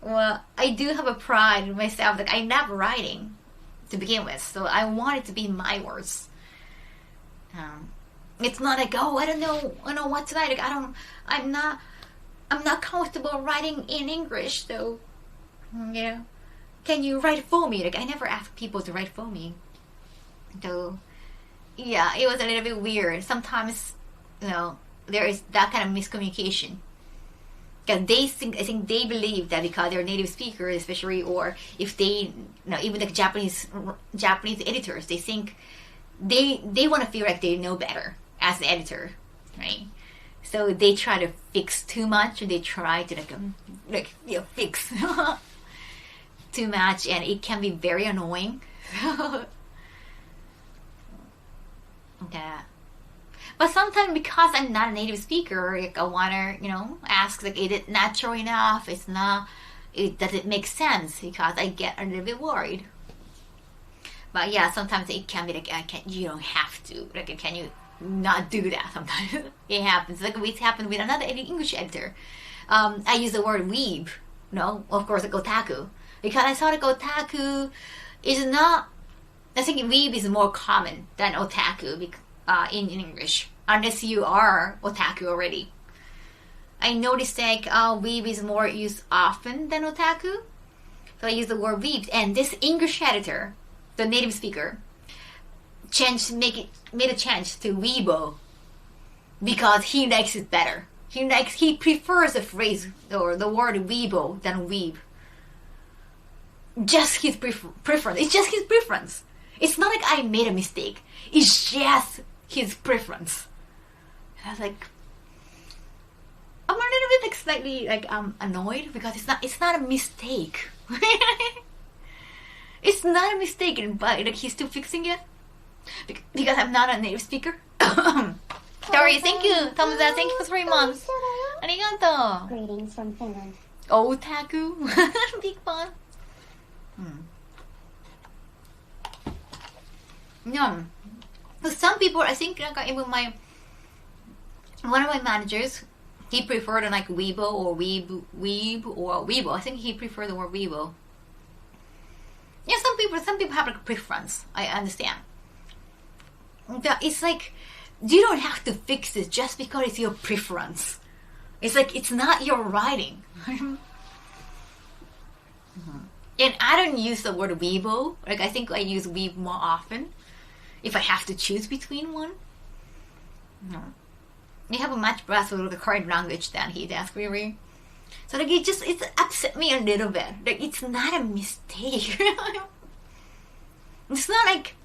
Well, I do have a pride in myself that I love writing to begin with, so I want it to be my words. It's not like, oh, I don't know what to write. Like, I'm not comfortable writing in English, so yeah. Can you write for me? Like I never ask people to write for me. So yeah, it was a little bit weird. Sometimes, you know, there is that kind of miscommunication. Because I think they believe that because they're native speakers, especially, or if they, you know, even the Japanese editors, they think they want to feel like they know better as the editor, right? So they try to fix too much, or they try to fix too much, and it can be very annoying. Yeah. But sometimes because I'm not a native speaker, like I wanna, ask like, is it natural enough? Does it make sense? Because I get a little bit worried. But yeah, sometimes it can be like, you don't have to. Like, can you not do that? Sometimes it happens. Like it happened with another English editor. I use the word weeb. Of course, like otaku, because I thought like otaku is not. I think weeb is more common than otaku in English, unless you are otaku already. I noticed like weeb is more used often than otaku, so I use the word weeb. And this English editor, the native speaker, made a change to weebo because he likes it better. He prefers the phrase or the word weebo than weeb. Just his preference. It's just his preference. It's not like I made a mistake. It's just his preference. And I was like, I'm a little bit like slightly like annoyed because it's not a mistake. It's not a mistake, but like he's still fixing it because I'm not a native speaker. Tori, thank you. Thumbs up. Thank you for 3 months. Arigato. Greetings from Finland. Otaku. Big fun. No. Some people, I think, like even one of my managers, he preferred like weebo or weeb or weebo. I think he preferred the word weebo. Yeah, some people have like preference. I understand. But it's like you don't have to fix it just because it's your preference. It's like it's not your writing. And I don't use the word weebo. Like I think I use weeb more often if I have to choose between one. No. You have a much better with the current language than he does, really. So like it upset me a little bit. Like it's not a mistake. It's not like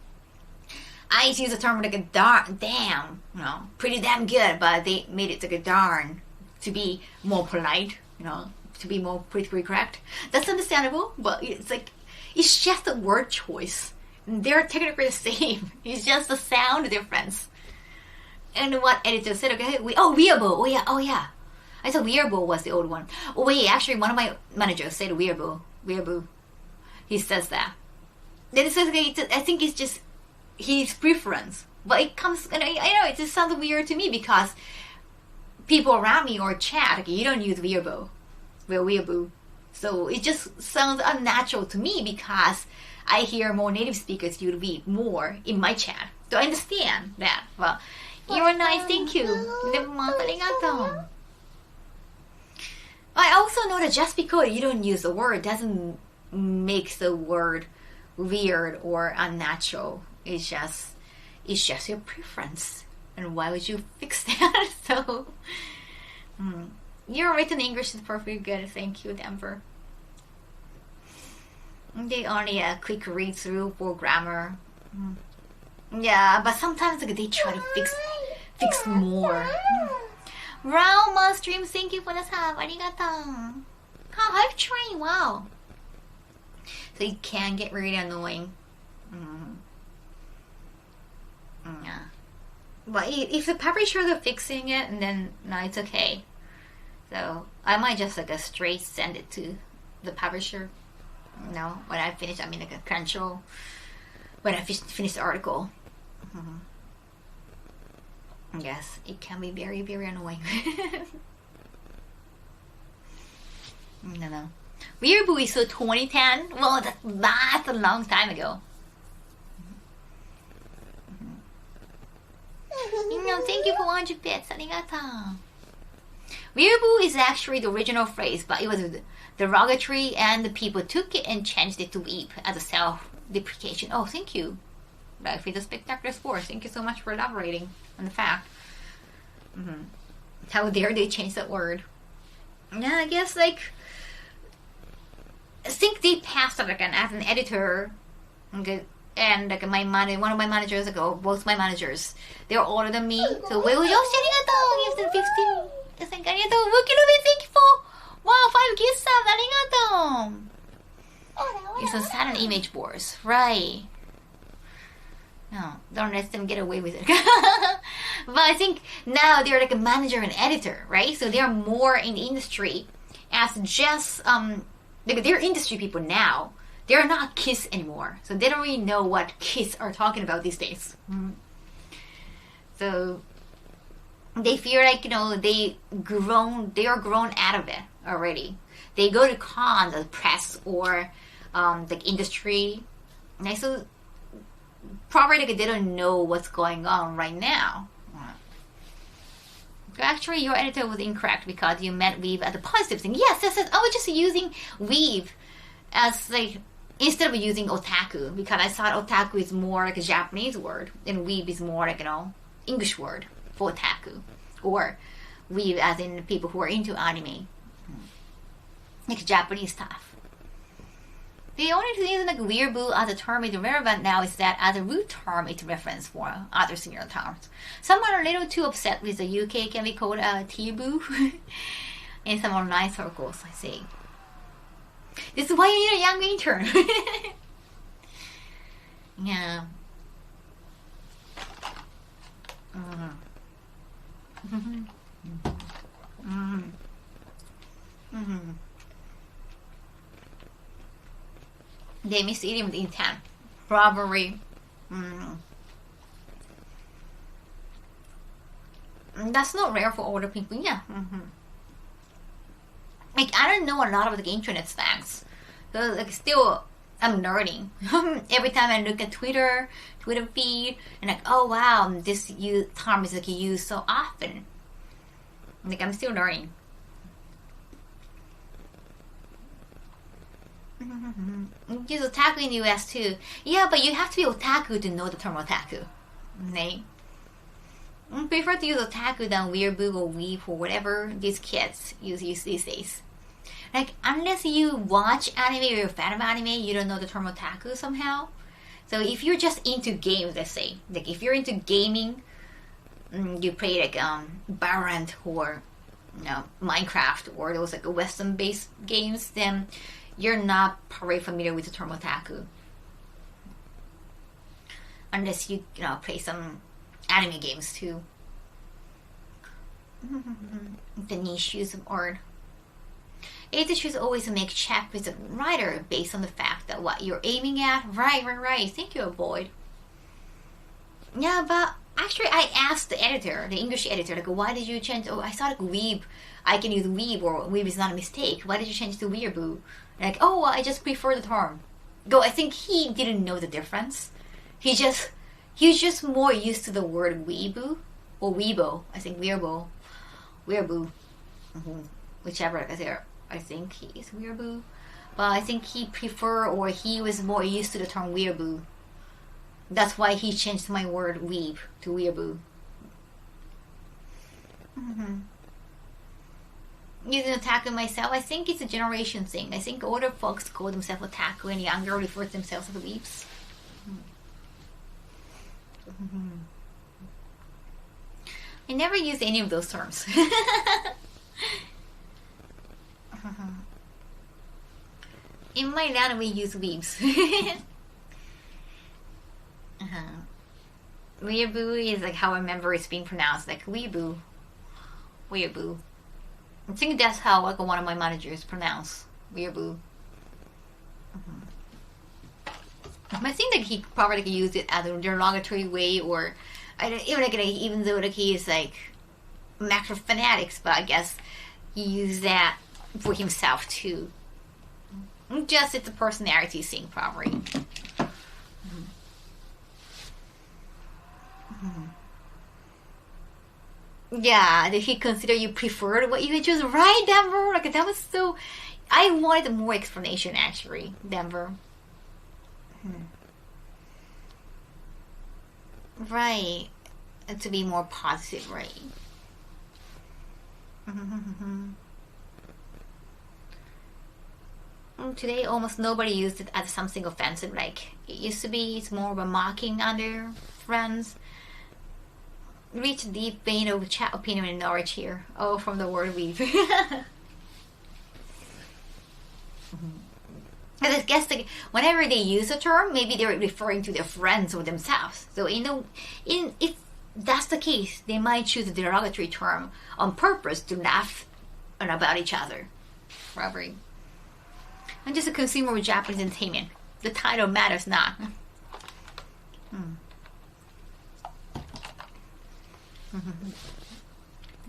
I use the term like a damn, pretty damn good, but they made it like a darn to be more polite, to be more politically correct. That's understandable, but it's like it's just a word choice. they're technically the same. It's just the sound difference. And what editor said, okay, Weeaboo. Oh yeah. I thought Weeaboo was the old one. Oh wait, actually one of my managers said Weeaboo. He says that. Then it says, okay, I think it's just his preference. But it comes, and I know it just sounds weird to me because people around me or chat, okay, you don't use Weeaboo. So it just sounds unnatural to me because I hear more native speakers use Weeb more in my chat. So I understand that. Well, you're nice, thank you. Arigato. I also know that just because you don't use the word doesn't make the word weird or unnatural. It's just your preference. And why would you fix that? So, your written English is perfectly good. Thank you, Denver. They only a quick read through for grammar. Yeah, but sometimes like, they try to fix more. Rauma stream, thank you for the sub. Arigato. Hype train, wow. So it can get really annoying. Yeah. But if the publishers are fixing it, then no, it's okay. So I might just like a straight send it to the publisher. No, when I finish, I mean like a Crunchyroll. When I finish the article. Yes, it can be very, very annoying. No. Weeaboo is so 2010. Well, that's a long time ago. Thank you for 100 bits. Arigato. Weeaboo is actually the original phrase, but it was derogatory, and the people took it and changed it to weep as a self-deprecation. Oh, thank you. Life is a spectacular sport. Thank you so much for elaborating on the fact. How dare they change that word? Yeah, I guess like I think they passed it like as an editor, okay, and like one of my managers, both my managers, they're older than me. So we were just arigato, give them 15. I think arigato, thank you for 5 gift subs, arigato. It's a Saturn image boards, right? No, don't let them get away with it. But I think now they're like a manager and editor, right? So they're more in the industry as just they're industry people now. They're not kids anymore, so they don't really know what kids are talking about these days. So they feel like they are grown out of it already. They go to cons, the press or like industry, and so probably like they don't know what's going on right now. Actually, your editor was incorrect because you meant weave as a positive thing. Yes. I was just using weave as like instead of using otaku because I thought otaku is more like a Japanese word and weave is more like English word for otaku, or weave as in people who are into anime, like Japanese stuff. The only reason like weeaboo as a term is relevant now is that as a root term it's reference for other similar terms. Some are a little too upset with the UK can be called a teaboo in some online circles, I see. This is why you need a young intern. Yeah. They mislead him with intent. Robbery. That's not rare for older people. Yeah. Like I don't know a lot of the internet facts. So like still I'm learning. Every time I look at Twitter feed, and like, oh wow, this term is like used so often. Like I'm still learning. Use otaku in the US too. Yeah, but you have to be otaku to know the term otaku. Okay? I prefer to use otaku than weeaboo or weep or whatever these kids use these days. Like, unless you watch anime or you're a fan of anime, you don't know the term otaku somehow. So if you're just into games, let's say, like if you're into gaming, you play like Valorant or Minecraft or those like Western-based games, then you're not very familiar with the term otaku. unless you play some anime games too. The niche use of art. Editor should always make check with the writer based on the fact that what you're aiming at. Right. Thank you, Avoid. Yeah, but actually I asked the editor, the English editor, like, why did you change? Oh, I thought like weeb, I can use weeb, or weeb is not a mistake. Why did you change to weeaboo? Like, oh, well, I just prefer the term. Though I think he didn't know the difference. He's just more used to the word weeboo or weebo. I think weeaboo. Whichever I think he is weeaboo. But I think he was more used to the term weeaboo. That's why he changed my word weeb to weeaboo. Using otaku myself, I think it's a generation thing. I think older folks call themselves otaku and younger refer to themselves as weebs. I never use any of those terms. In my land, we use weebs. Weeaboo is like how I remember it's being pronounced, like weeboo. Weeaboo. I think that's how like one of my managers pronounce weeaboo. I think that he probably like, used it as a derogatory way, or even though like he is like macro fanatics, but I guess he used that for himself too. Just it's a personality thing, probably. Yeah, did he consider you preferred what you chose? Right, Denver? Like that was so. I wanted more explanation, actually, Denver. Right, and to be more positive, right? Today, almost nobody used it as something offensive. Like it used to be, it's more of a mocking other friends. Reach a deep vein of chat opinion in Norwich here. Oh, from the word weave. I guess like, whenever they use a term, maybe they're referring to their friends or themselves. So if that's the case, they might choose a derogatory term on purpose to laugh about each other. Probably. I'm just a consumer of Japanese entertainment. The title matters not.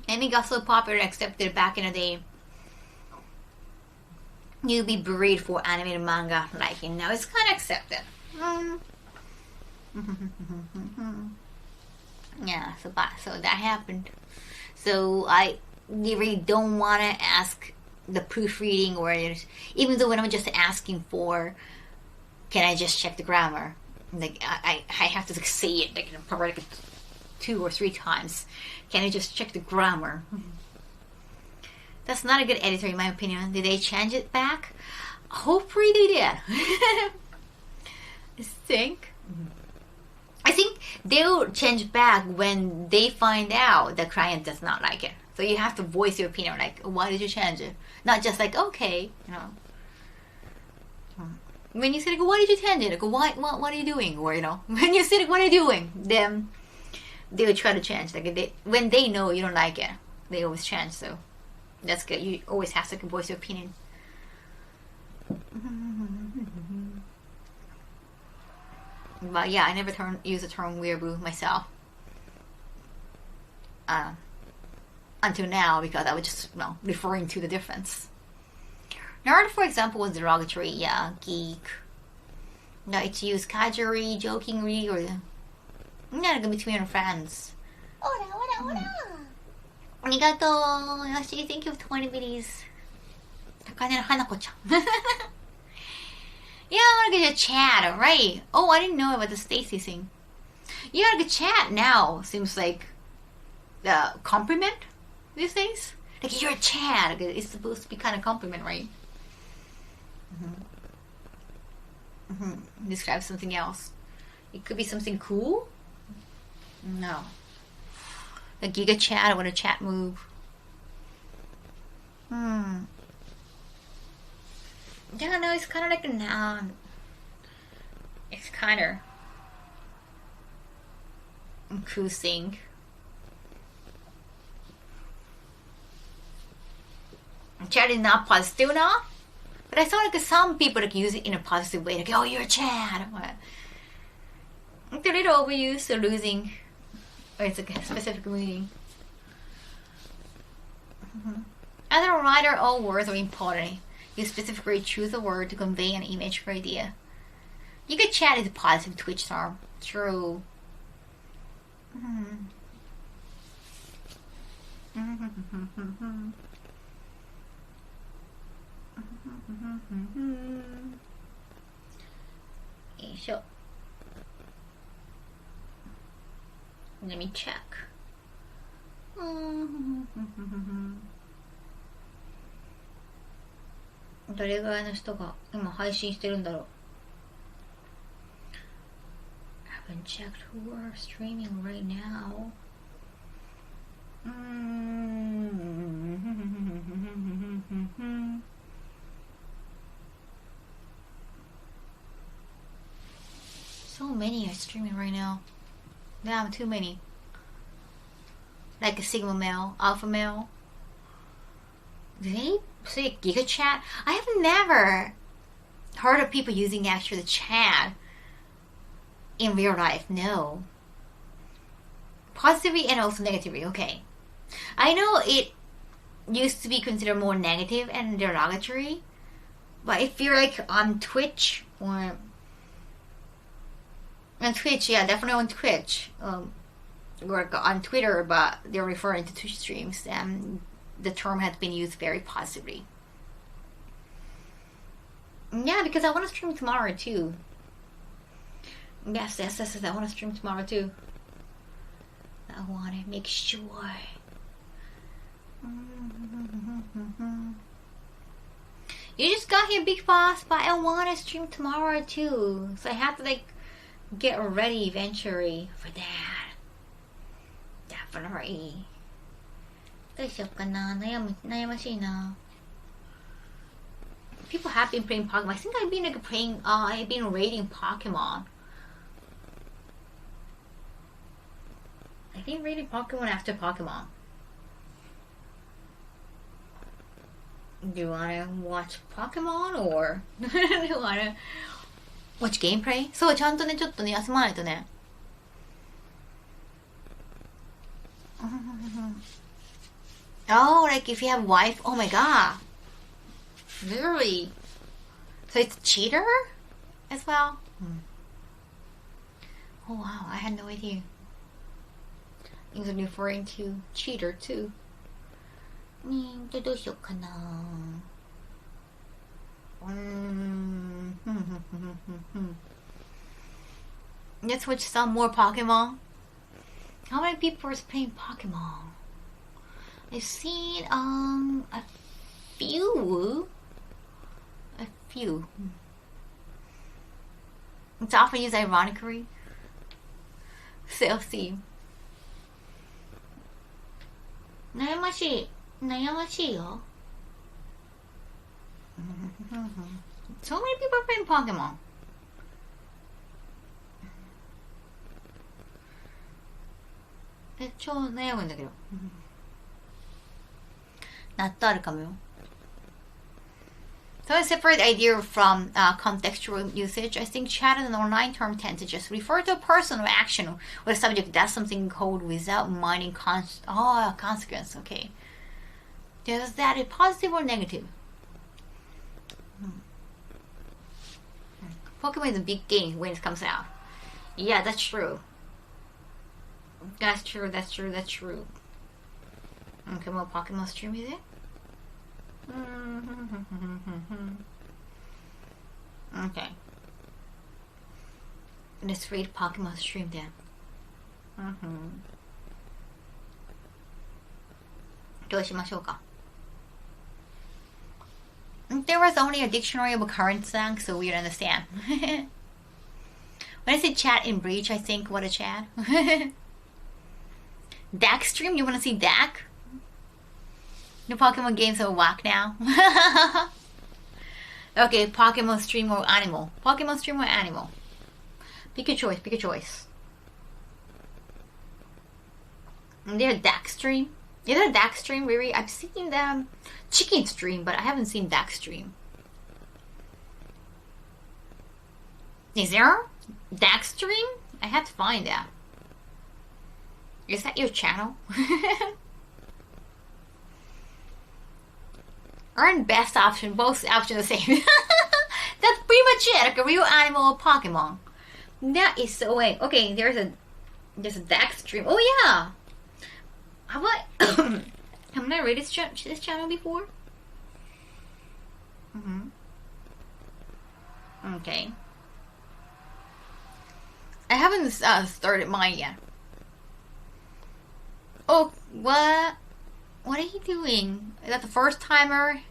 Anime got so popular and accepted back in the day. You'd be buried for animated manga, like now it's kind of accepted. Yeah, so that happened. So I really don't want to ask the proofreading, or even though when I'm just asking for, can I just check the grammar? Like I have to like, say it like probably like 2 or 3 times. Can I just check the grammar? That's not a good editor in my opinion. Did they change it back? Hopefully they did. I think they'll change back when they find out the client does not like it. So you have to voice your opinion, like, why did you change it? Not just like, okay, When you say, like, why did you change it? Like, what are you doing? Or, when you say, like, what are you doing? Then they will try to change. Like, when they know you don't like it, they always change. So that's good. You always have to voice your opinion. But yeah, I never use the term weeaboo myself. Until now, because I was just referring to the difference. Nerd, for example, was derogatory. Yeah, geek. No, it's used casually, jokingly, or between friends. Ora. Arigato. Yoshi, thank you for 20 biddies. Takane Hanako-chan. Yeah, I want to get a chat, right? Oh, I didn't know about the Stacy thing. Yeah, like a chat now seems like a compliment these days. Like, you're a Chad. It's supposed to be kind of compliment, right? Describe something else. It could be something cool. No. A Giga Chat, what a chat move. Yeah, no, it's kind of like a noun. It's kind of. cruising. Chat is not positive now, but I saw like some people like use it in a positive way, like, oh, you're Chad. It's a little overused, so losing, or it's a specific meaning. As a writer, all words are important. You specifically choose a word to convey an image or idea. You could chat is a positive Twitch term. True. Sure. Let me check. どれぐらいの人が今配信してるんだろう。Haven't checked who are streaming right now. So many are streaming right now. Damn, too many. Like a Sigma male, Alpha male. Do they say Giga Chat? I have never heard of people using actually the chat in real life. No. Positively and also negatively. Okay. I know it used to be considered more negative and derogatory, but if you're like on Twitch or on Twitch, yeah, definitely on Twitch, or on Twitter, but they're referring to Twitch streams, and the term has been used very positively. Yeah, because I want to stream tomorrow too. Yes, I want to stream tomorrow too. I want to make sure. You just got here, Big Boss, but I want to stream tomorrow too. So I have to like get ready eventually for that. Definitely. どうしようかな。悩ましいな。People have been playing Pokemon. I think I've been like playing. I've been raiding Pokemon. I've been raiding Pokemon after Pokemon. Do you wanna watch Pokemon or do you wanna watch gameplay? そう、ちゃんとね、ちょっとね、休まないとね。Oh, like if you have wife, oh my god. Really? So it's cheater as well? Oh wow, I had no idea. He's referring to cheater too. どうしようかな。Let's watch some more Pokemon. How many people are playing Pokemon? I've seen a few. It's often used ironically. Sales team. 悩ましいよ。So many people are playing Pokemon. 좀悩むんだけど。納豆あるかもよ。So a separate idea from contextual usage. I think chat as an online term tends to just refer to a person or action or a subject does something called without minding consequence. Okay. Does that is positive or negative? Pokemon is a big game when it comes out. Yeah, that's true. That's true. Okay, more Pokemon stream is it? Okay. Let's read Pokemon stream then. どうしましょうか? There was only a dictionary of current slang, so we'd understand. When I say chat in breach, I think, what a chat. Dak stream? You want to see Dak? The Pokemon games are whack now. Okay, Pokemon stream or animal. Pokemon stream or animal. Pick a choice. They're dark stream. Is that dark stream, Riri? I've seen them chicken stream, but I haven't seen dark stream. Is there dark stream? I had to find that. Is that your channel? Earn best option, both options the same. That's pretty much it, like a real animal or Pokemon. That is so lame. Okay, there's a dark stream. Oh yeah. Have I haven't I read this channel before? Okay. I haven't started mine yet. Oh, what? What are you doing? Is that the first timer?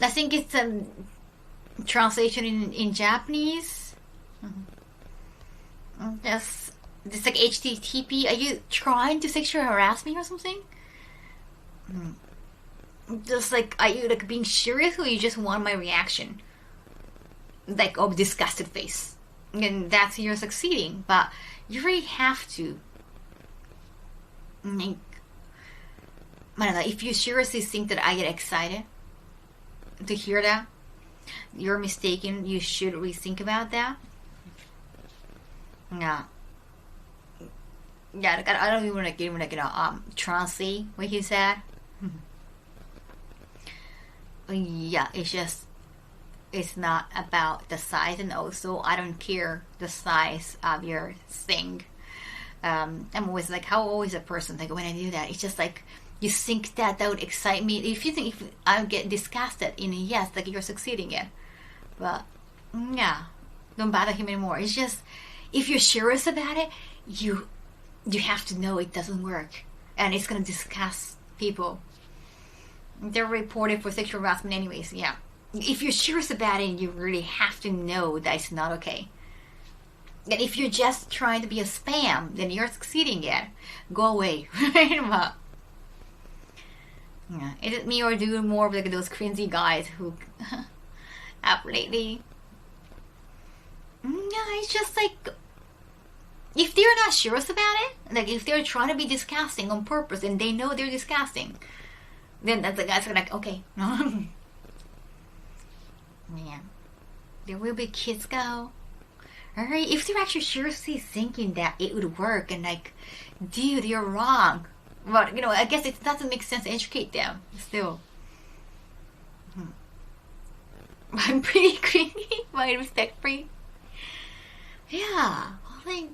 I think it's a translation in Japanese. Yes, it's like HTTP. Are you trying to sexually harass me or something? Just like, are you like being serious, or you just want my reaction? Like, oh, disgusted face. And that's you're succeeding, but you really have to. Like, I don't know, if you seriously think that I get excited to hear that, you're mistaken. You should rethink about that. Yeah. Yeah, like, I don't even want to give him like, translate what he said. Yeah, it's just, it's not about the size, and also I don't care the size of your thing. I'm always like, how always a person like when I do that, it's just like, you think that would excite me. If you think if I get disgusted in a yes, like you're succeeding it. But yeah, don't bother him anymore. It's just, if you're serious about it, you have to know it doesn't work, and it's gonna disgust people. They're reported for sexual harassment anyways. Yeah, if you're serious about it, you really have to know that it's not okay. And if you're just trying to be a spam, then you're succeeding it. Go away. But, yeah, is it me, or do you more of like those cringy guys who up lately? Yeah, it's just like, if they're not serious about it, like if they're trying to be disgusting on purpose and they know they're disgusting, then that's the guys are like, okay. Man, there will be kids go. Alright, if they're actually seriously thinking that it would work, and like, dude, you're wrong. But, I guess it doesn't make sense to educate them. Still. I'm pretty cringy, but respect free. Yeah. Like,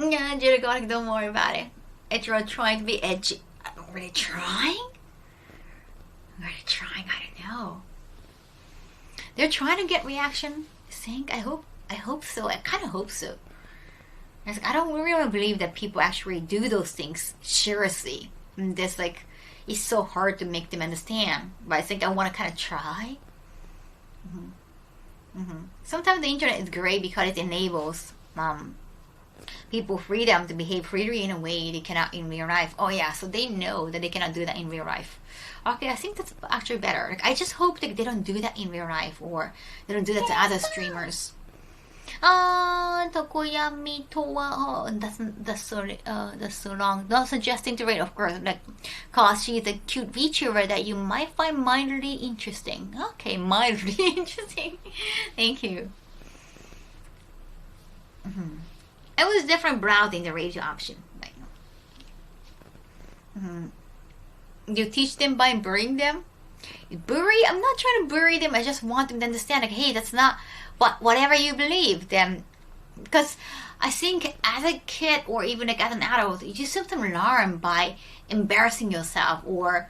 yeah, Jerry, don't worry about it. It's trying to be edgy. I'm really trying? I'm really trying, I don't know. They're trying to get reaction, I think. I hope so. I kind of hope so. I don't really believe that people actually do those things seriously. And there's like, it's so hard to make them understand. But I think I want to kind of try. Sometimes the internet is great because it enables people freedom to behave freely in a way they cannot in real life. Oh yeah, so they know that they cannot do that in real life. Okay, I think that's actually better. Like, I just hope that they don't do that in real life, or they don't do that to other streamers. Tokoyami Towa. That's so long. Not suggesting to rate, of course, like, cause she's a cute VTuber that you might find mildly interesting. Okay, mildly interesting. Thank you. I was different browsing the radio option. Like, you teach them by burying them. Bury? I'm not trying to bury them. I just want them to understand, like, hey, that's not whatever you believe. Then, because I think as a kid or even like as an adult, you just sometimes learn by embarrassing yourself, or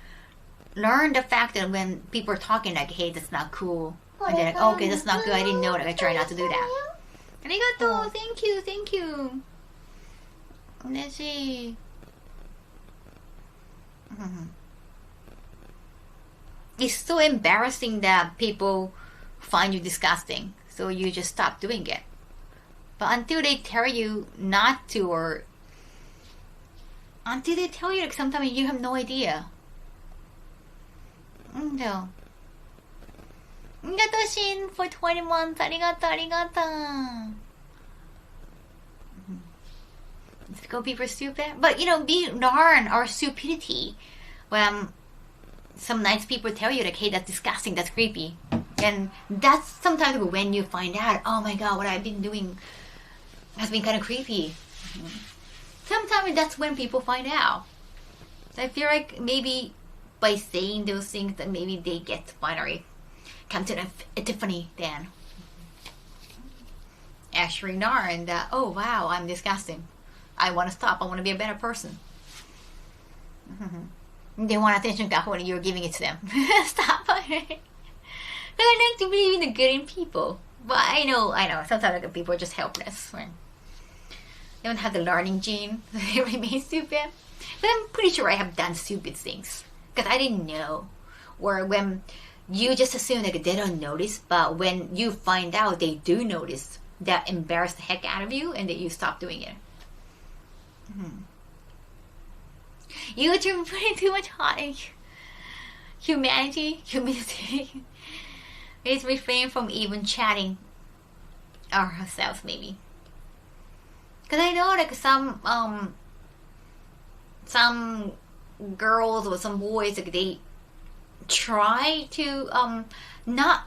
learn the fact that when people are talking, like, hey, that's not cool, and they're like, oh, okay, that's not good. I didn't know that. I try not to do that. Arigato. Thank you. Let's see. It's so embarrassing that people find you disgusting, so you just stop doing it. But until they tell you not to, or until they tell you, like, sometimes you have no idea. No. Arigato Shin for 20 months. Arigato. Go people are stupid. But, you know, be darn or stupidity. When some nice people tell you, like, hey, that's disgusting, that's creepy. And that's sometimes when you find out, oh my god, what I've been doing has been kind of creepy. Sometimes that's when people find out. So I feel like maybe by saying those things that maybe they get to finally come to an epiphany then. Actually learn that, oh wow, I'm disgusting. I want to stop. I want to be a better person. They want attention, Kaho, and you're giving it to them. Stop. Because I like to believe in the good in people. But I know. Sometimes like, people are just helpless. They don't have the learning gene. They remain stupid. But I'm pretty sure I have done stupid things. Because I didn't know. Or when you just assume that they don't notice. But when you find out they do notice, that embarrass the heck out of you. And that you stop doing it. You are putting too much heart in humanity. Please refrain from even chatting ourselves, maybe. Because I know, like, some girls or some boys, like, they try to not.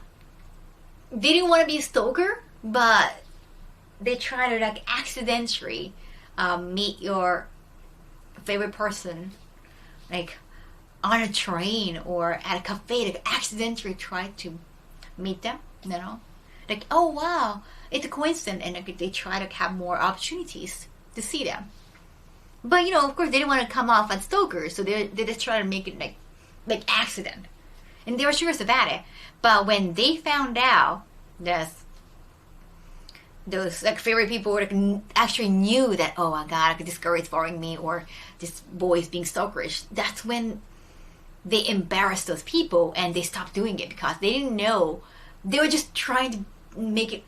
They didn't want to be a stalker, but they try to, like, accidentally meet your favorite person, like on a train or at a cafe, like accidentally try to meet them, you know, like, oh wow, it's a coincidence, and like, they try to have more opportunities to see them. But, you know, of course they didn't want to come off as stalkers, so they just try to make it like accident, and they were serious about it. But when they found out that those like favorite people like, actually knew that, oh my god, this girl is following me, or this boy is being stalkerish, that's when they embarrassed those people and they stopped doing it, because they didn't know. They were just trying to make it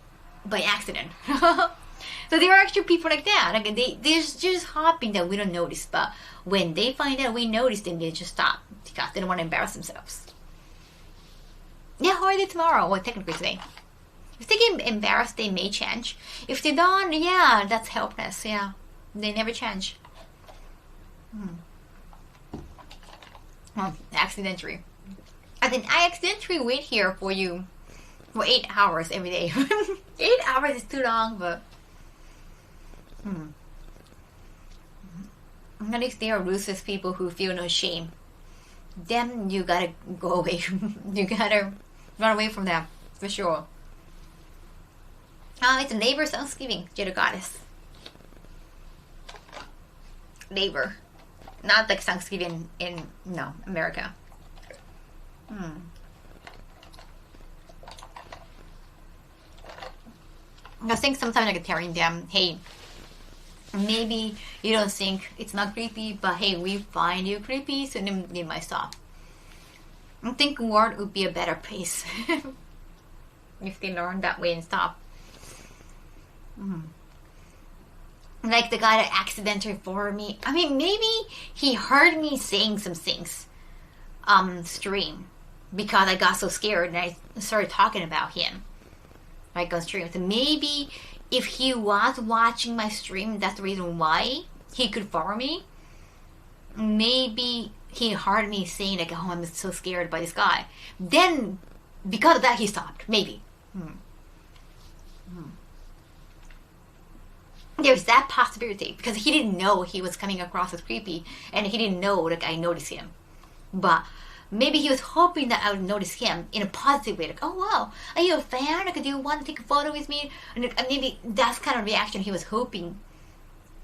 by accident. So there are actually people like that, like they're just hoping that we don't notice, but when they find out we notice, then they just stop because they don't want to embarrass themselves. Yeah, how are they tomorrow? Well, technically today. If they get embarrassed, they may change. If they don't, yeah, that's helpless. Yeah, they never change. Well, accidentally. And then I accidentally wait here for you for 8 hours every day. 8 hours is too long, but at least they are ruthless people who feel no shame. Then you gotta go away. You gotta run away from them, for sure. It's Labor Thanksgiving, Jada Goddess. Labor. Not like Thanksgiving in, no, America. I think sometimes like telling them, hey, maybe you don't think it's not creepy, but hey, we find you creepy, so then they might stop. I think the world would be a better place if they learn that way and stop. Like the guy that accidentally followed me. I mean, maybe he heard me saying some things stream, because I got so scared and I started talking about him like on stream. So maybe if he was watching my stream, that's the reason why he could follow me. Maybe he heard me saying like, oh, I'm so scared by this guy. Then because of that, he stopped. Maybe. There's that possibility, because he didn't know he was coming across as creepy, and he didn't know like I noticed him. But maybe he was hoping that I would notice him in a positive way, like, oh wow, are you a fan? Like, do you want to take a photo with me? And maybe that's kind of reaction he was hoping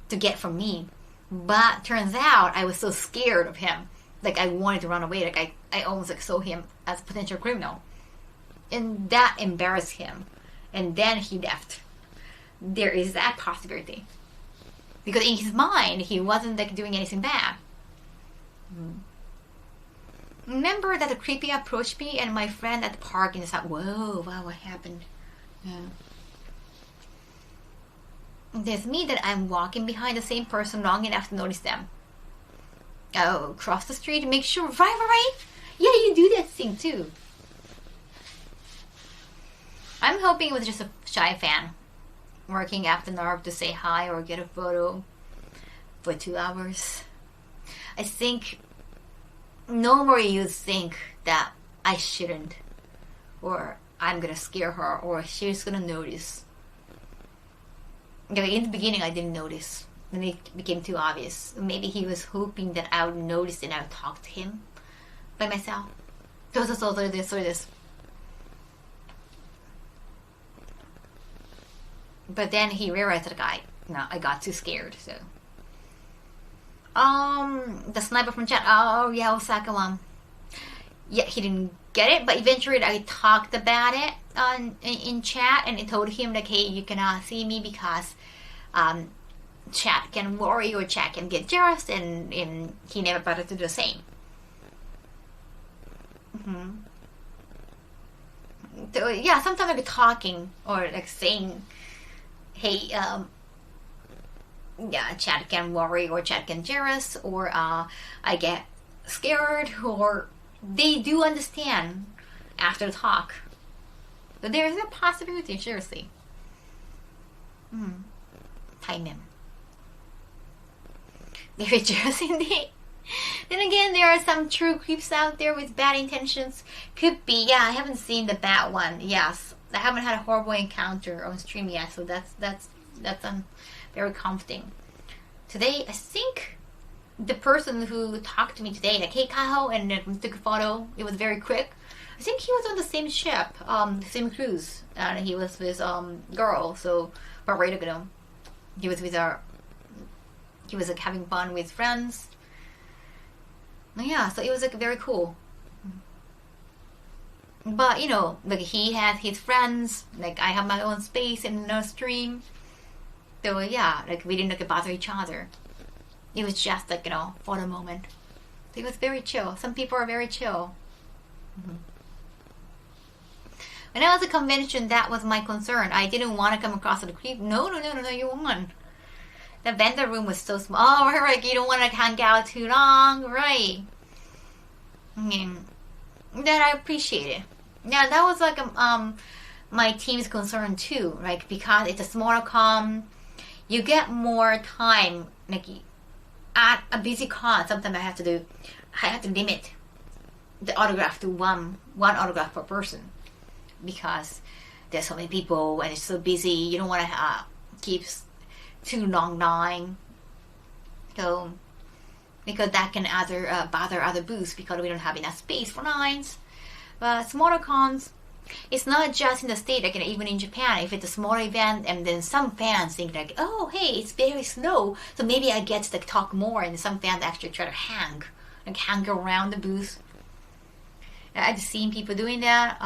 to get from me. But turns out I was so scared of him, like I wanted to run away. Like I almost like saw him as a potential criminal, and that embarrassed him, and then he left. There is that possibility, because in his mind he wasn't like doing anything bad. Remember that the creepy approached me and my friend at the park, and it's like, whoa, wow, what happened? Yeah. There's me that I'm walking behind the same person long enough to notice them. Oh, cross the street, make sure, right? Yeah, you do that thing too. I'm hoping it was just a shy fan working after nerve to say hi or get a photo. for 2 hours. I think normally you think that I shouldn't, or I'm gonna scare her, or she's gonna notice. In the beginning I didn't notice, then it became too obvious. Maybe he was hoping that I would notice and I would talk to him by myself. So this. But then he realized that I got too scared, so. The sniper from chat. Oh yeah, Osaka one. Yeah, he didn't get it, but eventually I talked about it in chat, and I told him like, hey, you cannot see me because chat can worry or chat can get jealous, and he never bothered to do the same. So yeah, sometimes like talking or like saying, hey, yeah, chat can worry or chat can jealous, or I get scared, or they do understand after the talk. But there is a possibility, seriously. Time him. Very jealous indeed. Then again, there are some true creeps out there with bad intentions. Could be, yeah. I haven't seen the bad one. Yes, I haven't had a horrible encounter on stream yet, so that's very comforting. Today, I think the person who talked to me today, like, hey Kaho, and then took a photo. It was very quick. I think he was on the same ship, the same cruise, and he was with girl. So, but he was with he was like having fun with friends. Yeah, so it was like very cool. But you know, like he had his friends, like I have my own space in the stream. So yeah, like we didn't like bother each other. It was just like, you know, for the moment. So it was very chill. Some people are very chill. When I was at a convention, that was my concern. I didn't want to come across the creep. No, you won. The vendor room was so small. Oh, right, you don't want to hang out too long, right? That I appreciate it. Yeah, that was like my team's concern too, like because it's a smaller con, you get more time. Like at a busy con, sometimes I have to limit the autograph to one autograph per person because there's so many people and it's so busy. You don't want to keep too long line, so because that can bother other booths because we don't have enough space for lines. But smaller cons, it's not just in the States, like even in Japan, if it's a smaller event and then some fans think like, oh hey, it's very slow, so maybe I get to like, talk more, and some fans actually try to hang around the booth. I've seen people doing that.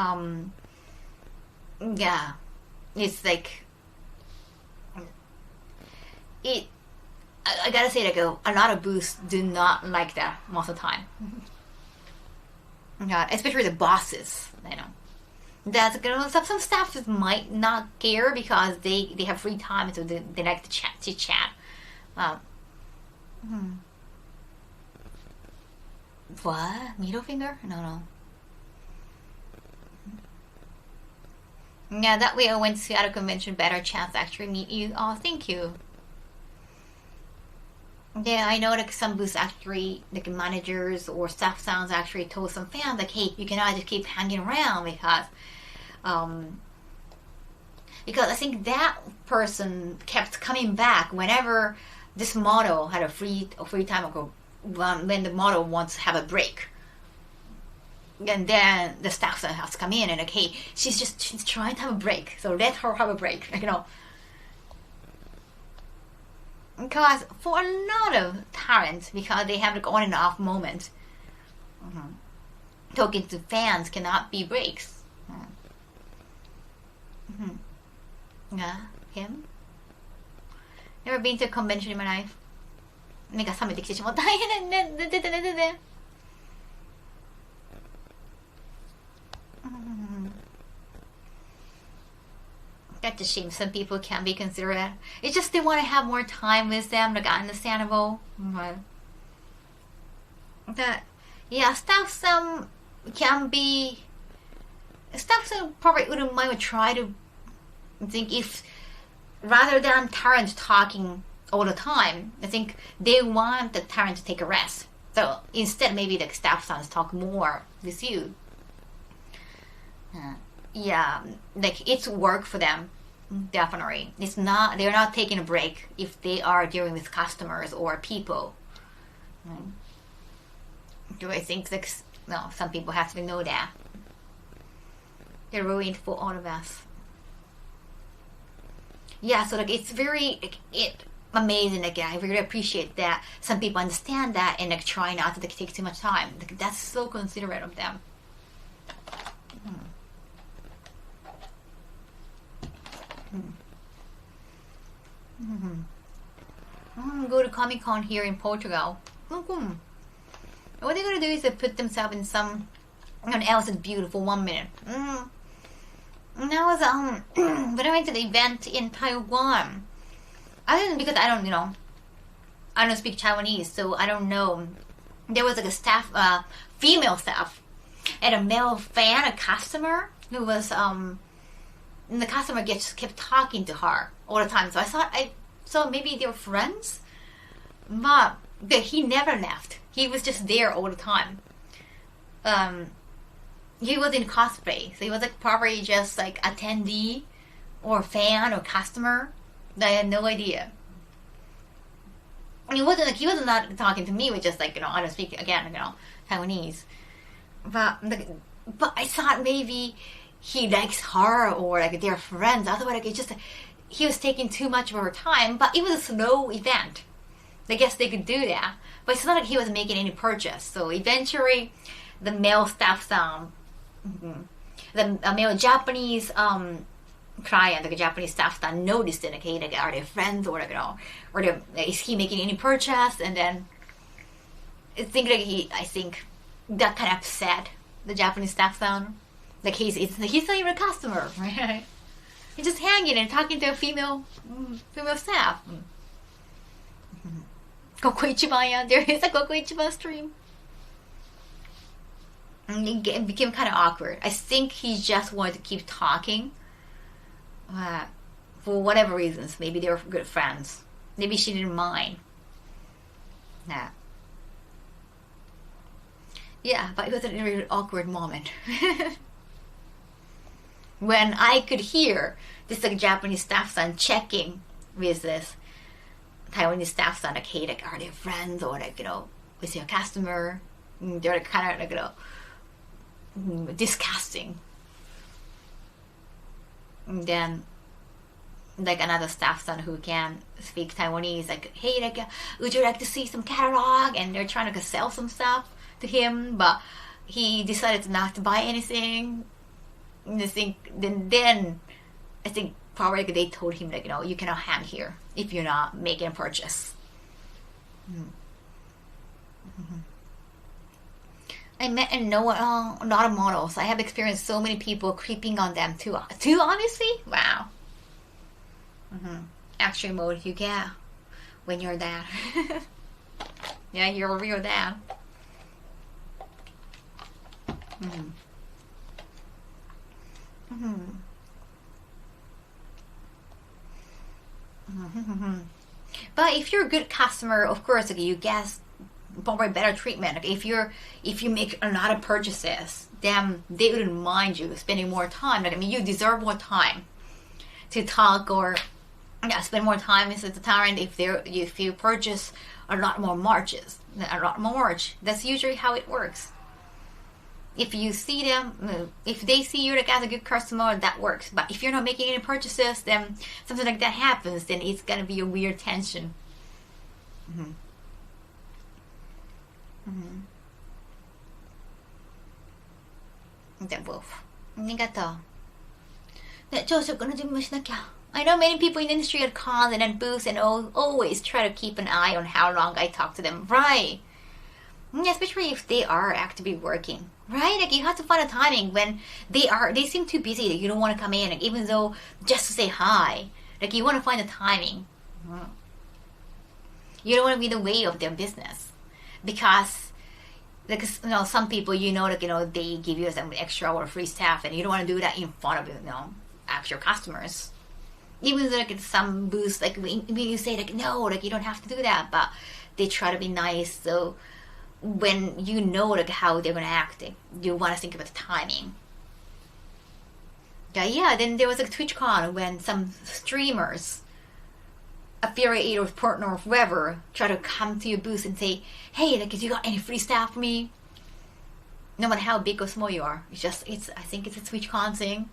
Yeah, it's like I gotta say, like a lot of booths do not like that most of the time. Especially the bosses, you know. That's some staff just might not care because they have free time, so they like to chat. What? Middle finger? No. Yeah, that way I went to at a convention, better chance to actually meet you. Oh, thank you. Yeah, I know like some booths actually, like managers or staff sounds actually told some fans like, hey, you cannot just keep hanging around because I think that person kept coming back whenever this model had a free time ago when the model wants to have a break. And then the staff has to come in and like, hey, she's trying to have a break, so let her have a break, you know. Because for a lot of talents, because they have like on and off moment, talking to fans cannot be breaks. Yeah, him. Never been to a convention in my life. 目が覚めてきてしまった。大変だね。出て。That's a shame. Some people can be considerate. It's just they want to have more time with them, like understandable. Staff some probably wouldn't mind to try to think if rather than Tarrant talking all the time. I think they want the talent to take a rest. So instead, maybe the staff sons talk more with you. Yeah, like it's work for them, definitely. It's not, they're not taking a break if they are dealing with customers or people. Do I think like, no, some people have to know that. They're ruined for all of us. Yeah, so like it's very amazing. Like I really appreciate that some people understand that and like try not to like, take too much time. Like that's so considerate of them. Go to Comic-Con here in Portugal. What they're gonna do is they put themselves in someone else's beautiful 1 minute. And I was when I went to the event in Taiwan. I didn't, because I don't, I don't speak Taiwanese, so I don't know. There was like a staff, female staff, and a male fan, a customer who was and the customer just kept talking to her all the time. So I thought maybe they were friends, but he never left. He was just there all the time. He was in cosplay, so he was like probably just like attendee or fan or customer. I had no idea. And he wasn't not talking to me, with just like, I don't speak again, Taiwanese. But I thought maybe he likes her or like they're friends. Otherwise, like he was taking too much of her time. But it was a slow event. I guess they could do that. But it's not like he was making any purchase. So eventually, the male staff the male Japanese client, like a Japanese staff that noticed it, like, hey, like, are they friends or like, or is he making any purchase? And then I think that kind of upset the Japanese staff sound. Like he's not even a customer, right? He's just hanging and talking to a female staff. Koko Ichiban, there is a Koko Ichiban stream. And it became kind of awkward. I think he just wanted to keep talking. For whatever reasons. Maybe they were good friends. Maybe she didn't mind. Yeah, but it was a really awkward moment. When I could hear this like Japanese staff son checking with this Taiwanese staff son, like, hey, like, are they friends or like, is he a customer? They're like, kind of like, disgusting. And then like another staff son who can speak Taiwanese, like, hey, like, would you like to see some catalog? And they're trying to sell some stuff to him, but he decided not to buy anything. And I think then I think probably like they told him, like, you cannot hang here if you're not making a purchase. I met and know a lot of models. I have experienced so many people creeping on them too. Too honestly, wow. Action mode you get when you're that. Yeah, you're a real dad. But if you're a good customer, of course, like, you get probably better treatment. Like, if you make a lot of purchases, then they wouldn't mind you spending more time. Like, I mean, you deserve more time to talk or spend more time with the talent. If you purchase a lot more merch, that's usually how it works. If you see them, if they see you like as a good customer, that works. But if you're not making any purchases, then something like that happens, then it's gonna be a weird tension. Then wolf. ありがとう。ね、朝食の準備もしなきゃ。I know many people in the industry at cons and at booths and always try to keep an eye on how long I talk to them. Right. Especially if they are actively working. Right? Like, you have to find a timing when they seem too busy that you don't want to come in, like, even though just to say hi. Like, you want to find a timing. You don't want to be in the way of their business. Because, like, some people, like, they give you some extra or free stuff, and you don't want to do that in front of, actual customers. Even though like some booths, like when you say like no, like you don't have to do that, but they try to be nice. So when you know like how they're gonna act, you want to think about the timing. Yeah. Then there was a TwitchCon when some streamers, affiliate or partner or whoever, try to come to your booth and say, "Hey, like, you got any free stuff for me?" No matter how big or small you are, I think it's a TwitchCon thing.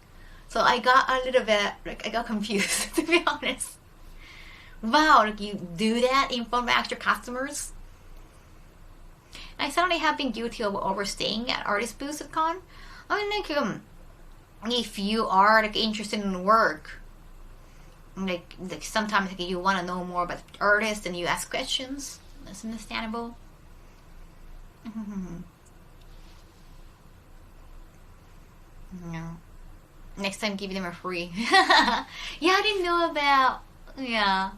So I got a little bit, like, I got confused, to be honest. Wow, like, you do that in front of actual customers? I certainly have been guilty of overstaying at artist booths at con. I mean, like, if you are, like, interested in work, like sometimes like, you want to know more about the artist and you ask questions. That's understandable. No. Next time, give them a free. Yeah, I didn't know about. Yeah,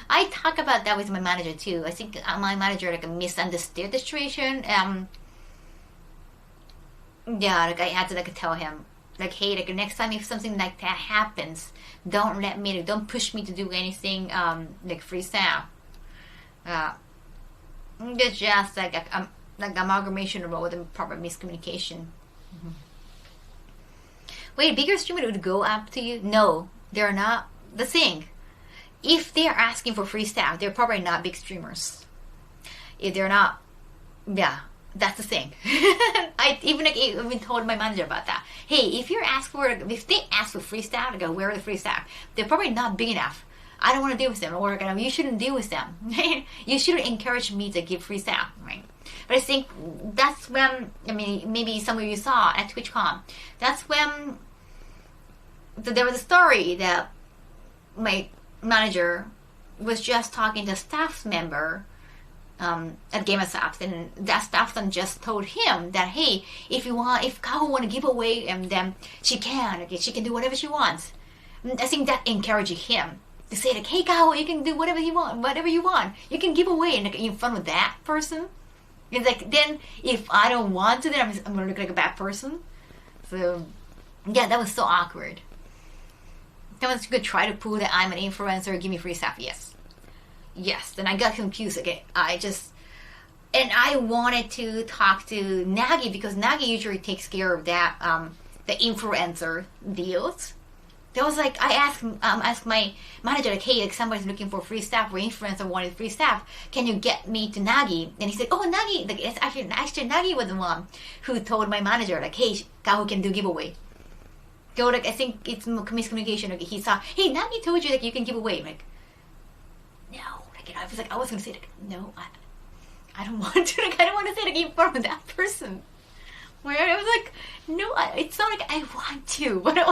I talk about that with my manager too. I think my manager like misunderstood the situation. Yeah, like I had to like tell him, like, hey, like next time if something like that happens, don't push me to do anything like free stuff. It's just like amalgamation of all the proper miscommunication. Wait, bigger streamer would go up to you? No, they're not. The thing, if they're asking for free stuff, they're probably not big streamers. If they're not, yeah, that's the thing. I even told my manager about that. Hey, if they ask for free stuff, I go, where are the free stuff? They're probably not big enough. I don't want to deal with them, or you shouldn't deal with them. You shouldn't encourage me to give free stuff, right? But I think that's when, maybe some of you saw at TwitchCon, that's when there was a story that my manager was just talking to a staff member at GamerSoft, and that staff then just told him that, hey, if Kaho want to give away, and then she can do whatever she wants. I think that encouraged him to say like, hey Kaho, you can do whatever you want. You can give away in front of that person. It's like, then if I don't want to, then I'm gonna look like a bad person. So yeah, that was so awkward. Someone's gonna try to prove that I'm an influencer, give me free stuff. Yes. Then I got confused again. I wanted to talk to Nagi, because Nagi usually takes care of that, the influencer deals. There was like, I asked my manager, like, hey, like somebody's looking for free stuff, or influencer wanted free stuff. Can you get me to Nagi? And he said, oh, Nagi, like, it's actually Nagi was the one who told my manager, like, hey, Kaho can do giveaway. So like, I think it's miscommunication. Like, he saw, hey, Nagi told you like you can give away. I'm like, no, like, I was gonna say like, no, I don't want to. Like, I don't want to say like in front of that person. Where I was like, no, it's not like I want to, but I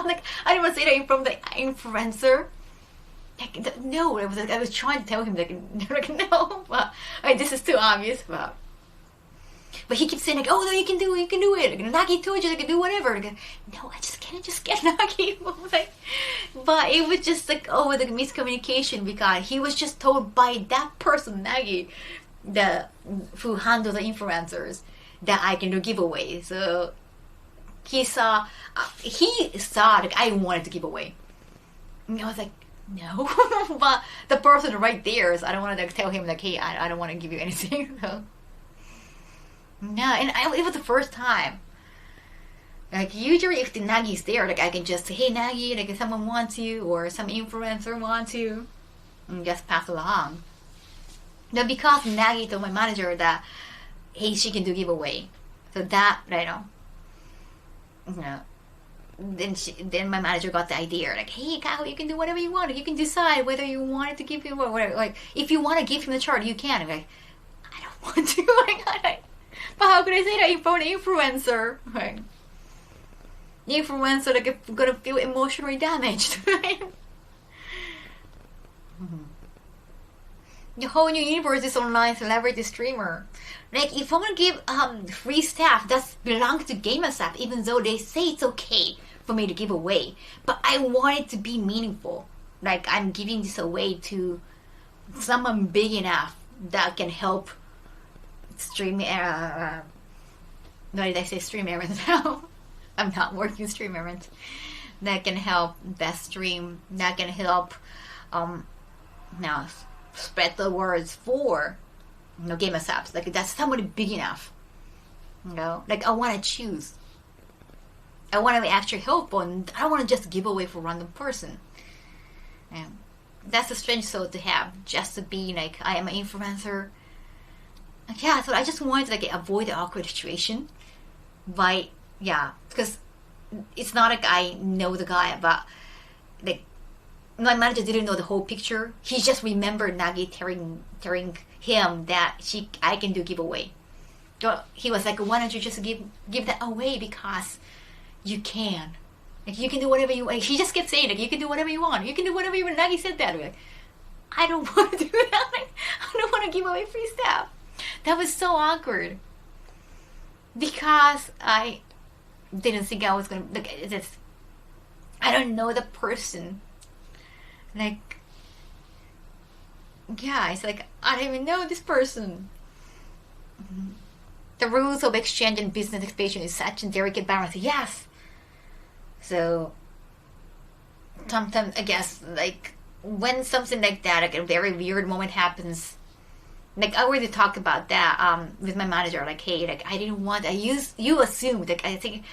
didn't want to say that in front of the influencer. Like, no, I was trying to tell him like no, but this is too obvious. But he keeps saying like, oh no, you can do it. Like, Nagi told you they can do whatever. Like, no, I just can't get Nagi. But it was just like, oh, the miscommunication, because he was just told by that person, Nagi, who handles the influencers, that I can do giveaways. So he saw like I wanted to give away. And I was like, no. But the person right there, so I don't want to like, tell him like, hey, I don't want to give you anything. So. No, and it was the first time. Like, usually if the Nagi's there, like, I can just say, hey, Nagi, like, if someone wants you, or some influencer wants you, and just pass along. But because Nagi told my manager that, hey, she can do giveaway, so that, then my manager got the idea, like, hey, Kaho, you can do whatever you want. You can decide whether you want it to give him, or whatever. Like, if you want to give him the chart, you can. I'm like, I don't want to. But how could I say that in front of an influencer? Right? The influencer, like, if gonna feel emotionally damaged. Right? The whole new universe is online celebrity streamer. Like, if I want to give free stuff that belongs to GamerSap, even though they say it's okay for me to give away, but I want it to be meaningful. Like, I'm giving this away to someone big enough that can help stream. Why did I say stream errands now? I'm not working stream errands. that can help best stream, that can help now spread the words for game apps. Like that's somebody big enough. Like I want to choose. I want to be actually helpful, and I don't want to just give away for a random person. And that's a strange thought to have, just to be like I am an influencer. Like, yeah, so I just wanted to like avoid the awkward situation because it's not like I know the guy, but like my manager didn't know the whole picture. He just remembered Nagi telling him that I can do giveaway. So he was like, why don't you just give that away, because you can. Like you can do whatever you want. Like, he just kept saying like you can do whatever you want. You can do whatever you want. Nagi said that. Like, I don't want to do that. Like, I don't want to give away free stuff. That was so awkward. Because I didn't think I was gonna like this. I don't know the person. Like, yeah, it's like I don't even know this person. The rules of exchange and business expansion is such a delicate balance. Yes. So sometimes I guess like when something like that, like a very weird moment happens, like I already talked about that with my manager. Like, hey, like I didn't want. You assumed. Like I think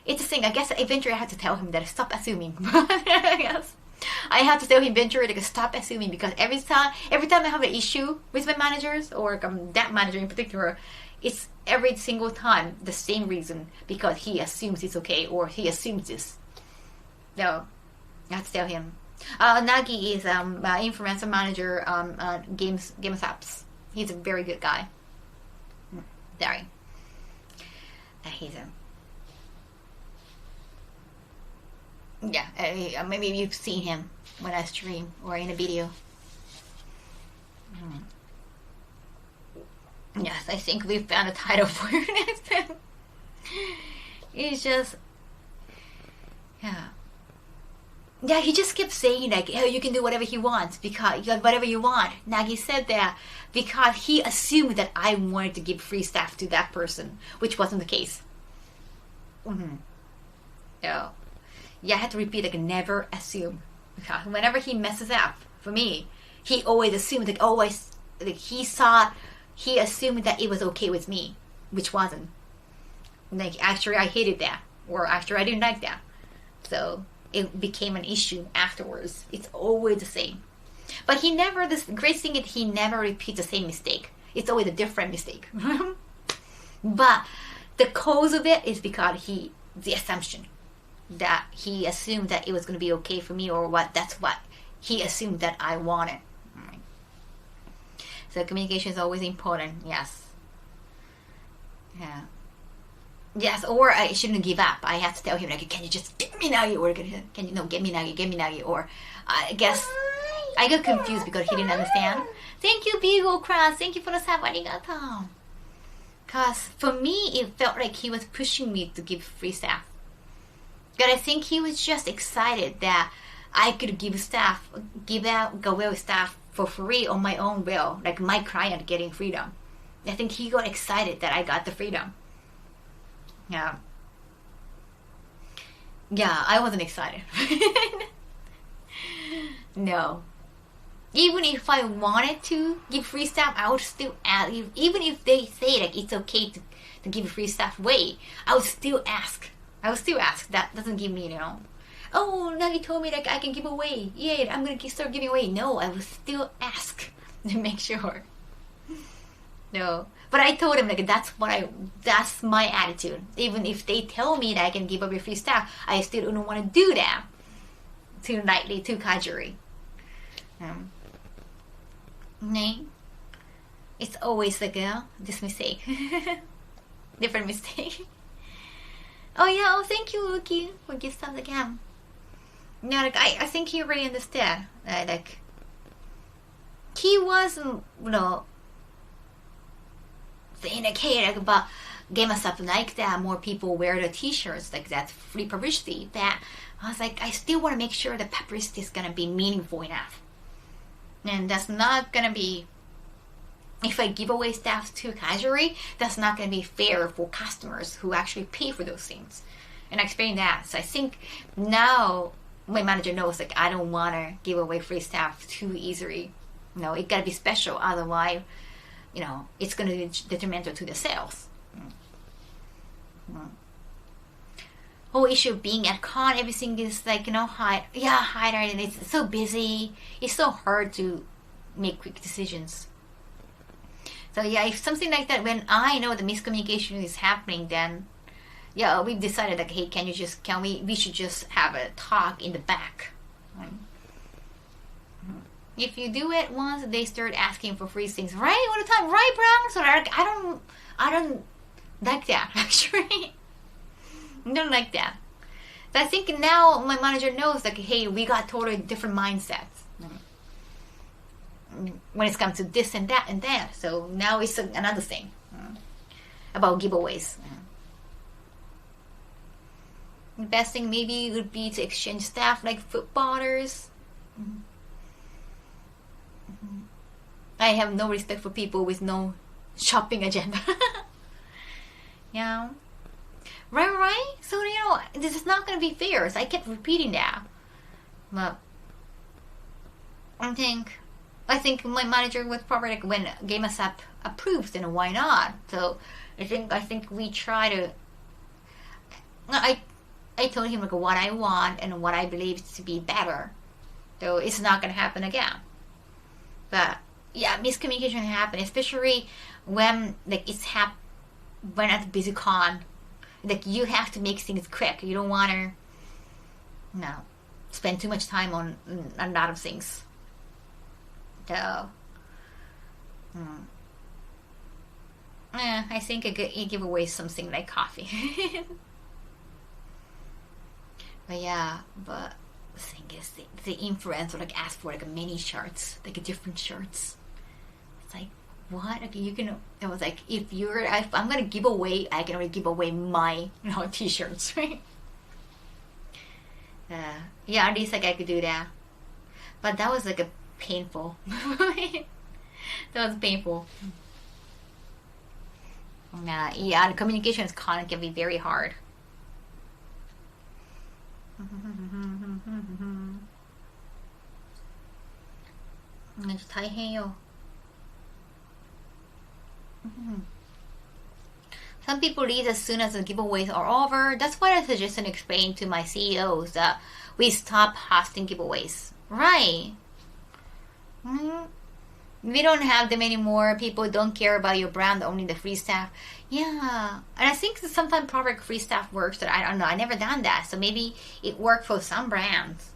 it's a thing. I guess eventually I had to tell him that stop assuming. I guess I have to tell him eventually like stop assuming, because every time I have an issue with my managers or that manager in particular, it's every single time the same reason, because he assumes it's okay or he assumes this. No, I have to tell him. Nagi is influencer manager games apps. He's a very good guy. Very. He's maybe you've seen him when I stream or in a video. Yes, I think we found a title for your next time. It's just, yeah, he just kept saying like, oh, you can do whatever he wants, because whatever you want. Nagi said that because he assumed that I wanted to give free stuff to that person, which wasn't the case. Yeah, I had to repeat like never assume, because whenever he messes up for me, he always assumed he assumed that it was okay with me, which wasn't. Like actually I hated that, or actually I didn't like that. So it became an issue afterwards. It's always the same. But the great thing is he never repeats the same mistake. It's always a different mistake. But the cause of it is because the assumption that he assumed that it was going to be okay for me, or that's what he assumed that I wanted. So communication is always important. Yes. Yeah. Yes, or I shouldn't give up. I have to tell him like, can you just get me Nagi, or get me Nagi, or I guess I got confused because he didn't understand. Thank you, Beagle Cross. Thank you for the sub. Arigato. Because for me, it felt like he was pushing me to give free stuff. But I think he was just excited that I could give away stuff for free on my own will, like my client getting freedom. I think he got excited that I got the freedom. Yeah, I wasn't excited. No. Even if I wanted to give free stuff, I would still ask. Even if they say like it's okay to give free stuff away, I would still ask. That doesn't give me, oh, Nagi told me like I can give away. Yeah, I'm gonna start giving away. No, I would still ask to make sure. No. But I told him like that's my attitude. Even if they tell me that I can give away free stuff, I still don't want to do that. Too lightly, too casually. It's always like this mistake. Different mistake. Oh yeah, thank you, Luki, for gift stuff again. No, like I think he already understood. Like he wasn't, saying like, hey, like about game and stuff like that, more people wear the t-shirts, like that's free publicity. That I was like, I still want to make sure the publicity is gonna be meaningful enough, and that's not gonna be, if I give away stuff too casually, that's not gonna be fair for customers who actually pay for those things. And I explained that. So I think now my manager knows, like, I don't want to give away free stuff too easily. You know, it got to be special. Otherwise, you know, it's going to be detrimental to the sales. Whole issue of being at con, everything is like, you know, highlighted, and it's so busy. It's so hard to make quick decisions. So yeah, if something like that, when I know the miscommunication is happening, then yeah, we've decided like, hey, we should just have a talk in the back. Right? If you do it once, they start asking for free things, right, all the time, right, Brown? So I don't like that, actually. I don't like that. So I think now my manager knows, like, hey, we got totally different mindsets when it comes to this and that and that. So now it's another thing about giveaways. The best thing maybe would be to exchange stuff like footballers. I have no respect for people with no shopping agenda. Yeah. Right? So, you know, this is not going to be fair. So I kept repeating that. But I think my manager would probably, like, when Game Up approves, then why not? So I think we try to. I told him, like, what I want and what I believe to be better. So it's not going to happen again. But yeah, miscommunication happen, especially when, like, when at the busy con. Like, you have to make things quick. You don't want to, spend too much time on a lot of things. So, I think you give away something like coffee. But yeah, the thing is, the influencer, like, ask for, like, mini shirts, like, different shirts. It's like, what? Okay, you can. It was like, if I'm gonna give away, I can only give away my, t-shirts, right? Yeah, at least, like, I could do that. But that was, like, a painful. That was painful. Yeah, the communication is can be very hard. it's 大変よ. Some people leave as soon as the giveaways are over. That's why I suggest and explain to my CEOs that we stop hosting giveaways. Right. We don't have them anymore. People don't care about your brand, only the free stuff. Yeah. And I think sometimes product free stuff works. That I don't know. I never done that. So maybe it worked for some brands.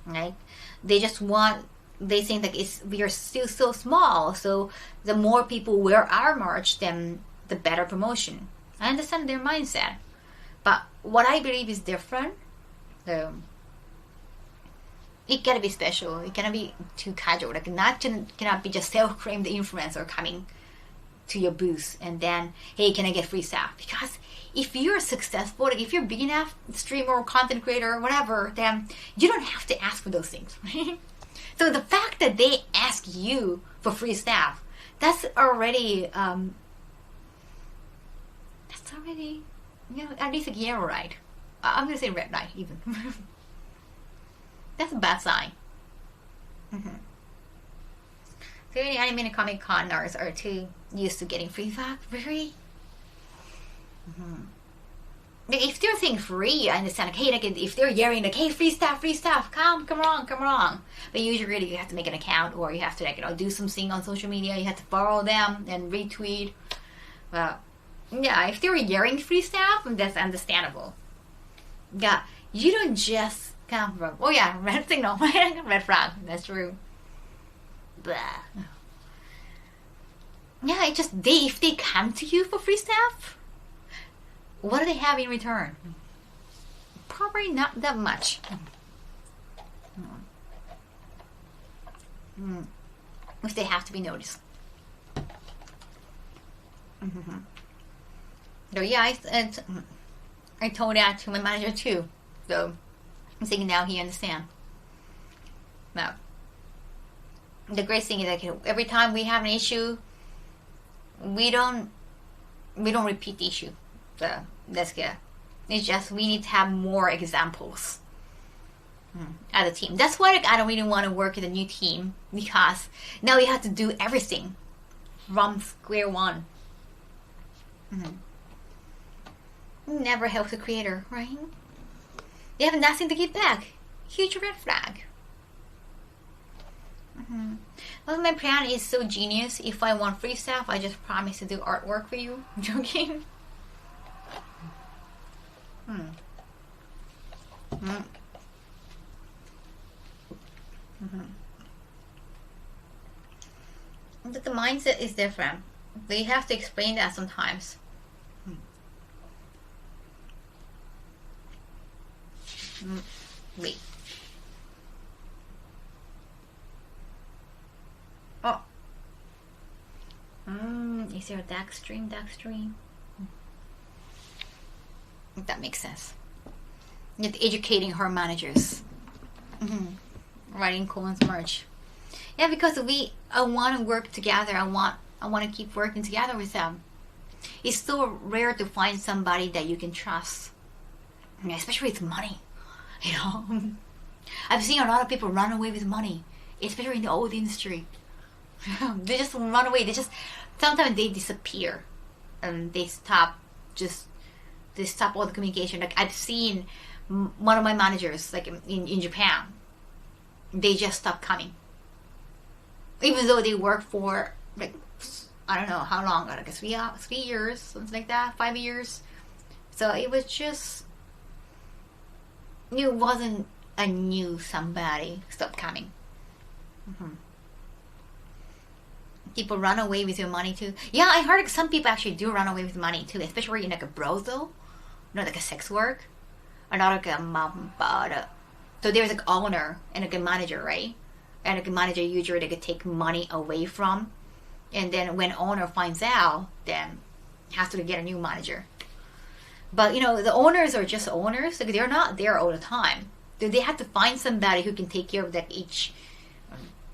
Right? They think that we are still so small. So the more people wear our merch, then the better promotion. I understand their mindset. But what I believe is different. So it gotta be special. It cannot be too casual. Like, cannot be just self-claim the influencer coming to your booth and then, hey, can I get free stuff? Because if you're successful, like, if you're big enough, streamer or content creator or whatever, then you don't have to ask for those things. So the fact that they ask you for free stuff, that's already, at least a yellow light. I'm gonna say red light even. That's a bad sign. So many anime and comic con nerds are too used to getting free stuff. Really? Like, if they're saying free, I understand. Like, hey, like, if they're yelling, like, hey, free stuff, come on. But usually you have to make an account, or you have to, like, do something on social media. You have to follow them and retweet. Well, yeah, if they're yelling free stuff, that's understandable. Yeah, you don't just come from, oh yeah, red signal, red flag. That's true. Blah. Yeah, it just, if they come to you for free stuff, what do they have in return? Probably not that much. If they have to be noticed. So yeah, I told that to my manager too. So I'm thinking now he understands. Now, the great thing is that every time we have an issue, we don't repeat the issue. So that's good. It's just we need to have more examples as a team. That's why like, I don't really want to work with a new team, because now you have to do everything from square one. Never helps the creator, right? They have nothing to give back. Huge red flag. Well, my plan is so genius. If I want free stuff, I just promise to do artwork for you. I'm joking. But the mindset is different. They have to explain that sometimes. Wait. Oh. Is there a dark stream? If that makes sense. Yet educating her managers. Writing Colin's merch. Yeah, because I want to work together. I want to keep working together with them. It's so rare to find somebody that you can trust, especially with money. You know, I've seen a lot of people run away with money, especially in the old industry. They just run away. Sometimes they disappear, and they stop all the communication. Like I've seen one of my managers, like in Japan, they just stopped coming. Even though they work for like I don't know how long, like 3 years, something like that, 5 years. So it was just, it wasn't a new somebody stopped coming. People run away with your money too. Yeah, I heard some people actually do run away with money too, especially in like a brothel, like a sex work, or not like a so there's like owner and like a manager, right? And like a manager usually they could take money away from, and then when owner finds out, then has to get a new manager. But you know, the owners are just owners. Like they're not there all the time. They have to find somebody who can take care of like each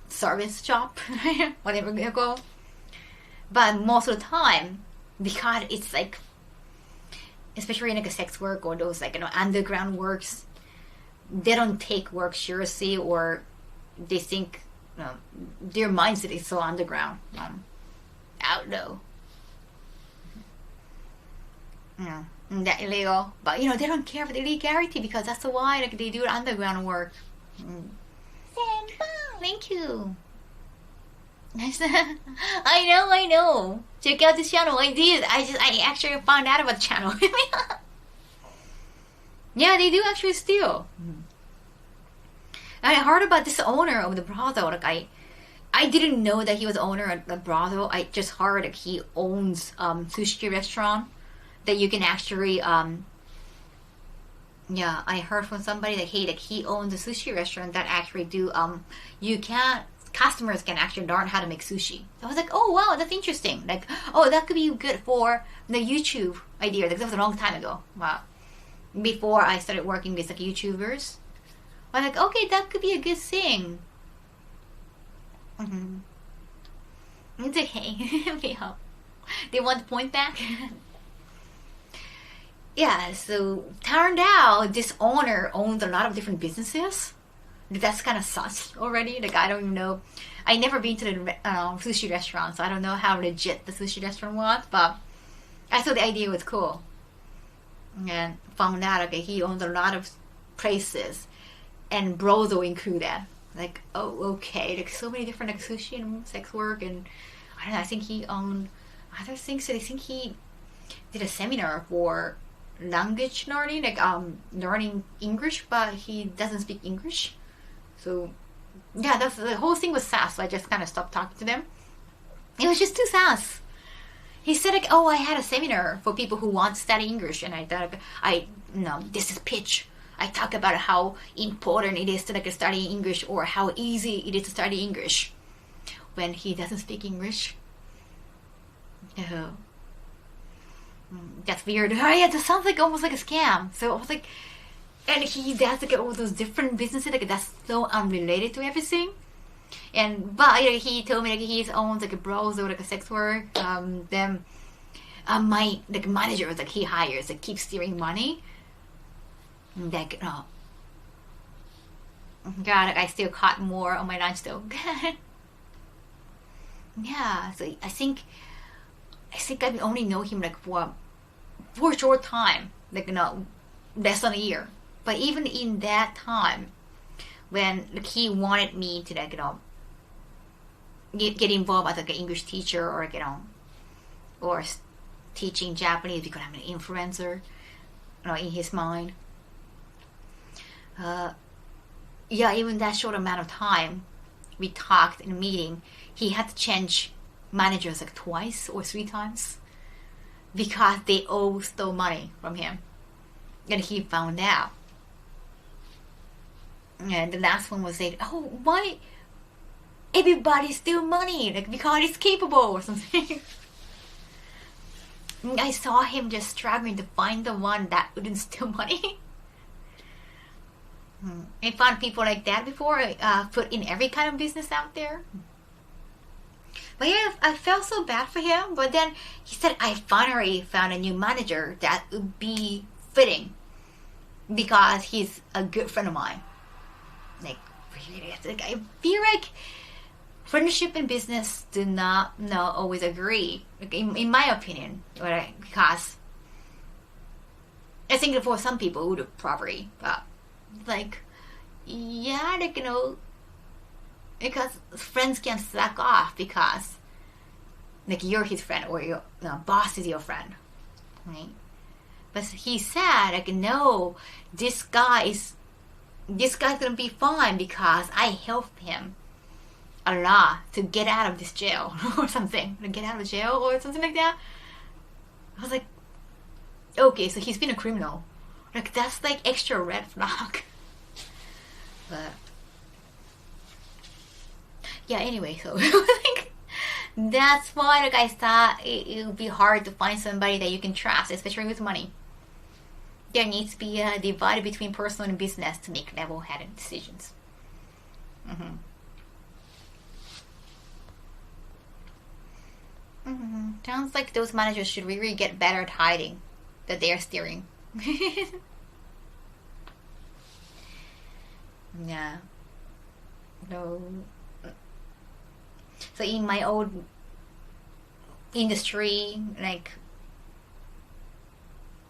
service job, whatever you go. But most of the time, because it's like, especially in like a sex work or those like underground works, they don't take work seriously, or they think their mindset is so underground. I don't know. That illegal, but you know they don't care for the illegality because that's why like they do underground work. Thank you. I know. Check out this channel. I actually found out about the channel. Yeah, they do actually steal. And I heard about this owner of the brothel. Like I didn't know that he was owner of the brothel. I just heard that he owns sushi restaurant that you can actually yeah, I heard from somebody that he owns a sushi restaurant that actually do customers can actually learn how to make sushi. So I was like, oh wow, that's interesting. Like, oh, that could be good for the YouTube idea. Like that was a long time ago. Wow. Before I started working with like YouTubers. I'm like, okay, that could be a good thing. It's okay. Yeah. They want the point back. Yeah, so turned out this owner owns a lot of different businesses. That's kind of sus already. Like I don't even know. I never been to the sushi restaurant, so I don't know how legit the sushi restaurant was. But I thought the idea was cool, and found out okay he owns a lot of places, and brothel included. Like oh okay, like so many different like sushi and sex work, and I don't know. I think he owned other things. So I think he did a seminar for language learning, like learning English, but he doesn't speak English. So yeah, that's the whole thing was sass. So I just kind of stopped talking to them. It was just too sass. He said like, oh, I had a seminar for people who want to study English, and I thought no, this is pitch. I talk about how important it is to like study English, or how easy it is to study English when he doesn't speak English. That's weird. Oh yeah, that sounds like almost like a scam. So I was like, and he does like all those different businesses like that's so unrelated to everything. But he told me like he owns like a bros or like a sex work. Then my like manager was like he hires like keeps stealing money. Like, oh, God, I still caught more on my lunch though. Yeah, so I think I only know him like for a short time, like less than a year. But even in that time, when like, he wanted me to like get involved as like an English teacher or or teaching Japanese because I'm an influencer, in his mind. Yeah, even that short amount of time we talked in a meeting, he had to change managers like twice or three times because they all stole money from him, and he found out. And the last one was like, oh, why everybody steal money? Like, because he's capable or something. I saw him just struggling to find the one that wouldn't steal money. I found people like that before, put in every kind of business out there. But yeah, I felt so bad for him. But then he said, I finally found a new manager that would be fitting because he's a good friend of mine. Like, really, like, I feel like friendship and business do not always agree, like, in my opinion, right? Because I think that for some people it would probably, like, yeah, like, because friends can slack off because like you're his friend or your boss is your friend, right? But he said like, no, this guy's gonna be fine because I helped him a lot to get out of this jail or something, to get out of jail or something like that. I was like, okay, so he's been a criminal. Like, that's like extra red flag. But yeah, anyway, so like, that's why like I thought it would be hard to find somebody that you can trust, especially with money. There needs to be a divide between personal and business to make level-headed decisions. Sounds like those managers should really get better at hiding that they are steering. Yeah. No. So in my old industry, like,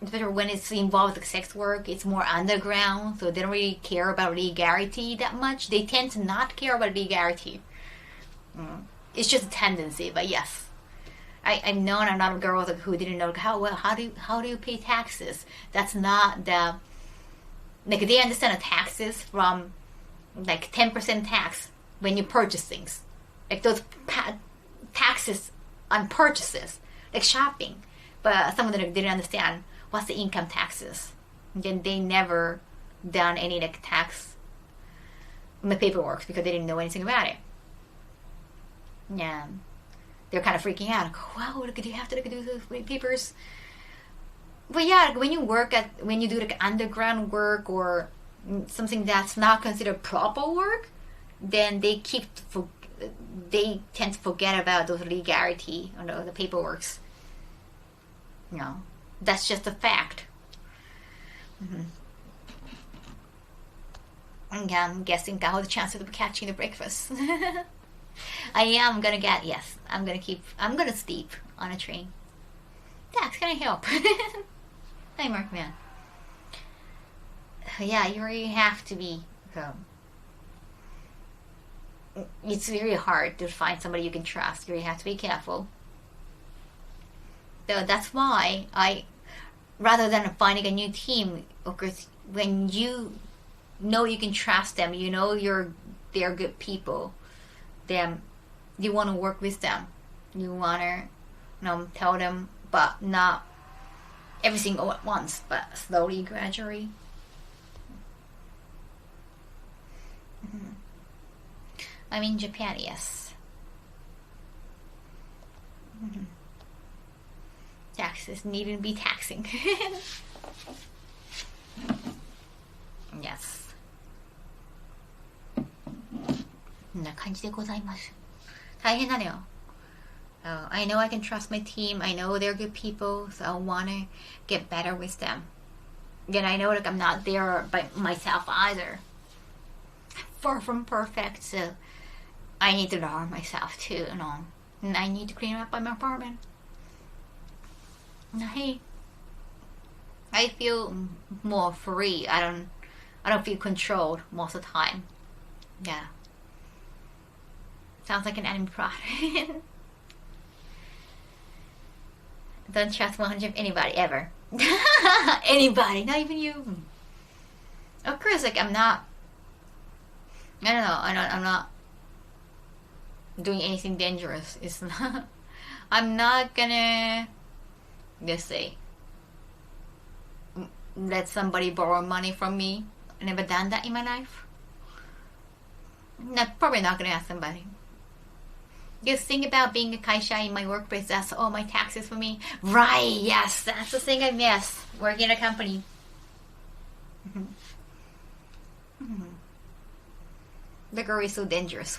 especially when it's involved with sex work, it's more underground, so they don't really care about legality that much. They tend to not care about legality. It's just a tendency, but yes. I've known a lot of girls who didn't know how do you pay taxes. That's not the, like, they understand the taxes from like 10% tax when you purchase things, like those taxes on purchases, like shopping. But some of them didn't understand what's the income taxes. And then they never done any like tax paperwork because they didn't know anything about it. Yeah. They're kind of freaking out. Like, wow, look, do you have to do those papers? But yeah, when you do like underground work or something that's not considered proper work, then they tend to forget about those legality or the paperworks. That's just a fact. Yeah, I'm guessing Kaho the chances of catching the breakfast. I'm gonna sleep on a train. That's gonna help. Hi, Mark Man. Yeah, you really have to be. It's very hard to find somebody you can trust. You really have to be careful. So that's why rather than finding a new team, of course, when you know you can trust them, they're good people, then you want to work with them. You want to, tell them, but not everything all at once, but slowly, gradually. I'm in Japan, yes. Taxes needn't to be taxing. Yes. こんな感じでございます。大変なのよ。I know I can trust my team. I know they're good people, so I want to get better with them. Then I know, like, I'm not there by myself either. Far from perfect, so I need to learn myself too, you know. And I need to clean up my apartment. Hey, I feel more free. I don't feel controlled most of the time. Yeah. Sounds like an anime plot. Don't trust 100 anybody ever. Anybody, not even you. Of course, like, I'm not. I don't know. I'm not doing anything dangerous. It's not. I'm not gonna. Let's say. Let somebody borrow money from me. I never done that in my life. Probably not gonna ask somebody. Just think about being a kaisha in my workplace. That's all my taxes for me. Right, yes, that's the thing I miss. Working in a company. The girl is so dangerous.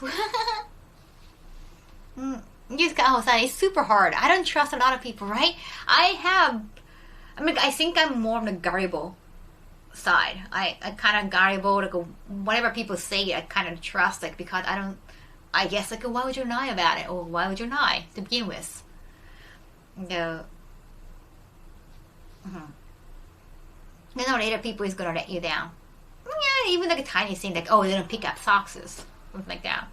Yes, Kaho-san, it's super hard. I don't trust a lot of people, right? I think I'm more on the gullible side. I kind of gullible, like, whatever people say, I kind of trust, like, because I guess, like, why would you lie about it? Or why would you lie to begin with? No. You know, later people is gonna let you down. Yeah, even like a tiny thing, like, oh, they don't pick up socks, something like that.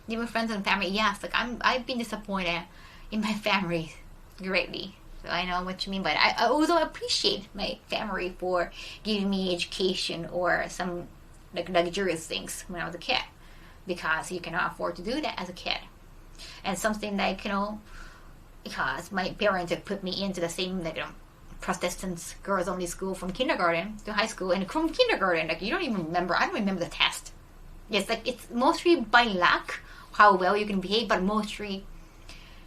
Even friends and family, yes, like, I've been disappointed in my family greatly. So I know what you mean by that. I also appreciate my family for giving me education or some, like, luxurious things when I was a kid. Because you cannot afford to do that as a kid. And something like, you know, because my parents have put me into the same, like, Protestant girls only school from kindergarten to high school, and from kindergarten, like, you don't even remember. I don't remember the test. Yes, like, it's mostly by luck how well you can behave, but mostly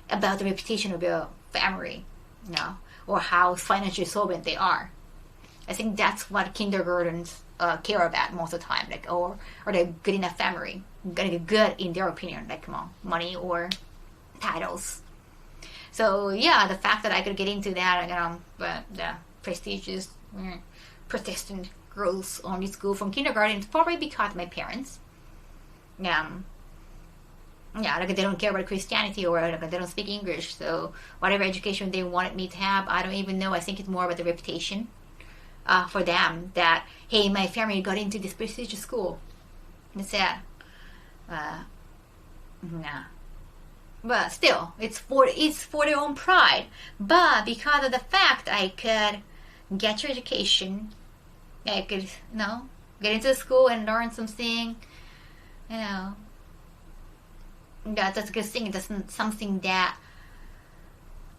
about the reputation of your family, you know, or how financially solvent they are. I think that's what kindergartens care about most of the time, like, or are they good enough family, gonna be good in their opinion, like, money or titles. So yeah, the fact that I could get into that, but the prestigious Protestant girls only school from kindergarten is probably because of my parents. Yeah, like, they don't care about Christianity, or like, they don't speak English, so whatever education they wanted me to have, I don't even know. I think it's more about the reputation for them, that, hey, my family got into this prestigious school. That's it. Nah. But still, it's for their own pride. But because of the fact I could get your education, I could, you know, get into school and learn something, you know, that's a good thing. That's something that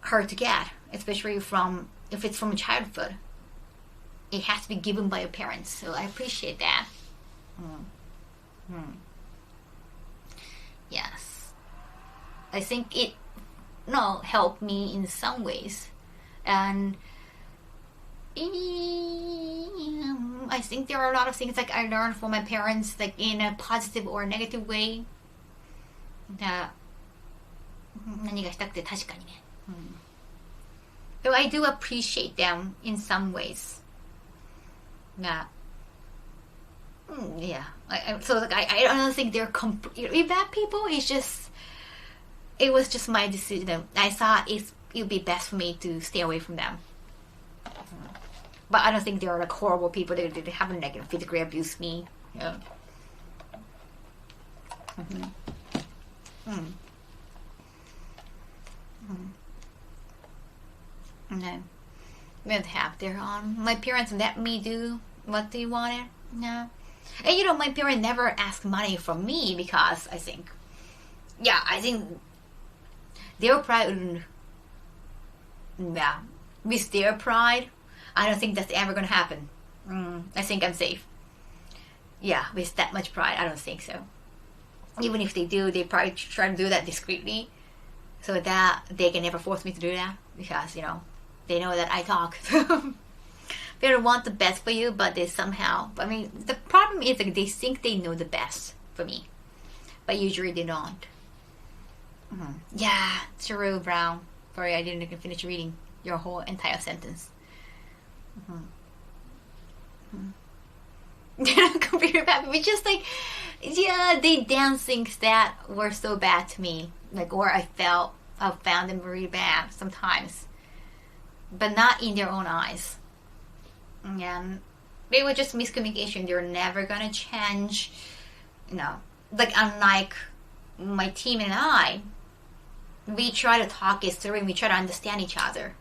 hard to get, especially if it's from childhood. It has to be given by your parents, so I appreciate that. Yes, I think it helped me in some ways, and I think there are a lot of things, like, I learned from my parents, like, in a positive or negative way. 何がしたくて、確かにね。So I do appreciate them in some ways. Yeah. So, like, I don't think they're completely bad people. It was just my decision. I thought it would be best for me to stay away from them. But I don't think they're, like, horrible people. They haven't, like, physically abused me. Yeah. No. With half their own. My parents let me do what they wanted. No. And, you know, my parents never asked money from me because I think their pride, with their pride, I don't think that's ever going to happen. I think I'm safe. Yeah, with that much pride, I don't think so. Even if they do, they probably try to do that discreetly, so that they can never force me to do that, because, you know, they know that I talk. They don't want the best for you, but they somehow, I mean, the problem is, like, they think they know the best for me, but usually they don't. Yeah, true, Brown. Sorry, I didn't finish reading your whole entire sentence. They're not completely bad, but just like, yeah, they dance things that were so bad to me, like, or I found them really bad sometimes, but not in their own eyes. And they were just miscommunication. They're never gonna change, like, unlike my team and I, we try to talk it through and we try to understand each other.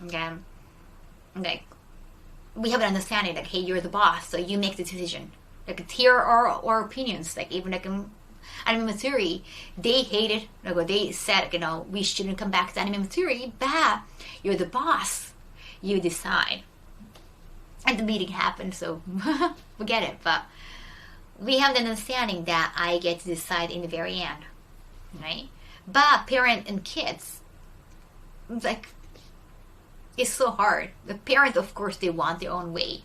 Okay, like, we have an understanding, like, hey, you're the boss, so you make the decision. Like, here are our opinions. Like, even like Anime Matsuri, they hated, like, they said, we shouldn't come back to Anime Matsuri, but you're the boss, you decide. And the meeting happened, so forget it. But we have the understanding that I get to decide in the very end, right? But parent and kids, like, it's so hard. The parents, of course, they want their own way.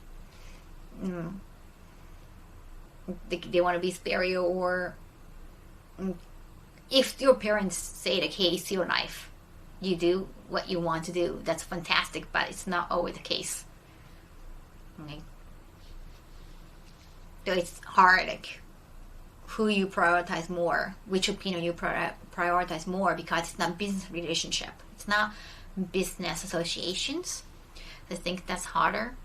They want to be superior, or if your parents say, like, hey, it's your life, you do what you want to do, that's fantastic, but it's not always the case. Okay. So it's hard, like, who you prioritize more, which opinion you prioritize more, because it's not business relationship, it's not business associations. I think that's harder.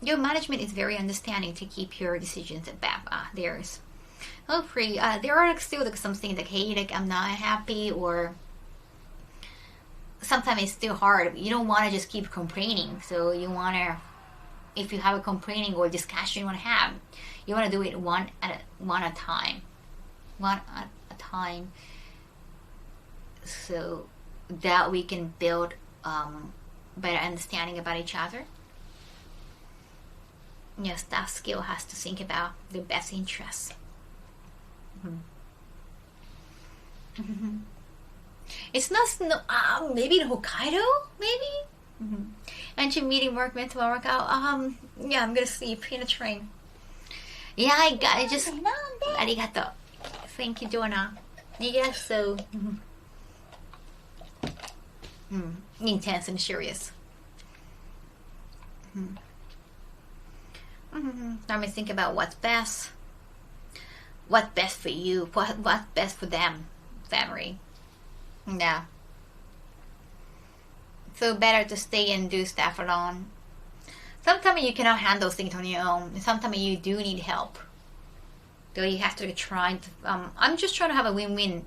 Your management is very understanding to keep your decisions at back. There's hopefully there are, like, still, like, some things, like, hey, like, I'm not happy, or sometimes it's still hard. You don't want to just keep complaining, so you want to, if you have a complaining or discussion you want to have, you want to do it one at a time, so that we can build better understanding about each other. Yes, that skill has to think about the best interests. It's not snow. Maybe in Hokkaido, maybe. And your meeting work, mental workout. Yeah, I'm gonna sleep in a train. Yeah, I just. Arigato. Thank you, Jonah. Yes, so. Intense and serious. Let me think about what's best. What's best for you? What's best for them? Family. Yeah. So better to stay and do stuff alone. Sometimes you cannot handle things on your own. Sometimes you do need help. So you have to try to. I'm just trying to have a win-win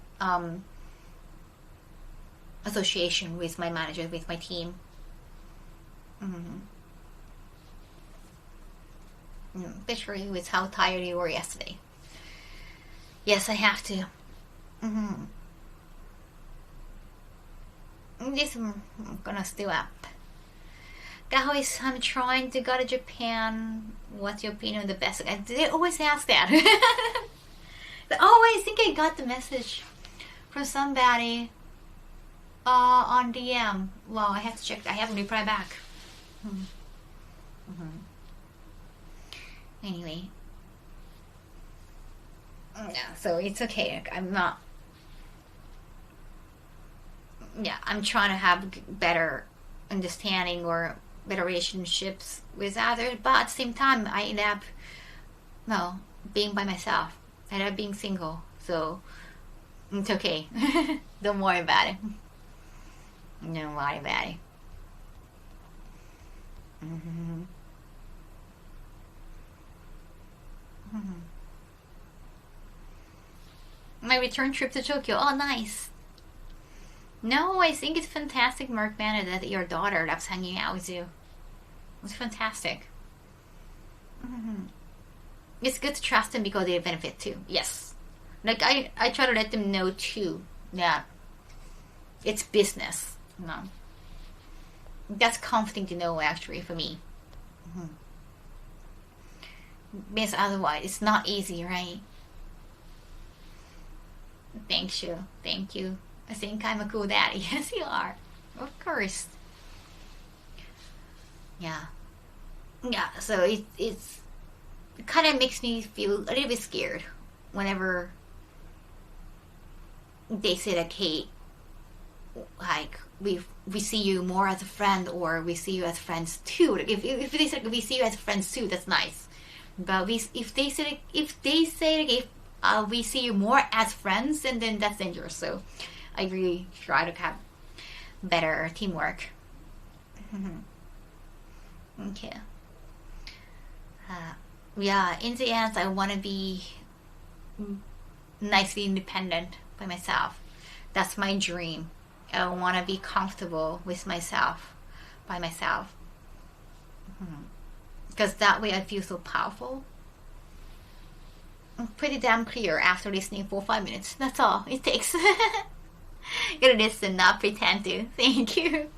association with my manager, with my team. Especially with how tired you were yesterday. Yes, I have to. This I'm gonna stay up. Guys, I'm trying to go to Japan. What's your opinion on the best? They always ask that. I think I got the message from somebody on DM. Well, I have to check. I haven't replied back. Anyway. Yeah, so it's okay. I'm not. Yeah, I'm trying to have better understanding or better relationships with others, but at the same time, I end up, being by myself. I end up being single, so it's okay. Don't worry about it. Don't worry about it. My return trip to Tokyo. Oh, nice. No, I think it's fantastic, Mark Banner, that your daughter loves hanging out with you. It's fantastic. It's good to trust them because they benefit too. Yes. Like, I try to let them know too that it's business. That's comforting to know, actually, for me. Because otherwise, it's not easy, right? Thank you. Thank you. I think I'm a cool daddy. Yes, you are. Of course. Yeah. Yeah, so it kind of makes me feel a little bit scared whenever they say, like, hey, like we see you more as a friend, or we see you as friends too. Like if they say we see you as friends too, that's nice. But if they say if we see you more as friends, and then that's dangerous. So I really try to have better teamwork. Okay. Yeah, in the end, I want to be nicely independent by myself. That's my dream. I want to be comfortable with myself, by myself. Because that way I feel so powerful. I'm pretty damn clear after listening for 5 minutes. That's all it takes. Gotta listen, not pretend to. Thank you.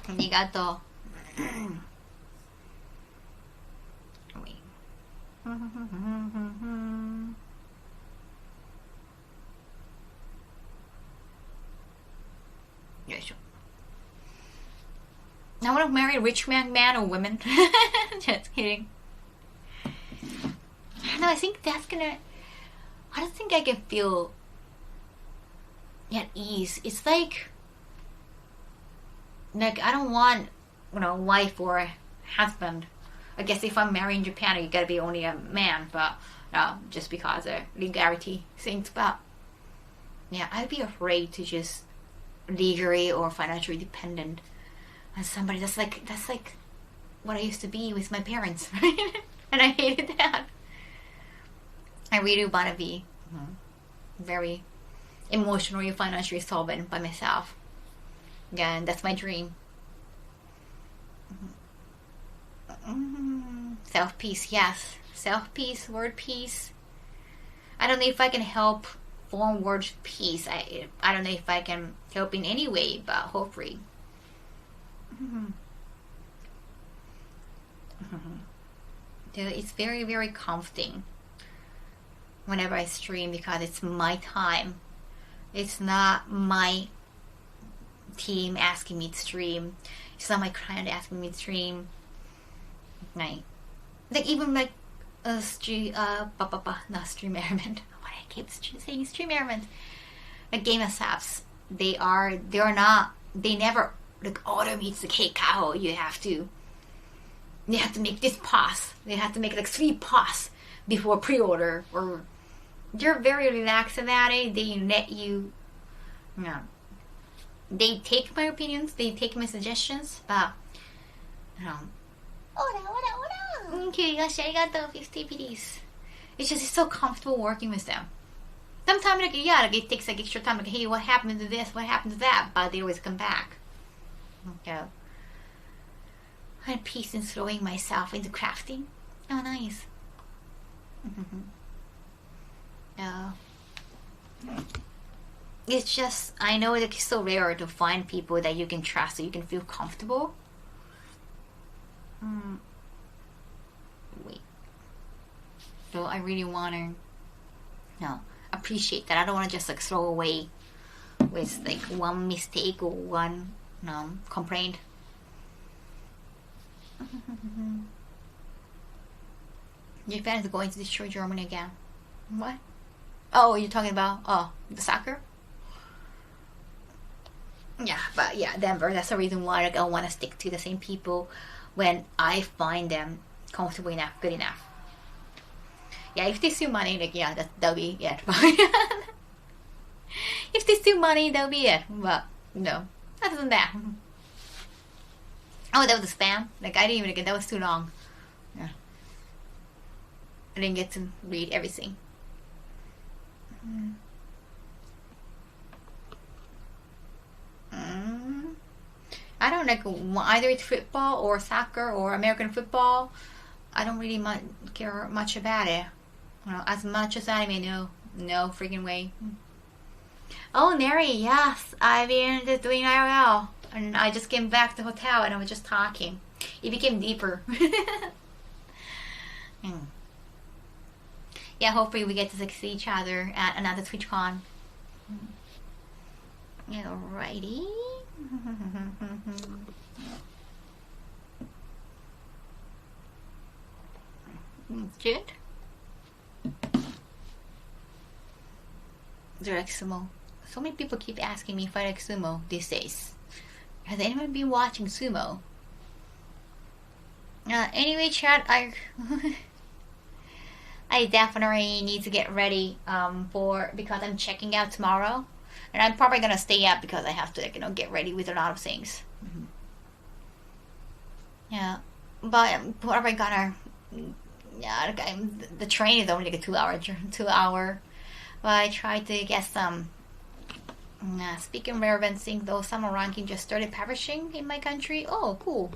ありがとう。よいしょ。I want to marry a rich man or woman. Just kidding. No, I think that's gonna. I don't think I can feel at ease. It's like I don't want, wife or husband. I guess if I'm married in Japan, you gotta be only a man, but just because of legality things. But yeah, I'd be afraid to just legally or financially dependent on somebody. That's like what I used to be with my parents, and I hated that. I really want to be very emotionally, financially solvent by myself. Again, that's my dream. Self-peace, yes. Self-peace, word peace. I don't know if I can help form word peace. I don't know if I can help in any way, but hopefully. It's very, very comforting whenever I stream, because it's my time. It's not my team asking me to stream. It's not my client asking me to stream. Right. Like even like not stream element. What I keep saying stream element. Like game of apps. They never like order me to cake Kaho. You have to make this pause. They have to make like 3 pause before pre-order, or they're very relaxed about it. They let you, they take my opinions, they take my suggestions, but okay, gosh, I got the 50 PDs. It's just so comfortable working with them. Sometimes it takes like extra time, like, hey, what happened to this, what happened to that, but they always come back. Okay. I had peace in throwing myself into crafting. Oh, nice. It's just, I know that it's so rare to find people that you can trust, so you can feel comfortable. Wait. So I really want to, appreciate that. I don't want to just like throw away with like one mistake or one complaint. Japan is going to destroy Germany again. What? Oh, you're talking about the soccer? Yeah, but yeah, Denver. That's the reason why I want to stick to the same people when I find them comfortable enough, good enough. Yeah, if they steal money, like that'll be it. If they steal money, that'll be it. But no, other than that. Oh, that was a spam. Like I didn't even get that was too long. Yeah, I didn't get to read everything. I don't like either it's football or soccer or American football. I don't really care much about it. As much as anime, no freaking way. Oh, Neri, yes, I've been just doing IRL, and I just came back to the hotel and I was just talking. It became deeper. Yeah, hopefully we get to see each other at another TwitchCon. Alrighty. Good. Direct sumo So many people keep asking me if I like sumo these days. Has anyone been watching sumo? Anyway, chat, I I definitely need to get ready because I'm checking out tomorrow, and I'm probably gonna stay up because I have to, like, get ready with a lot of things. Yeah, but probably gonna. Yeah, the train is only like a 2 hour. But I try to get some. Speaking of rare events, though, summer ranking just started publishing in my country. Oh, cool.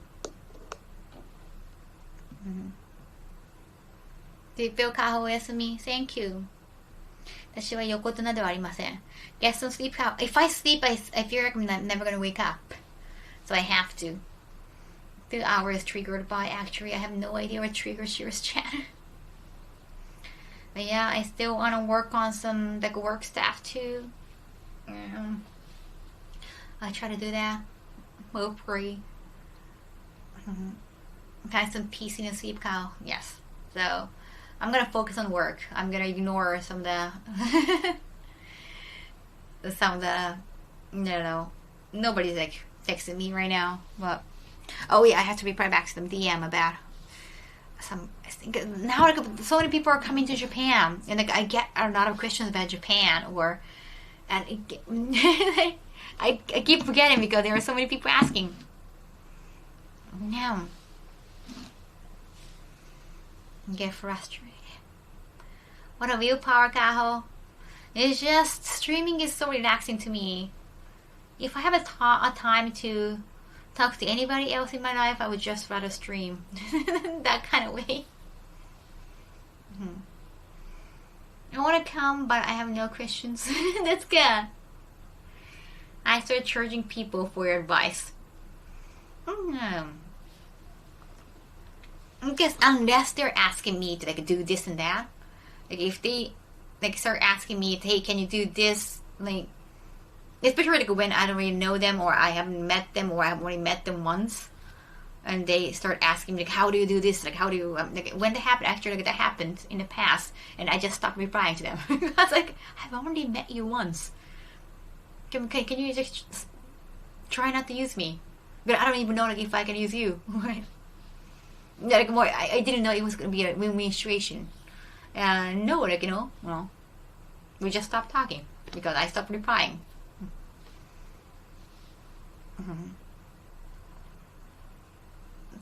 Do you feel Kaho Oyasumi? Thank you. 私は横綱ではありません. Get some sleep. If I sleep, I feel like I'm never gonna wake up. So I have to. 2 hours triggered by, actually, I have no idea what triggers yours, chat. But yeah, I still want to work on some like work stuff too. I try to do that. Hopefully. Kind of some peace in the sleep, Kyle. Yes. So I'm gonna focus on work. I'm gonna ignore some of the nobody's like texting me right now. But oh yeah, I have to reply back to them DM about some. I think now like, so many people are coming to Japan, and like I get a lot of questions about Japan, I keep forgetting because there are so many people asking. Yeah. Get frustrated. What a willpower, Kaho. It's just streaming is so relaxing to me. If I have a time to talk to anybody else in my life, I would just rather stream. That kind of way. I want to come, but I have no questions. That's good. I start charging people for your advice. I guess unless they're asking me to like do this and that, like if they like start asking me, hey, can you do this? Like, especially like when I don't really know them, or I haven't met them, or I've only met them once, and they start asking me like, how do you do this? Like, how do you like when that happened? Actually, like that happened in the past, and I just stopped replying to them. I was like, I've only met you once. Can you just try not to use me? But I don't even know like if I can use you. Like more, I didn't know it was gonna be a win-win situation. No, like we just stopped talking because I stopped replying.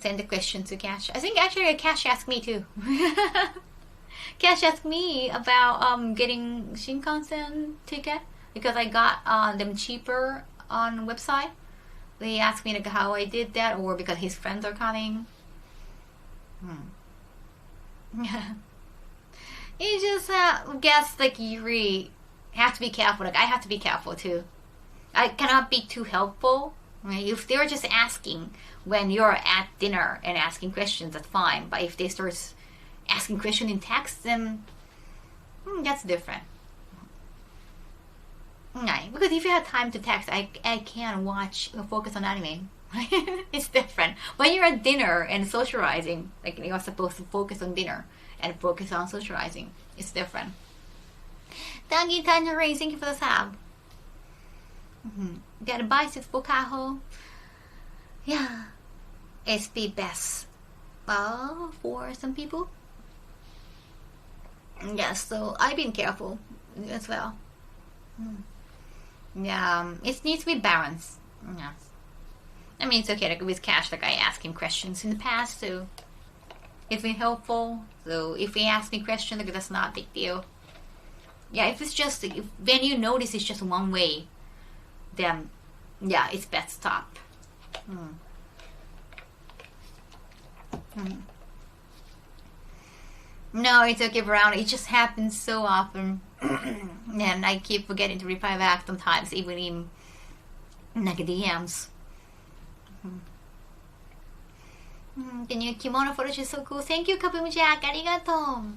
Send the question to Cash. I think actually Cash asked me too. Cash asked me about getting Shinkansen ticket because I got them cheaper on website. They asked me like how I did that, or because his friends are coming. You just guess like you really have to be careful. Like I have to be careful too. I cannot be too helpful. If they're just asking when you're at dinner and asking questions, that's fine. But if they start asking questions in text, then that's different. Because if you have time to text, I can watch or focus on anime. It's different. When you're at dinner and socializing, like you're supposed to focus on dinner and focus on socializing. It's different. Thank you, Tangerine. Thank you for the sub. The advice is for Kaho. Yeah. It's the best for some people. Yeah, so I've been careful as well. Yeah, it needs to be balanced. Yeah. I mean, it's okay, like with Cash, like I asked him questions in the past, so it's been helpful. So if he asks me questions, like that's not a big deal. Yeah, if it's just, when you notice it's just one way, then yeah, it's best to stop. No, it's okay, Brown. It just happens so often. And I keep forgetting to reply back sometimes, even in like DMs. The new kimono photo is so cool. Thank you, Kaboom Jack. Arigato.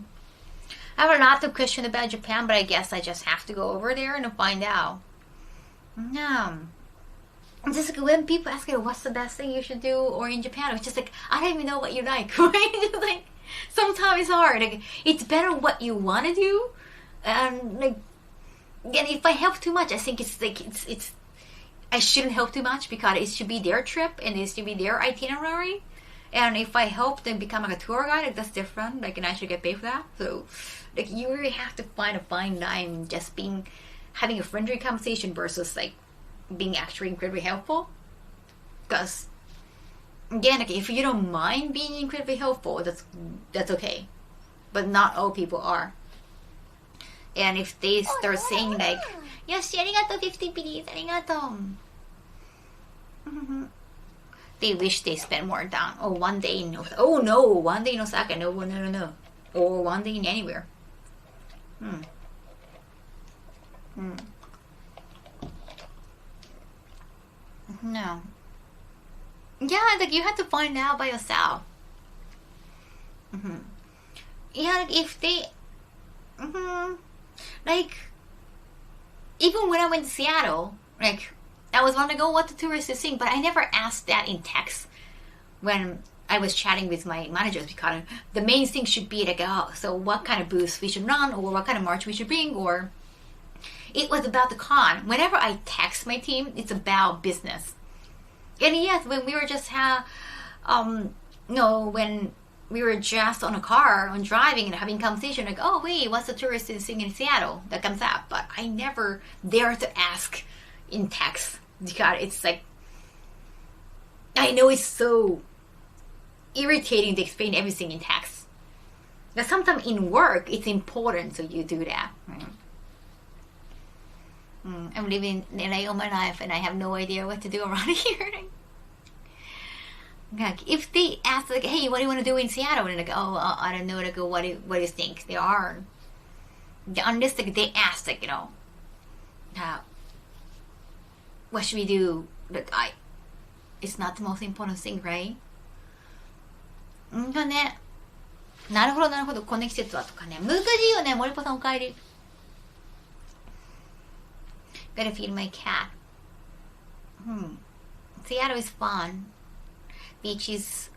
I have a lot of questions about Japan, but I guess I just have to go over there and find out. No. Just like when people ask me what's the best thing you should do or in Japan, it's just like, I don't even know what you like, right? Just like, sometimes it's hard. Like, it's better what you want to do. And like, again, if I help too much, I think it's like it's I shouldn't help too much because it should be their trip and it should be their itinerary. And if I help them become like a tour guide, like that's different. Like, and I should get paid for that. So, like, you really have to find a fine line, just having a friendly conversation versus like being actually incredibly helpful. Because again, like, if you don't mind being incredibly helpful, that's okay. But not all people are. And if they start saying like, yes, arigato 50 please, arigato. They wish they spent more time. Or one day in Osaka. Oh no, one day in Osaka. No. Or one day in anywhere. No. Yeah, like you have to find out by yourself. Yeah, like if they, like even when I went to Seattle, like I was wondering, oh, what the tourists are seeing, but I never asked that in text when I was chatting with my managers because the main thing should be like, oh, so what kind of booths we should run or what kind of march we should bring, or it was about the con. Whenever I text my team, it's about business. And yes, when we were just when we were just on a car, on driving and having conversation, like, oh wait, what's the tourist thing in Seattle that comes up? But I never dare to ask in text because it's like, I know it's so irritating to explain everything in text. But sometimes in work, it's important, so you do that. Right? I'm living in LA all my life, and I have no idea what to do around here. Like, if they ask, like, hey, what do you want to do in Seattle? And like, oh, I don't know. Like, what do you think they are? Unless like, they ask, like, what should we do? Like, it's not the most important thing, right? がね、なるほどなるほど、この季節はとかね、難しいよね、森ぽさんお帰り。Gotta feed my cat. Seattle is fun. Beachers?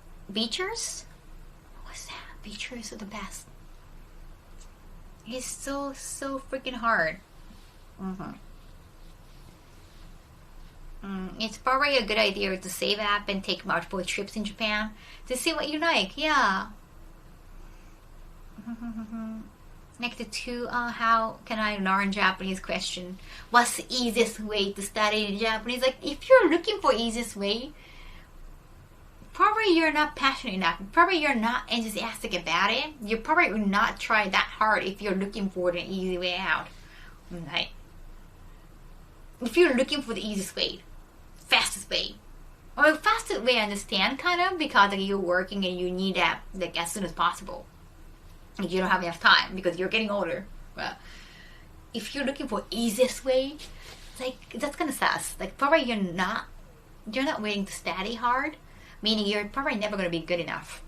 What's that? Beachers are the best. It's so freaking hard. It's probably a good idea to save up and take multiple trips in Japan to see what you like. Yeah. Next to how can I learn Japanese question? What's the easiest way to study Japanese? Like, if you're looking for easiest way, probably you're not passionate enough. Probably you're not enthusiastic about it. You probably will not try that hard if you're looking for the easy way out. Right? If you're looking for the easiest way, fastest way. Or fastest way I understand kind of because like, you're working and you need that like as soon as possible. Like, you don't have enough time because you're getting older. But if you're looking for easiest way, like that's kind of sus. Like probably you're not willing to study hard, meaning you're probably never going to be good enough.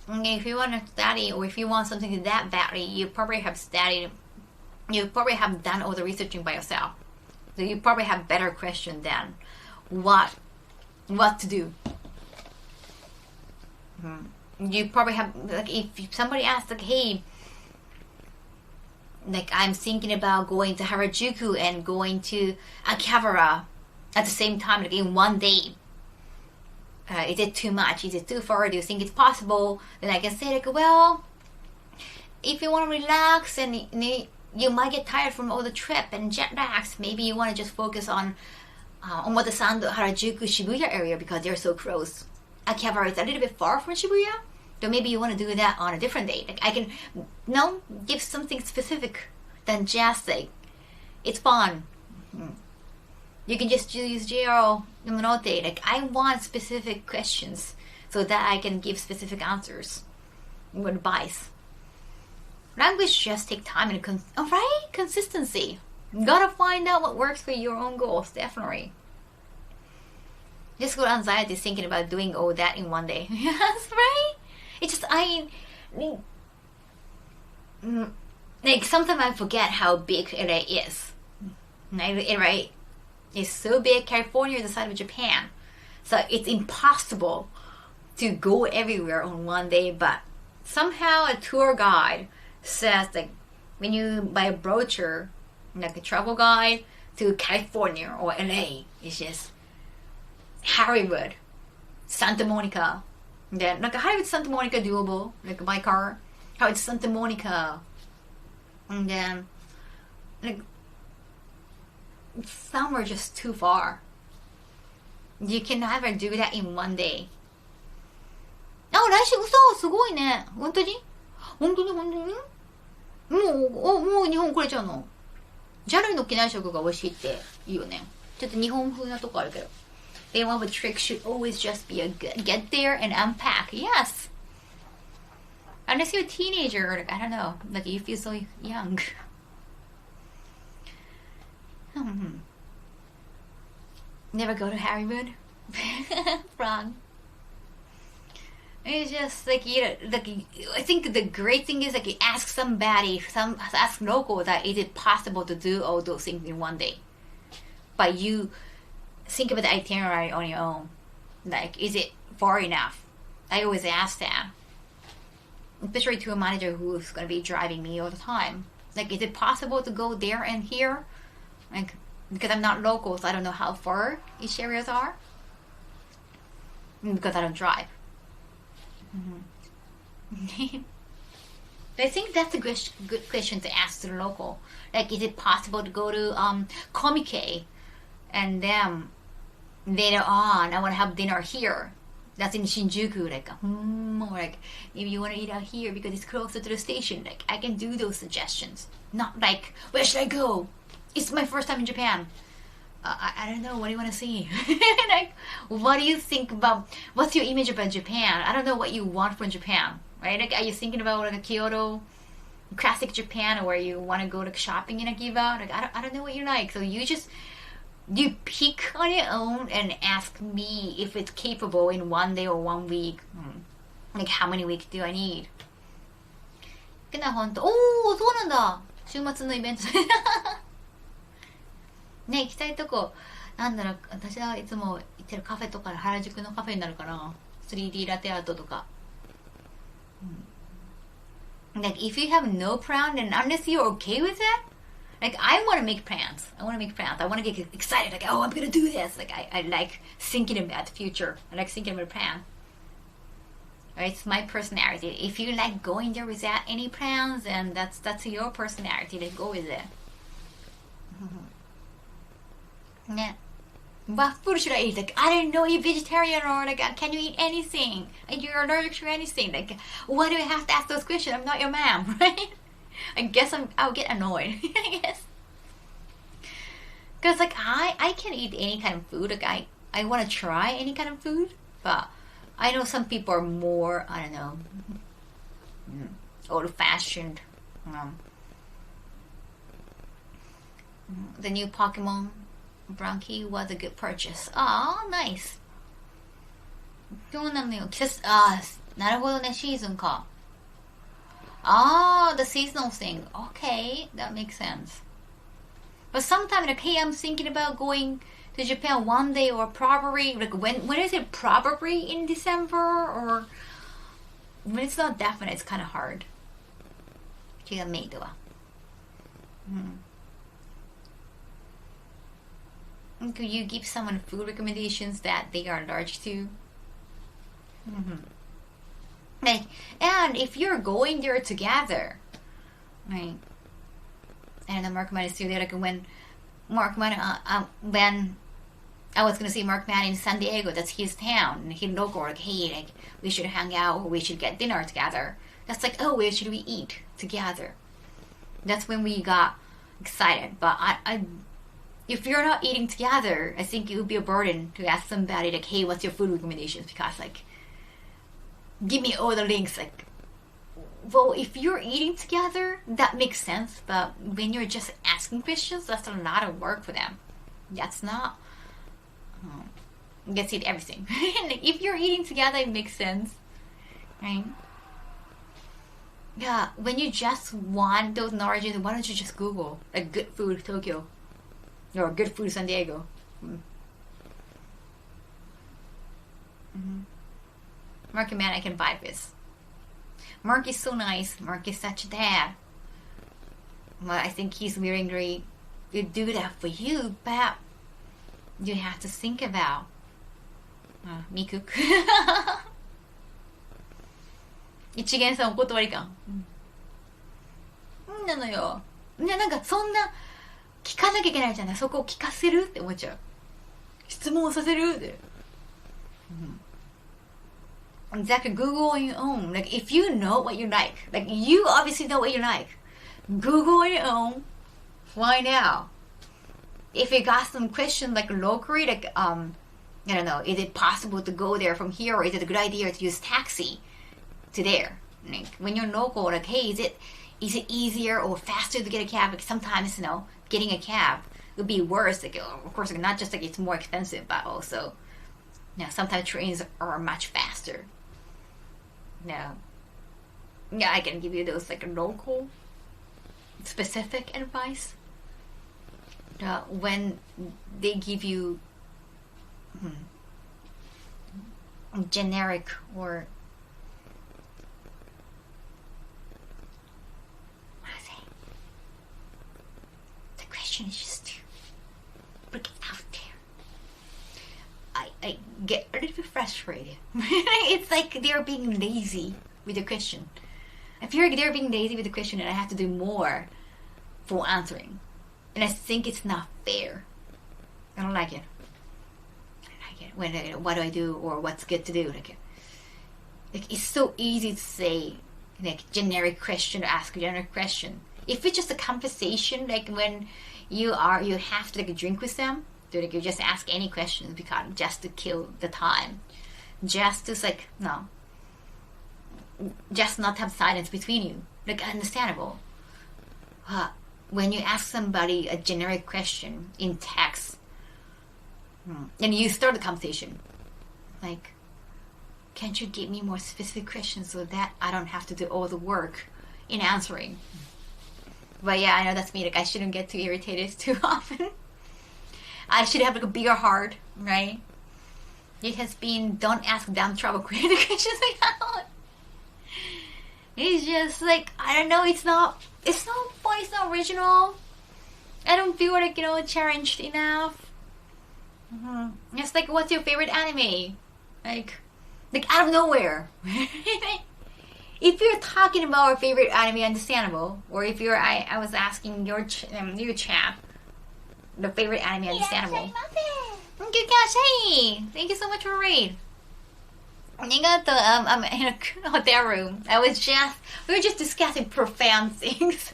If you want to study or if you want something that badly, you probably have studied, you probably have done all the researching by yourself. So you probably have better questions than what to do. You probably have, like if somebody asks like, hey, like I'm thinking about going to Harajuku and going to Akihabara at the same time, like in one day. Is it too much? Is it too far? Do you think it's possible? Then I can say like, well, if you want to relax and you might get tired from all the trip and jet lags, maybe you want to just focus on Omotesando, Harajuku, Shibuya area because they're so close. Akihabara is a little bit far from Shibuya, so maybe you want to do that on a different day. Like I can give something specific than just like it's fun. You can just use JR Yamanote. Like I want specific questions so that I can give specific answers or advice. Language just take time and consistency. You gotta find out what works for your own goals, definitely. Just got anxiety thinking about doing all that in one day. Yes, right? It's just like sometimes I forget how big LA is. Right? is so big. California is the size of Japan. So it's impossible to go everywhere on one day. But somehow a tour guide says that when you buy a brochure, like a travel guide to California or LA, it's just Hollywood, Santa Monica. Then like Hollywood, Santa Monica doable, like by car. Hollywood, Santa Monica, and then like some are just too far. You can never do that in one day. あ、来週嘘すごいね。本当に本当にもう日本来れちゃうの。JAL の機内食が美味しいっていいよね。ちょっと日本風なとこあるけど。They want a trick should always just be a good get there and unpack. Yes. Unless you're a teenager, like, I don't know, like you feel so young. Never go to Hollywood. Wrong. It's just like, you know, like I think the great thing is like you ask somebody, ask local that is it possible to do all those things in one day, but you think about the itinerary on your own. Like, is it far enough? I always ask that, especially to a manager who's gonna be driving me all the time. Like, is it possible to go there and here? Like, because I'm not local, so I don't know how far each areas are. Because I don't drive. I think that's a good question to ask to the local. Like, is it possible to go to Komike, and then later on I want to have dinner here? That's in Shinjuku. Like, or like maybe you want to eat out here because it's closer to the station. Like, I can do those suggestions. Not like, where should I go? It's my first time in Japan. I don't know. What do you want to see? Like, what do you think about? What's your image about Japan? I don't know what you want from Japan, right? Like, are you thinking about like a Kyoto, classic Japan, or you want to go to shopping in Akiba? Like, I don't know what you like. So you pick on your own and ask me if it's capable in one day or 1 week. Like, how many weeks do I need? けな、ほんと。おー、そうなんだ。週末のイベント。ね、行きたいとこ、なんだろう、私はいつも行ってるカフェとか原宿のカフェになるかな。3D ラテアートとか。Like, if you have no plan, and unless you're okay with it, like, I want to make plans. I want to get excited. Like, oh, I'm going to do this. Like, I like thinking about the future. I like thinking about a plan. Right? It's my personality. If you like going there without any plans, then that's your personality. Then go with it. ね。What food should I eat? Like, I don't know, you're vegetarian, or like, can you eat anything? Like, you're allergic to anything. Like, why do I have to ask those questions? I'm not your mom, right? I guess I'll get annoyed. I guess. Because like, I can eat any kind of food. Like, I want to try any kind of food, but I know some people are more, I don't know, old-fashioned. The new Pokemon Bronchi was a good purchase. Oh, nice. そうなのよ。季節、なるほどね、シーズンか。the seasonal thing. Okay, that makes sense. But sometimes, like, hey, I'm thinking about going to Japan one day, or probably, like, when is it? Probably in December, or when it's not definite, it's kind of hard. 気がメイドは。Could you give someone food recommendations that they are allergic to? Like, and if you're going there together, right? And then Mark Man is still there. Like, when Mark Man, when I was gonna see Mark Man in San Diego, that's his town, and he local, like, hey, like, we should hang out, or we should get dinner together. That's like, oh, where should we eat together? That's when we got excited. But if you're not eating together, I think it would be a burden to ask somebody, like, hey, what's your food recommendations? Because, like, give me all the links. Like, well, if you're eating together, that makes sense. But when you're just asking questions, that's a lot of work for them. That's not, gets it everything. Like, if you're eating together, it makes sense, right? Yeah, when you just want those knowledges, why don't you just Google, like, good food Tokyo? Or good food San Diego. Marky man, I can vibe with. Mark is so nice. Mark is such a dad. Well, I think he's willingly to do that for you, but you have to think about Miku. 一元さんお断り感。なのよ。なんかそんな聞かなきゃいけないじゃない。そこを聞かせるって思っちゃう。質問させるって。Exactly, Google on your own. Like if you know what you like you obviously know what you like. Google on your own. Find out. If you got some questions like locally, like I don't know, is it possible to go there from here, or is it a good idea to use taxi to there? Like when you're local, like hey, is it easier or faster to get a cab? Like sometimes getting a cab would be worse. Like of course, like, not just like it's more expensive, but also sometimes trains are much faster. Yeah, I can give you those like local specific advice. When they give you generic or the question is just to put it out there. I get a little bit frustrated. It's like they're being lazy with the question. I feel like they're being lazy with the question and I have to do more for answering. And I think it's not fair. I don't like it. When what do I do or what's good to do? Like it's so easy to say like generic question, to ask a generic question. If it's just a conversation, like when you have to like drink with them, like you just ask any questions because just to kill the time, just to like just not have silence between you. Like understandable. When you ask somebody a generic question in text, and you start the conversation, like, can't you give me more specific questions so that I don't have to do all the work in answering? But yeah, I know that's me. Like I shouldn't get too irritated too often. I should have like a bigger heart, right? It has been don't ask dumb trouble creative questions like that. It's just like I don't know. It's not fun. It's not original. I don't feel like challenged enough. It's like, what's your favorite anime? Like out of nowhere. If you're talking about our favorite anime, understandable. Or if you're, I was asking your chat, the favorite anime, understandable. Thank you, Thank you so much for the raid. I'm in a hotel room. We were just discussing profound things,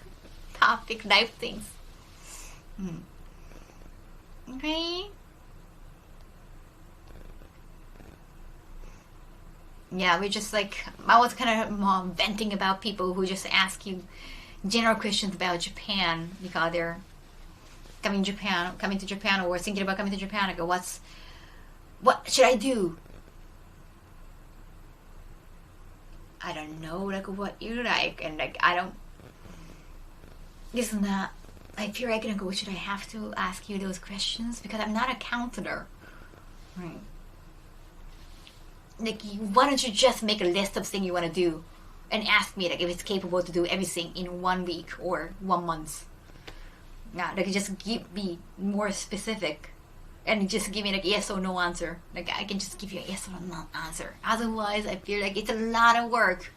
topic, life things. Okay. Yeah, we just like, I was kind of venting about people who just ask you general questions about Japan because they're coming to Japan or thinking about coming to Japan. I go, what should I do? I don't know, like what you like, and like it's not. I feel like should I have to ask you those questions because I'm not a counselor, right? Like, why don't you just make a list of things you want to do, and ask me like if it's capable to do everything in 1 week or 1 month? Yeah, like just be more specific. And just give me like yes or no answer. Like I can just give you a yes or no answer. Otherwise, I feel like it's a lot of work.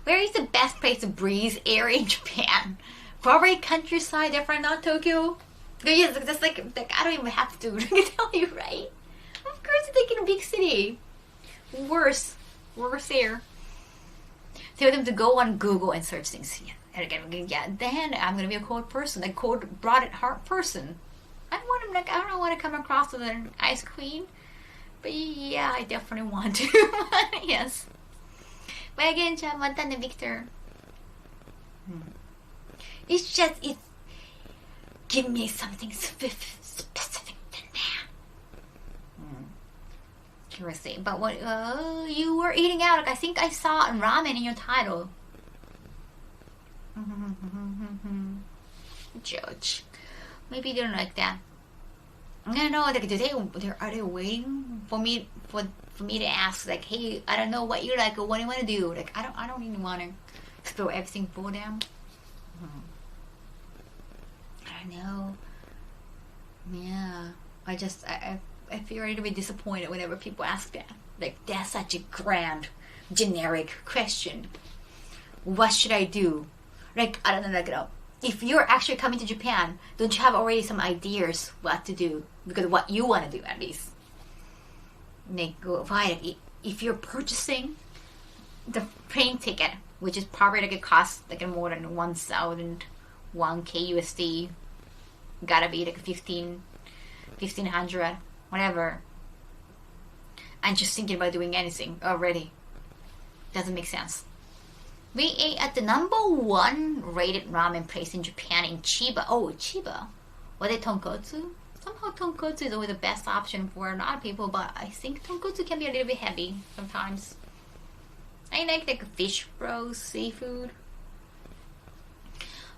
Where is the best place to breathe air in Japan? Probably countryside, definitely not Tokyo. Yes, that's like I don't even have to tell you, right? Of course, it's like in a big city. Worse air. Tell them to go on Google and search things. And again, then I'm gonna be a cold person, like cold-blooded heart person. I don't want to come across as an ice queen, but yeah, I definitely want to. Yes. But again, Victor. It's give me something specific than that. Seriously, but what you were eating out? Like I think I saw ramen in your title. Judge. Maybe they're like that. I don't know. Like, are they waiting for me to ask? Like, hey, I don't know what you like or what you want to do. Like, I don't even want to throw everything for them. I don't know. Yeah, I feel a little bit disappointed whenever people ask that. Like, that's such a grand, generic question. What should I do? Like, I don't know, like, if you're actually coming to Japan, don't you have already some ideas what to do? Because what you want to do, at least. Like, fine, if you're purchasing the plane ticket, which is probably like it costs like more than 1,001 USD, gotta be like 1,500, whatever. And just thinking about doing anything already doesn't make sense. We ate at the #1 rated ramen place in Japan in Chiba. Oh, Chiba. Was it tonkotsu? Somehow tonkotsu is always the best option for a lot of people, but I think tonkotsu can be a little bit heavy sometimes. I like fish rolls, seafood.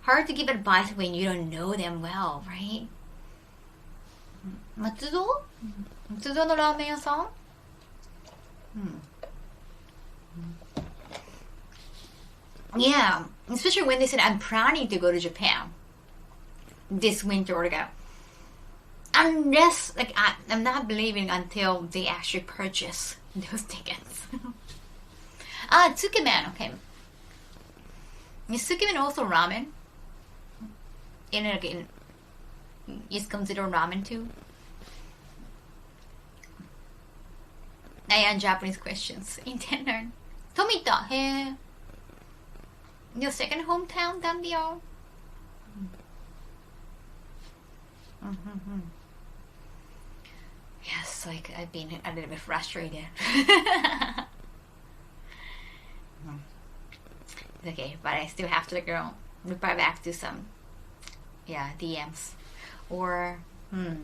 Hard to give advice when you don't know them well, right? Matsudo? Matsudo no ramen yasan? Yeah, especially when they said I'm planning to go to Japan this winter or go. Unless, like, I'm not believing until they actually purchase those tickets. Tsukemen, okay. Is Tsukemen also ramen? Is considered ramen too? Ayan, Japanese questions. Intern. Tomita, hey. Your second hometown, Dandio? Yes, like I've been a little bit frustrated. Okay, but I still have to reply back to some, DMs, or I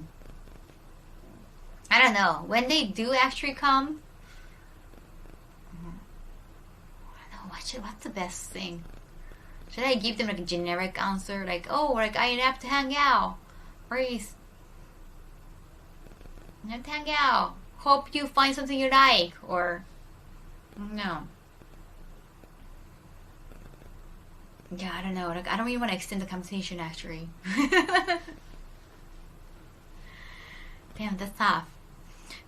don't know when they do actually come. I don't know what's the best thing. Should I give them like a generic answer, like, oh, like I have to hang out, or is I have to hang out. Hope you find something you like, or no. Yeah, I don't know. Like, I don't really want to extend the conversation, actually. Damn, that's tough.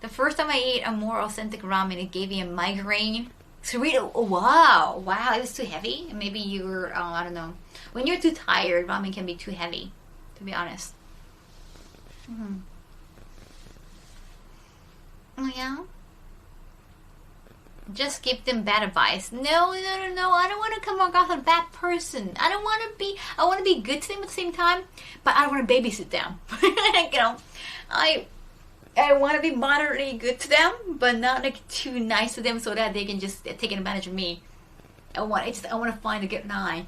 The first time I ate a more authentic ramen, it gave me a migraine. So really, wow, it was too heavy. Maybe you were, I don't know. When you're too tired, ramen can be too heavy, to be honest. Oh yeah? Just give them bad advice. No, I don't want to come across as a bad person. I want to be good to them at the same time, but I don't want to babysit them. I want to be moderately good to them, but not like too nice to them so that they can just take advantage of me. I want to find a good line.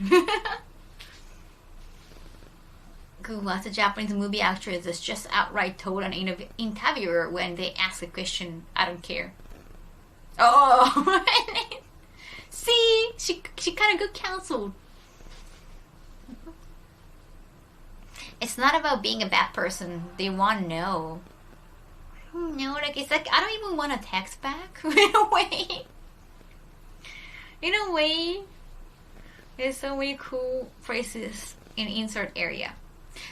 Who as a Japanese movie actress is just outright told an interviewer when they ask a question, I don't care. Oh, see, she kind of got cancelled. It's not about being a bad person. They want to know. No, like it's like I don't even want to text back. In a way, there's so many cool places in insert area.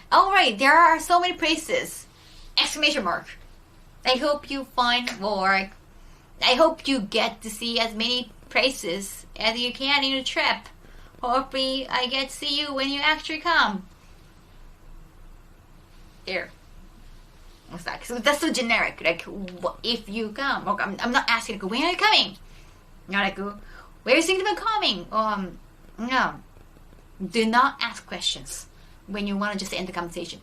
All right, there are so many places! Exclamation mark. I hope you find more. I hope you get to see as many places as you can in a trip. Hopefully, I get to see you when you actually come. There. What's that? So that's so generic. Like, if you come. Like, I'm not asking, like, when are you coming? Not like, where are you thinking about coming? No. Do not ask questions when you want to just end the conversation.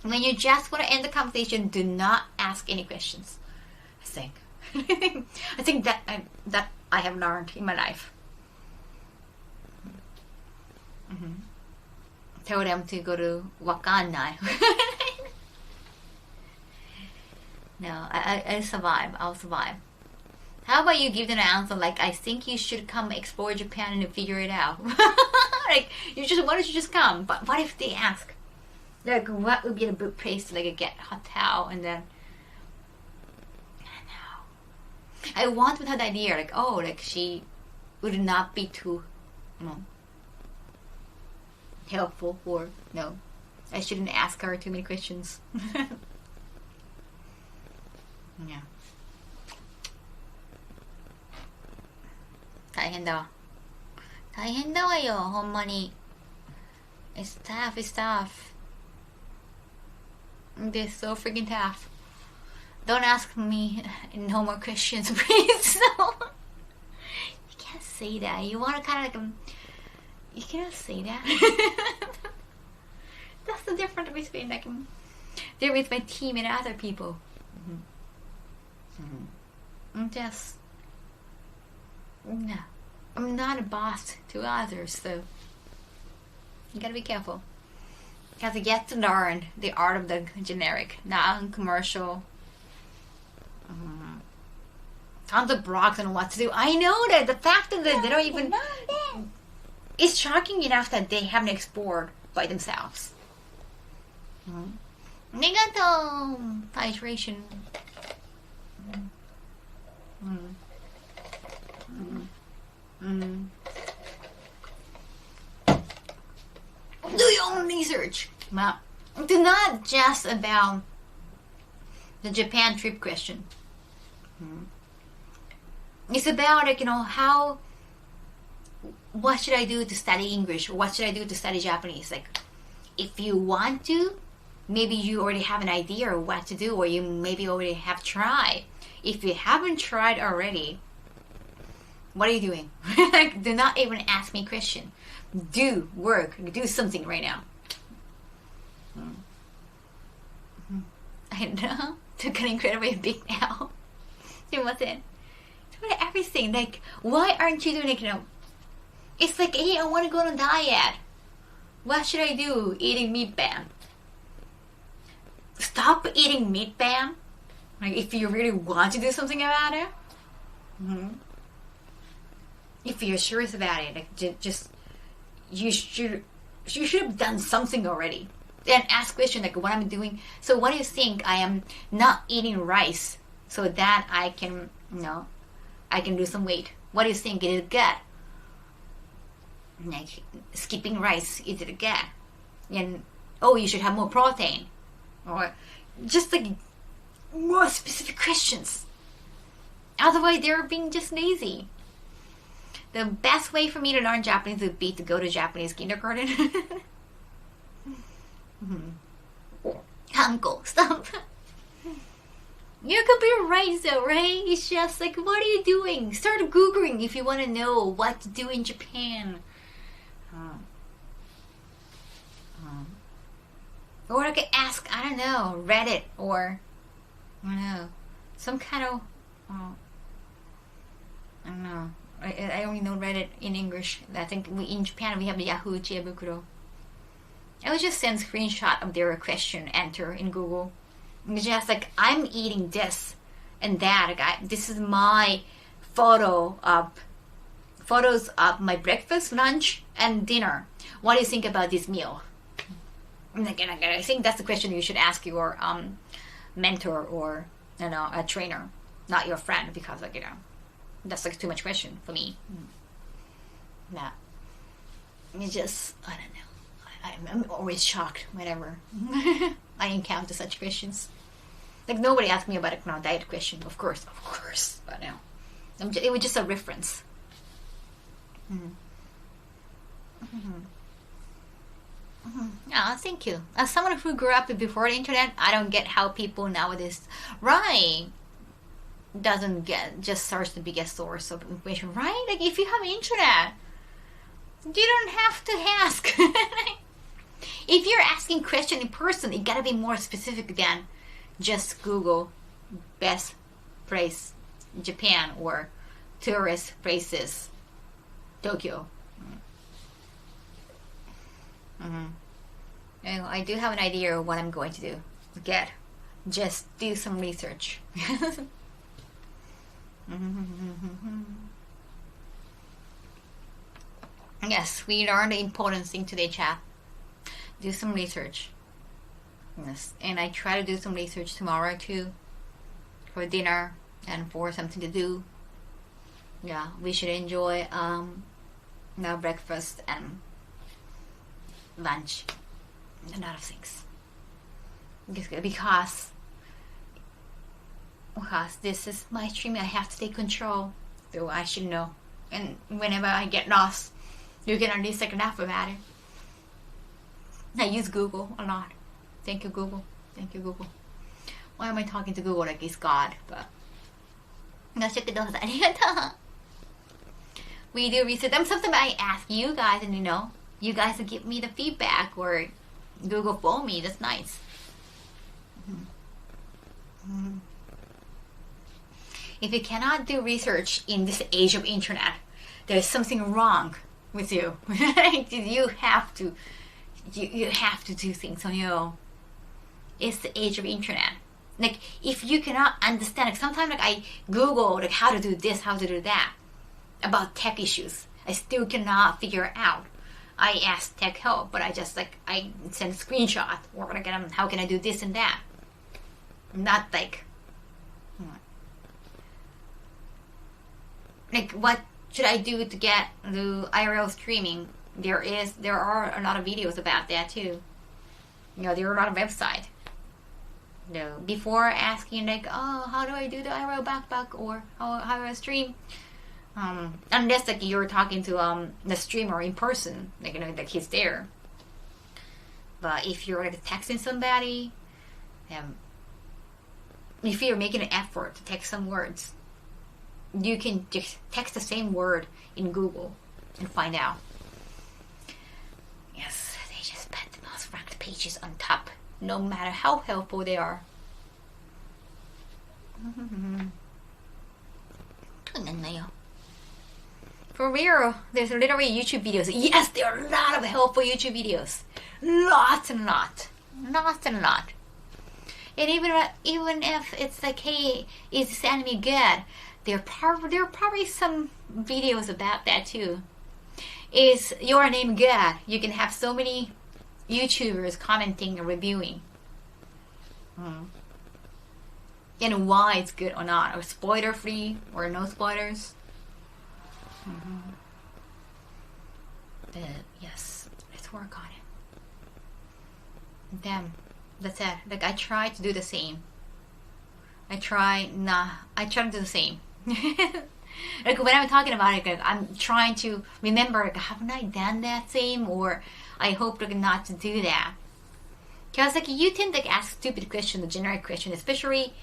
When you just want to end the conversation, do not ask any questions. I think. I think that I have learned in my life. Tell them to go to wakanai. No, I'll survive. I'll survive. How about you give them an answer like, I think you should come explore Japan and figure it out. Like, why don't you just come? But what if they ask, Like, what would be the good place to like get hotel, and then I don't know. I want to have the idea like, oh, like she would not be too, you know, helpful, or no, I shouldn't ask her too many questions. Yeah. 大変だわ。大変だわよ、ほんまに。It's tough, it's tough. It's so freaking tough. Don't ask me no more questions, please. No. You can't say that. You want to kind of like, you cannot say that. That's the difference between like, there with my team and other people. I'm just, no. I'm not a boss to others, so you gotta be careful. You have to get to learn the art of the generic, non-commercial. Tons of blogs on what to do. I know that the fact that they don't even... It's shocking enough that they haven't explored by themselves. Arigato! Titration. Do your own research. Well, it's not just about the Japan trip question. It's about like, you know, how, what should I do to study English, or what should I do to study Japanese? Like, if you want to, maybe you already have an idea of what to do, or you maybe already have tried. If you haven't tried already, what are you doing? Like, do not even ask me a question. Do work. Do something right now. I know. Took an incredibly big now. It wasn't. Try everything. Like, why aren't you doing it? You know, it's like, hey, I want to go on a diet. What should I do? Eating meat bam. Stop eating meat bam. Like, if you really want to do something about it. If you're serious about it, like, just you should have done something already. Then ask question like, what I'm doing. So what do you think? I am not eating rice so that I can, you know, I can lose some weight. What do you think? It is good. Like, skipping rice, is it good? And oh, you should have more protein, or just like more specific questions. Otherwise, they're being just lazy. The best way for me to learn Japanese would be to go to Japanese kindergarten. Uncle, stop. You could be right though, right? It's just like, what are you doing? Start Googling if you want to know what to do in Japan. Or I could ask, I don't know, Reddit, or, I don't know, some kind of, I don't know. I only know Reddit in English. I think in Japan we have Yahoo Chiebukuro. I would just send screenshot of their question, enter in Google. It's just like, I'm eating this and that. Like, this is my photos of my breakfast, lunch, and dinner. What do you think about this meal? And again, I think that's the question you should ask your mentor, or, you know, a trainer, not your friend, because, like, you know, that's like too much question for me. Nah. It's just, I don't know. I'm always shocked whenever I encounter such questions. Like, nobody asked me about a diet question. Of course. But no. It was just a reference. Oh, thank you. As someone who grew up before the internet, I don't get how people nowadays, right, doesn't get, just search the biggest source of information, right? Like, if you have internet, you don't have to ask. If you're asking question in person, it gotta be more specific than just Google best place Japan or tourist places Tokyo. I do have an idea of what I'm going to do. Just do some research. Yes, we learned the important thing today, chat. Do some research. Yes, and I try to do some research tomorrow too, for dinner and for something to do. Yeah, we should enjoy now breakfast and lunch and a lot of things. Because this is my stream, I have to take control, so I should know. And whenever I get lost, you can at least take a nap about it. I use Google a lot. Thank you, Google. Thank you, Google. Why am I talking to Google like it's God? But we do research. Sometimes I ask you guys, and you guys will give me the feedback or Google phone me. That's nice. If you cannot do research in this age of internet, there's something wrong with you. You have to do things on your own. It's the age of internet. Like, if you cannot understand, like sometimes like I Google like how to do this, how to do that about tech issues, I still cannot figure it out. I ask tech help, but I just like I send a screenshot or like how can I do this and that. Not like what should I do to get the IRL streaming? There are a lot of videos about that too. There are a lot of websites. Before asking like, oh, how do I do the IRL backpack or how do I stream? Unless like you're talking to the streamer in person, like like he's there. But if you're like texting somebody, if you're making an effort to text some words, you can just text the same word in Google and find out. Yes, they just put the most ranked pages on top, no matter how helpful they are. For real, there's literally YouTube videos. Yes, there are a lot of helpful YouTube videos. Lots and lots. Lots and lots. And even if it's like, hey, is this anime good? There are probably some videos about that too. Is your name good? You can have so many YouTubers commenting and reviewing. And why it's good or not. Or spoiler free or no spoilers. But yes, let's work on it. Damn, that's it. Like I try to do the same. I try to do the same. Like when I'm talking about it, like, I'm trying to remember, like, haven't I done that same? Or I hope like, not to do that. Because like you tend to ask stupid questions, generic questions, especially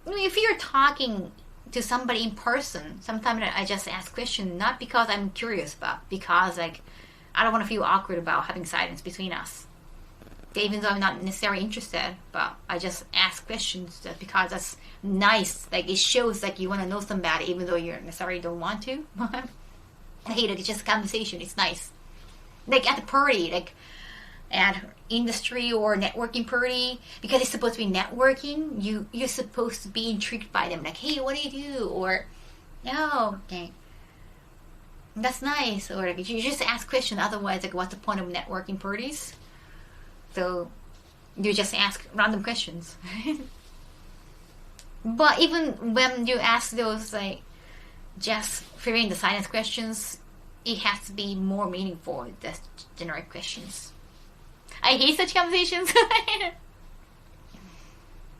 if you're talking to somebody in person. Sometimes I just ask questions not because I'm curious, but because like I don't want to feel awkward about having silence between us. Even though I'm not necessarily interested, but I just ask questions just because that's nice. Like it shows like you want to know somebody, even though you necessarily don't want to. Hey, like it's just a conversation. It's nice. Like at the party, like at industry or networking party, because it's supposed to be networking. You're supposed to be intrigued by them. Like, hey, what do you do? Or, oh, okay, that's nice. Or like, you just ask questions. Otherwise, like, what's the point of networking parties? So you just ask random questions. But even when you ask those like just filling the silence questions, it has to be more meaningful than generic questions. I hate such conversations.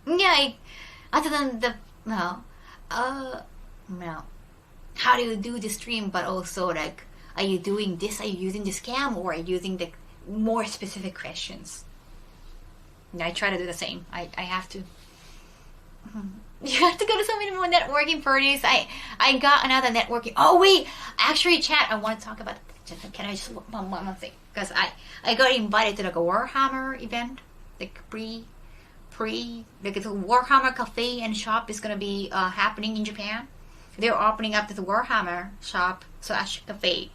Yeah, other than the no. How do you do the stream? But also like, are you doing this? Are you using this cam, or are you using the more specific questions? I try to do the same. I have to. You have to go to so many more networking parties. I got another networking. Oh wait, actually, chat. I want to talk about. Can I just one thing? Because I got invited to like a Warhammer event, like pre like it's a Warhammer cafe and shop is gonna be happening in Japan. They're opening up this Warhammer shop / cafe.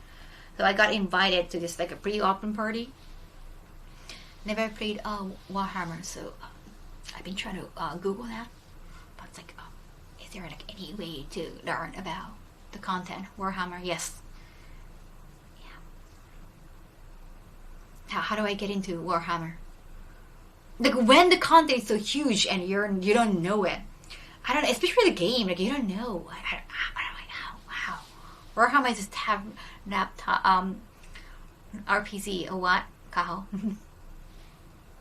So I got invited to this like a pre-open party. Never played Warhammer, so I've been trying to Google that. But it's like, is there like any way to learn about the content Warhammer? Yes. Yeah. How do I get into Warhammer? Like when the content is so huge and you don't know it. I don't know, especially the game. Like you don't know. Wow. Warhammer is just have laptop RPG or what? Kaho.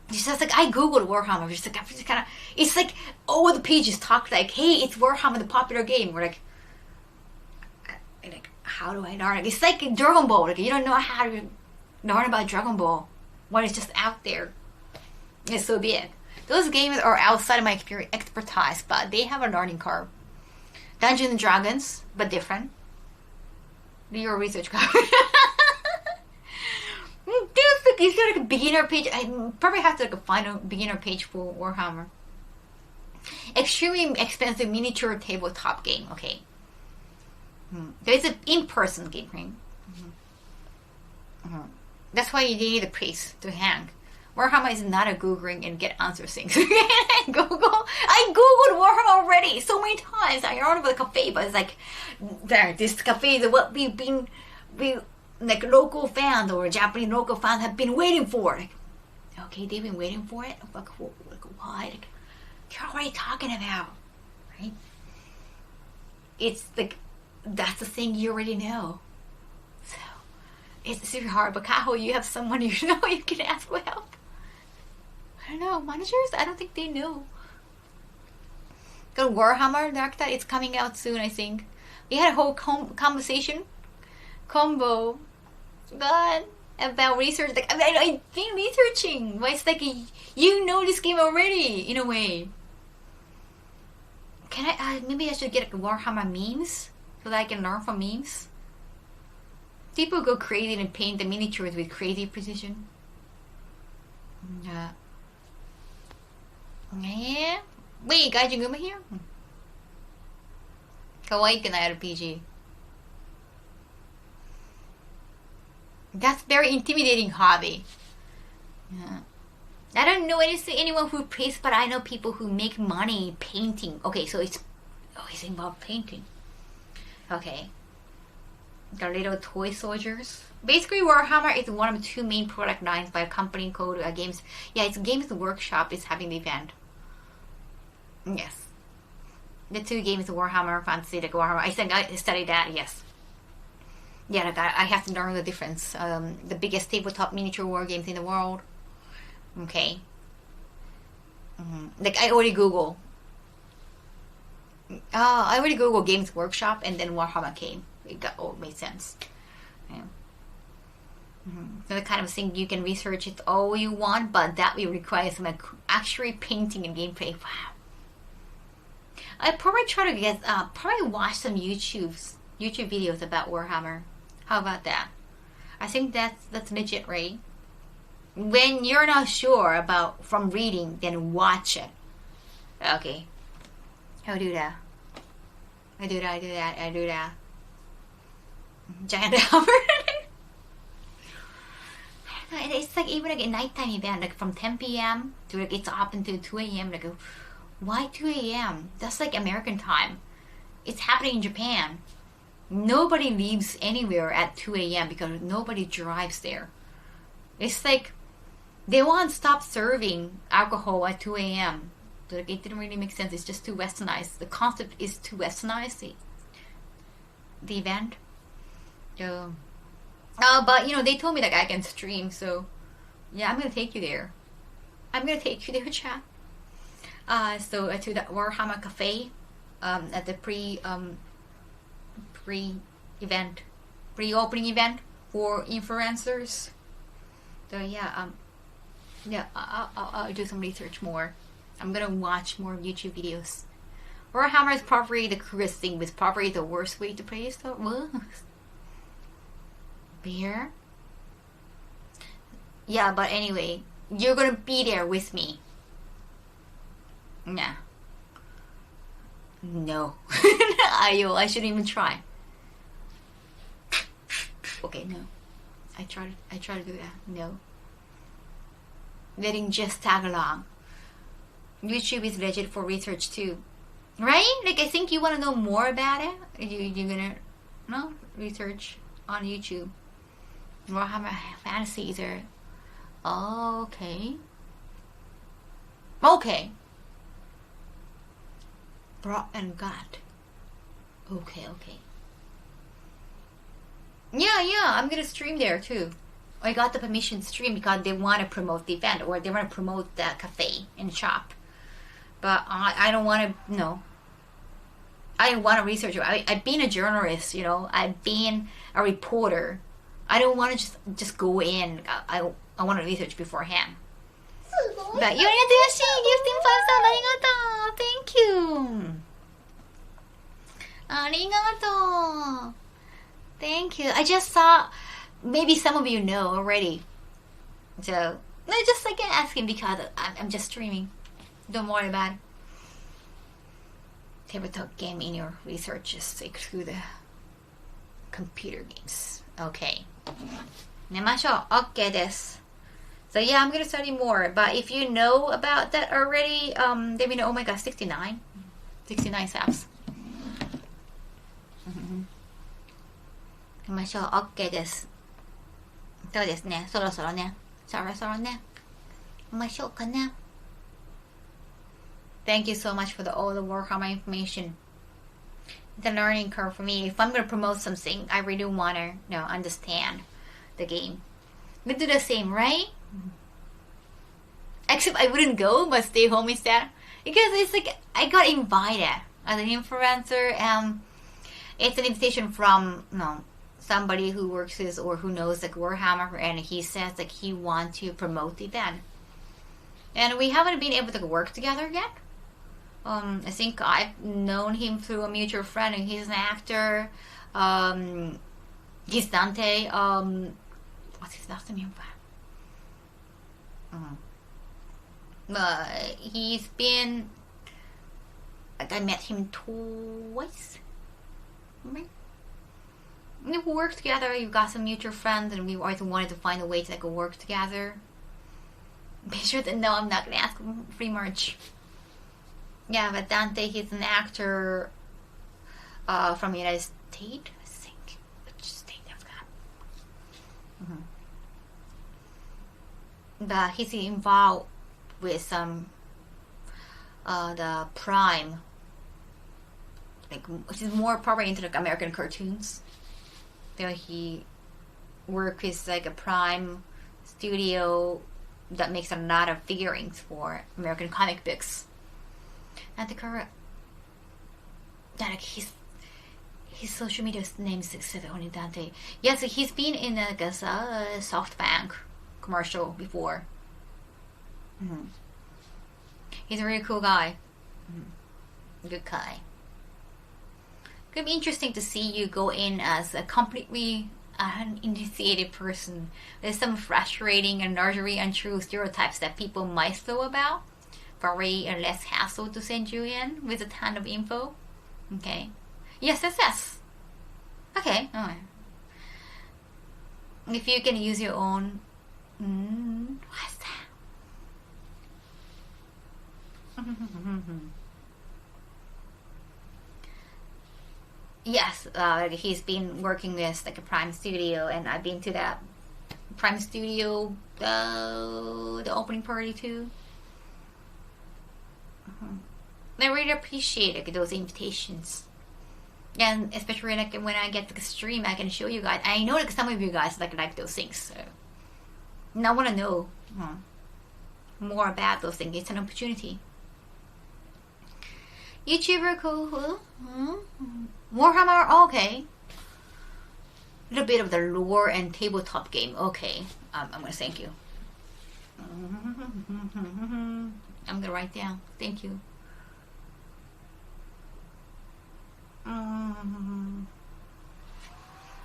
It's just like I googled Warhammer. Just like kind of. It's like all the pages talk like, hey, it's Warhammer, the popular game. We're like how do I learn? It's like Dragon Ball. Like you don't know how to learn about Dragon Ball when it's just out there. It's so big. Those games are outside of my expertise, but they have a learning curve. Dungeons and Dragons, but different. Do your research curve. Is there like a beginner page? I probably have to find a beginner page for Warhammer. Extremely expensive miniature tabletop game. Okay. There's an in-person game, right? That's why you need a priest to hang. Warhammer is not a googling and get answer things. I googled Warhammer already so many times. I heard about the cafe, but it's like this cafe is what we like local fans or Japanese local fans have been waiting for. Like, okay, they've been waiting for it. Like why? Like, you're already talking about, right? It's like that's the thing you already know. So it's super hard. But Kaho, you have someone you know you can ask for help. I don't know, managers? I don't think they know. The Warhammer Dark Tide, it's coming out soon, I think. We had a whole conversation, combo, God, about research. Like I've been researching. But it's like you know this game already, in a way. Can I? Maybe I should get Warhammer memes so that I can learn from memes. People go crazy and paint the miniatures with crazy precision. Yeah. Yeah. Wait, Gaijin Guma here? Kawaii Kanai RPG. That's very intimidating hobby. Yeah. I don't know anyone who paints, but I know people who make money painting. Okay, so it's involved painting. Okay. The little toy soldiers. Basically, Warhammer is one of the two main product lines by a company called Games. Yeah, it's Games Workshop is having the event. Yes. The two games, Warhammer Fantasy, like Warhammer. I think I studied that, yes. Yeah, like I have to learn the difference. The biggest tabletop miniature war games in the world. Okay. Like I already Google. I already Google Games Workshop and then Warhammer came. It made sense. Yeah. So the kind of thing you can research it all you want, but that will require some actually painting and gameplay. Wow. I probably try to probably watch some YouTube videos about Warhammer. How about that? I think that's legit, right? When you're not sure about from reading, then watch it. Okay. I'll do that. I do that. Giant hammer. It's like even like a nighttime event, like from 10 p.m. to like it's up until 2 a.m. Like, why 2 a.m.? That's like American time. It's happening in Japan. Nobody leaves anywhere at 2 a.m. because nobody drives there. It's like they won't stop serving alcohol at 2 a.m. Like, it didn't really make sense. It's just too westernized. The concept is too westernized. The event. But you know, they told me like I can stream, so yeah, I'm gonna take you there. Chat. So to the Warhammer Cafe, at the pre-opening event for influencers. So yeah, I'll do some research more. I'm gonna watch more YouTube videos. Warhammer is probably the coolest thing, but probably the worst way to play stuff. Beer? Yeah, but anyway, you're gonna be there with me. Nah. No. I shouldn't even try. Okay, no. I try to do that. No. Letting just tag along. YouTube is legit for research too. Right? Like I think you wanna know more about it. You're gonna research on YouTube. Warhammer Fantasy either. Oh, okay. Okay. Brought and got. Okay. Yeah, I'm gonna stream there too. I got the permission to stream because they want to promote the event or they want to promote the cafe and shop. But I don't want to, no. I want to research. I've been a journalist, you know. I've been a reporter. I don't want to just go in. I want to research beforehand. But you need to see gifting 5,000. Arigato. Thank you. Arigato. Thank you. I just saw, maybe some of you know already. So, I just like asking because I'm just streaming. Don't worry about it. Tabletop game in your research is exclude the computer games. Okay. 寝ましょう. Okay です. So yeah, I'm gonna study more. But if you know about that already, let me know. Oh my god, 69 subs. 寝ましょう. Okay です. そうですね。そろそろね。寝ましょうかね. Thank you so much for all the Warhammer information. It's a learning curve for me. If I'm going to promote something, I really want to understand the game. We do the same, right? Except I wouldn't go, but stay home instead. Because it's like, I got invited as an influencer, and it's an invitation from, somebody who works with or who knows like Warhammer, and he says like he wants to promote the event. And we haven't been able to work together yet. I think I've known him through a mutual friend, and he's an actor. He's Dante. What's his last name? He's been, like, I met him twice. Right? We worked together. We've got some mutual friends, and we always wanted to find a way to like work together. Be sure that no, I'm not gonna ask him free merch. Yeah, but Dante, he's an actor from the United States, I think. Which state I forgot. But he's involved with some the Prime, like, which is more probably into like American cartoons. So he works with like a Prime studio that makes a lot of figurines for American comic books. And the current, like his social media name is only Dante. Yes, he's been in a SoftBank commercial before. He's a really cool guy. Good guy. Could be interesting to see you go in as a completely uninitiated person. There's some frustrating and largely untrue stereotypes that people might throw about. Very less hassle to send you in with a ton of info. Okay. Yes. Okay. Alright. If you can use your own. What's that? Yes, he's been working with like a Prime Studio, and I've been to that Prime Studio, the opening party too. I really appreciate like those invitations, and especially like when I get to the stream, I can show you guys. I know like some of you guys like those things, so and I want to know more about those things. It's an opportunity. YouTuber cool. Warhammer, okay. A little bit of the lore and tabletop game. Okay, I'm gonna thank you. I'm gonna write down. Thank you.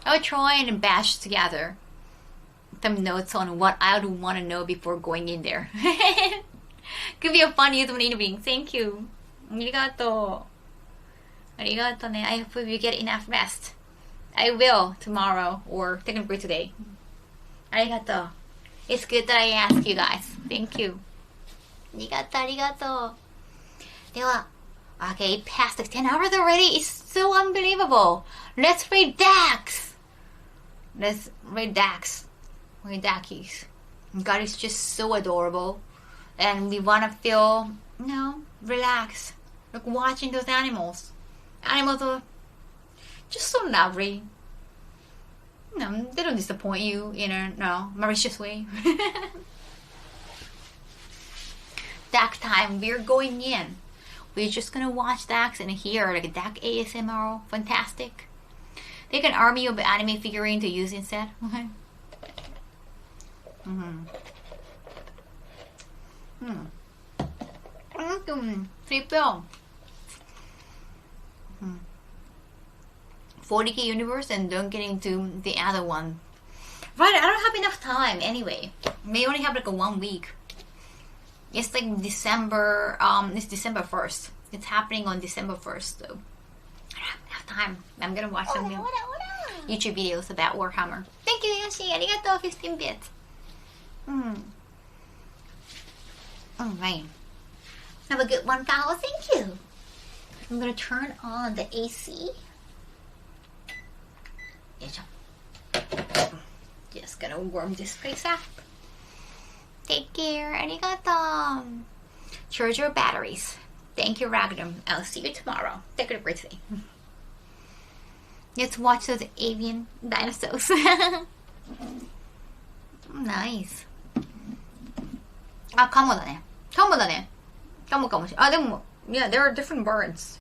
I'll try and bash together some notes on what I would want to know before going in there. Could be a fun YouTube evening. Thank you. Arigato. Arigato ne. I hope you get enough rest. I will tomorrow, or technically today. Arigato. It's good that I asked you guys. Thank you. Arigato. では Okay, past like 10 hours already. It's so unbelievable. Let's read Dax. Let's read Dax. Read Dakies. God is just so adorable. and we want to feel, relaxed, like watching those animals. Animals are just so lovely. They don't disappoint you in a malicious way. Duck time, we're going in. We're just gonna watch ducks and hear like duck ASMR. Fantastic. Take an army of anime figurine to use instead. Flip 40K universe and don't get into the other one. Right, I don't have enough time anyway. May only have like a 1 week. It's like December, it's December 1st. It's happening on December 1st though. I don't have enough time. I'm gonna watch some YouTube videos about Warhammer. Thank you, Yoshi. Arigato, 15 bits. Alright. Have a good one, Kaho. Thank you. I'm gonna turn on the AC. Just gonna warm this place up. Take care. Arigato. Charge your batteries. Thank you, Ragnar. I'll see you tomorrow. Take a great day. Let's watch those avian dinosaurs. Nice. あ、カモだね。カモだね。カモかもしれない。あ、でも、yeah, there are different birds.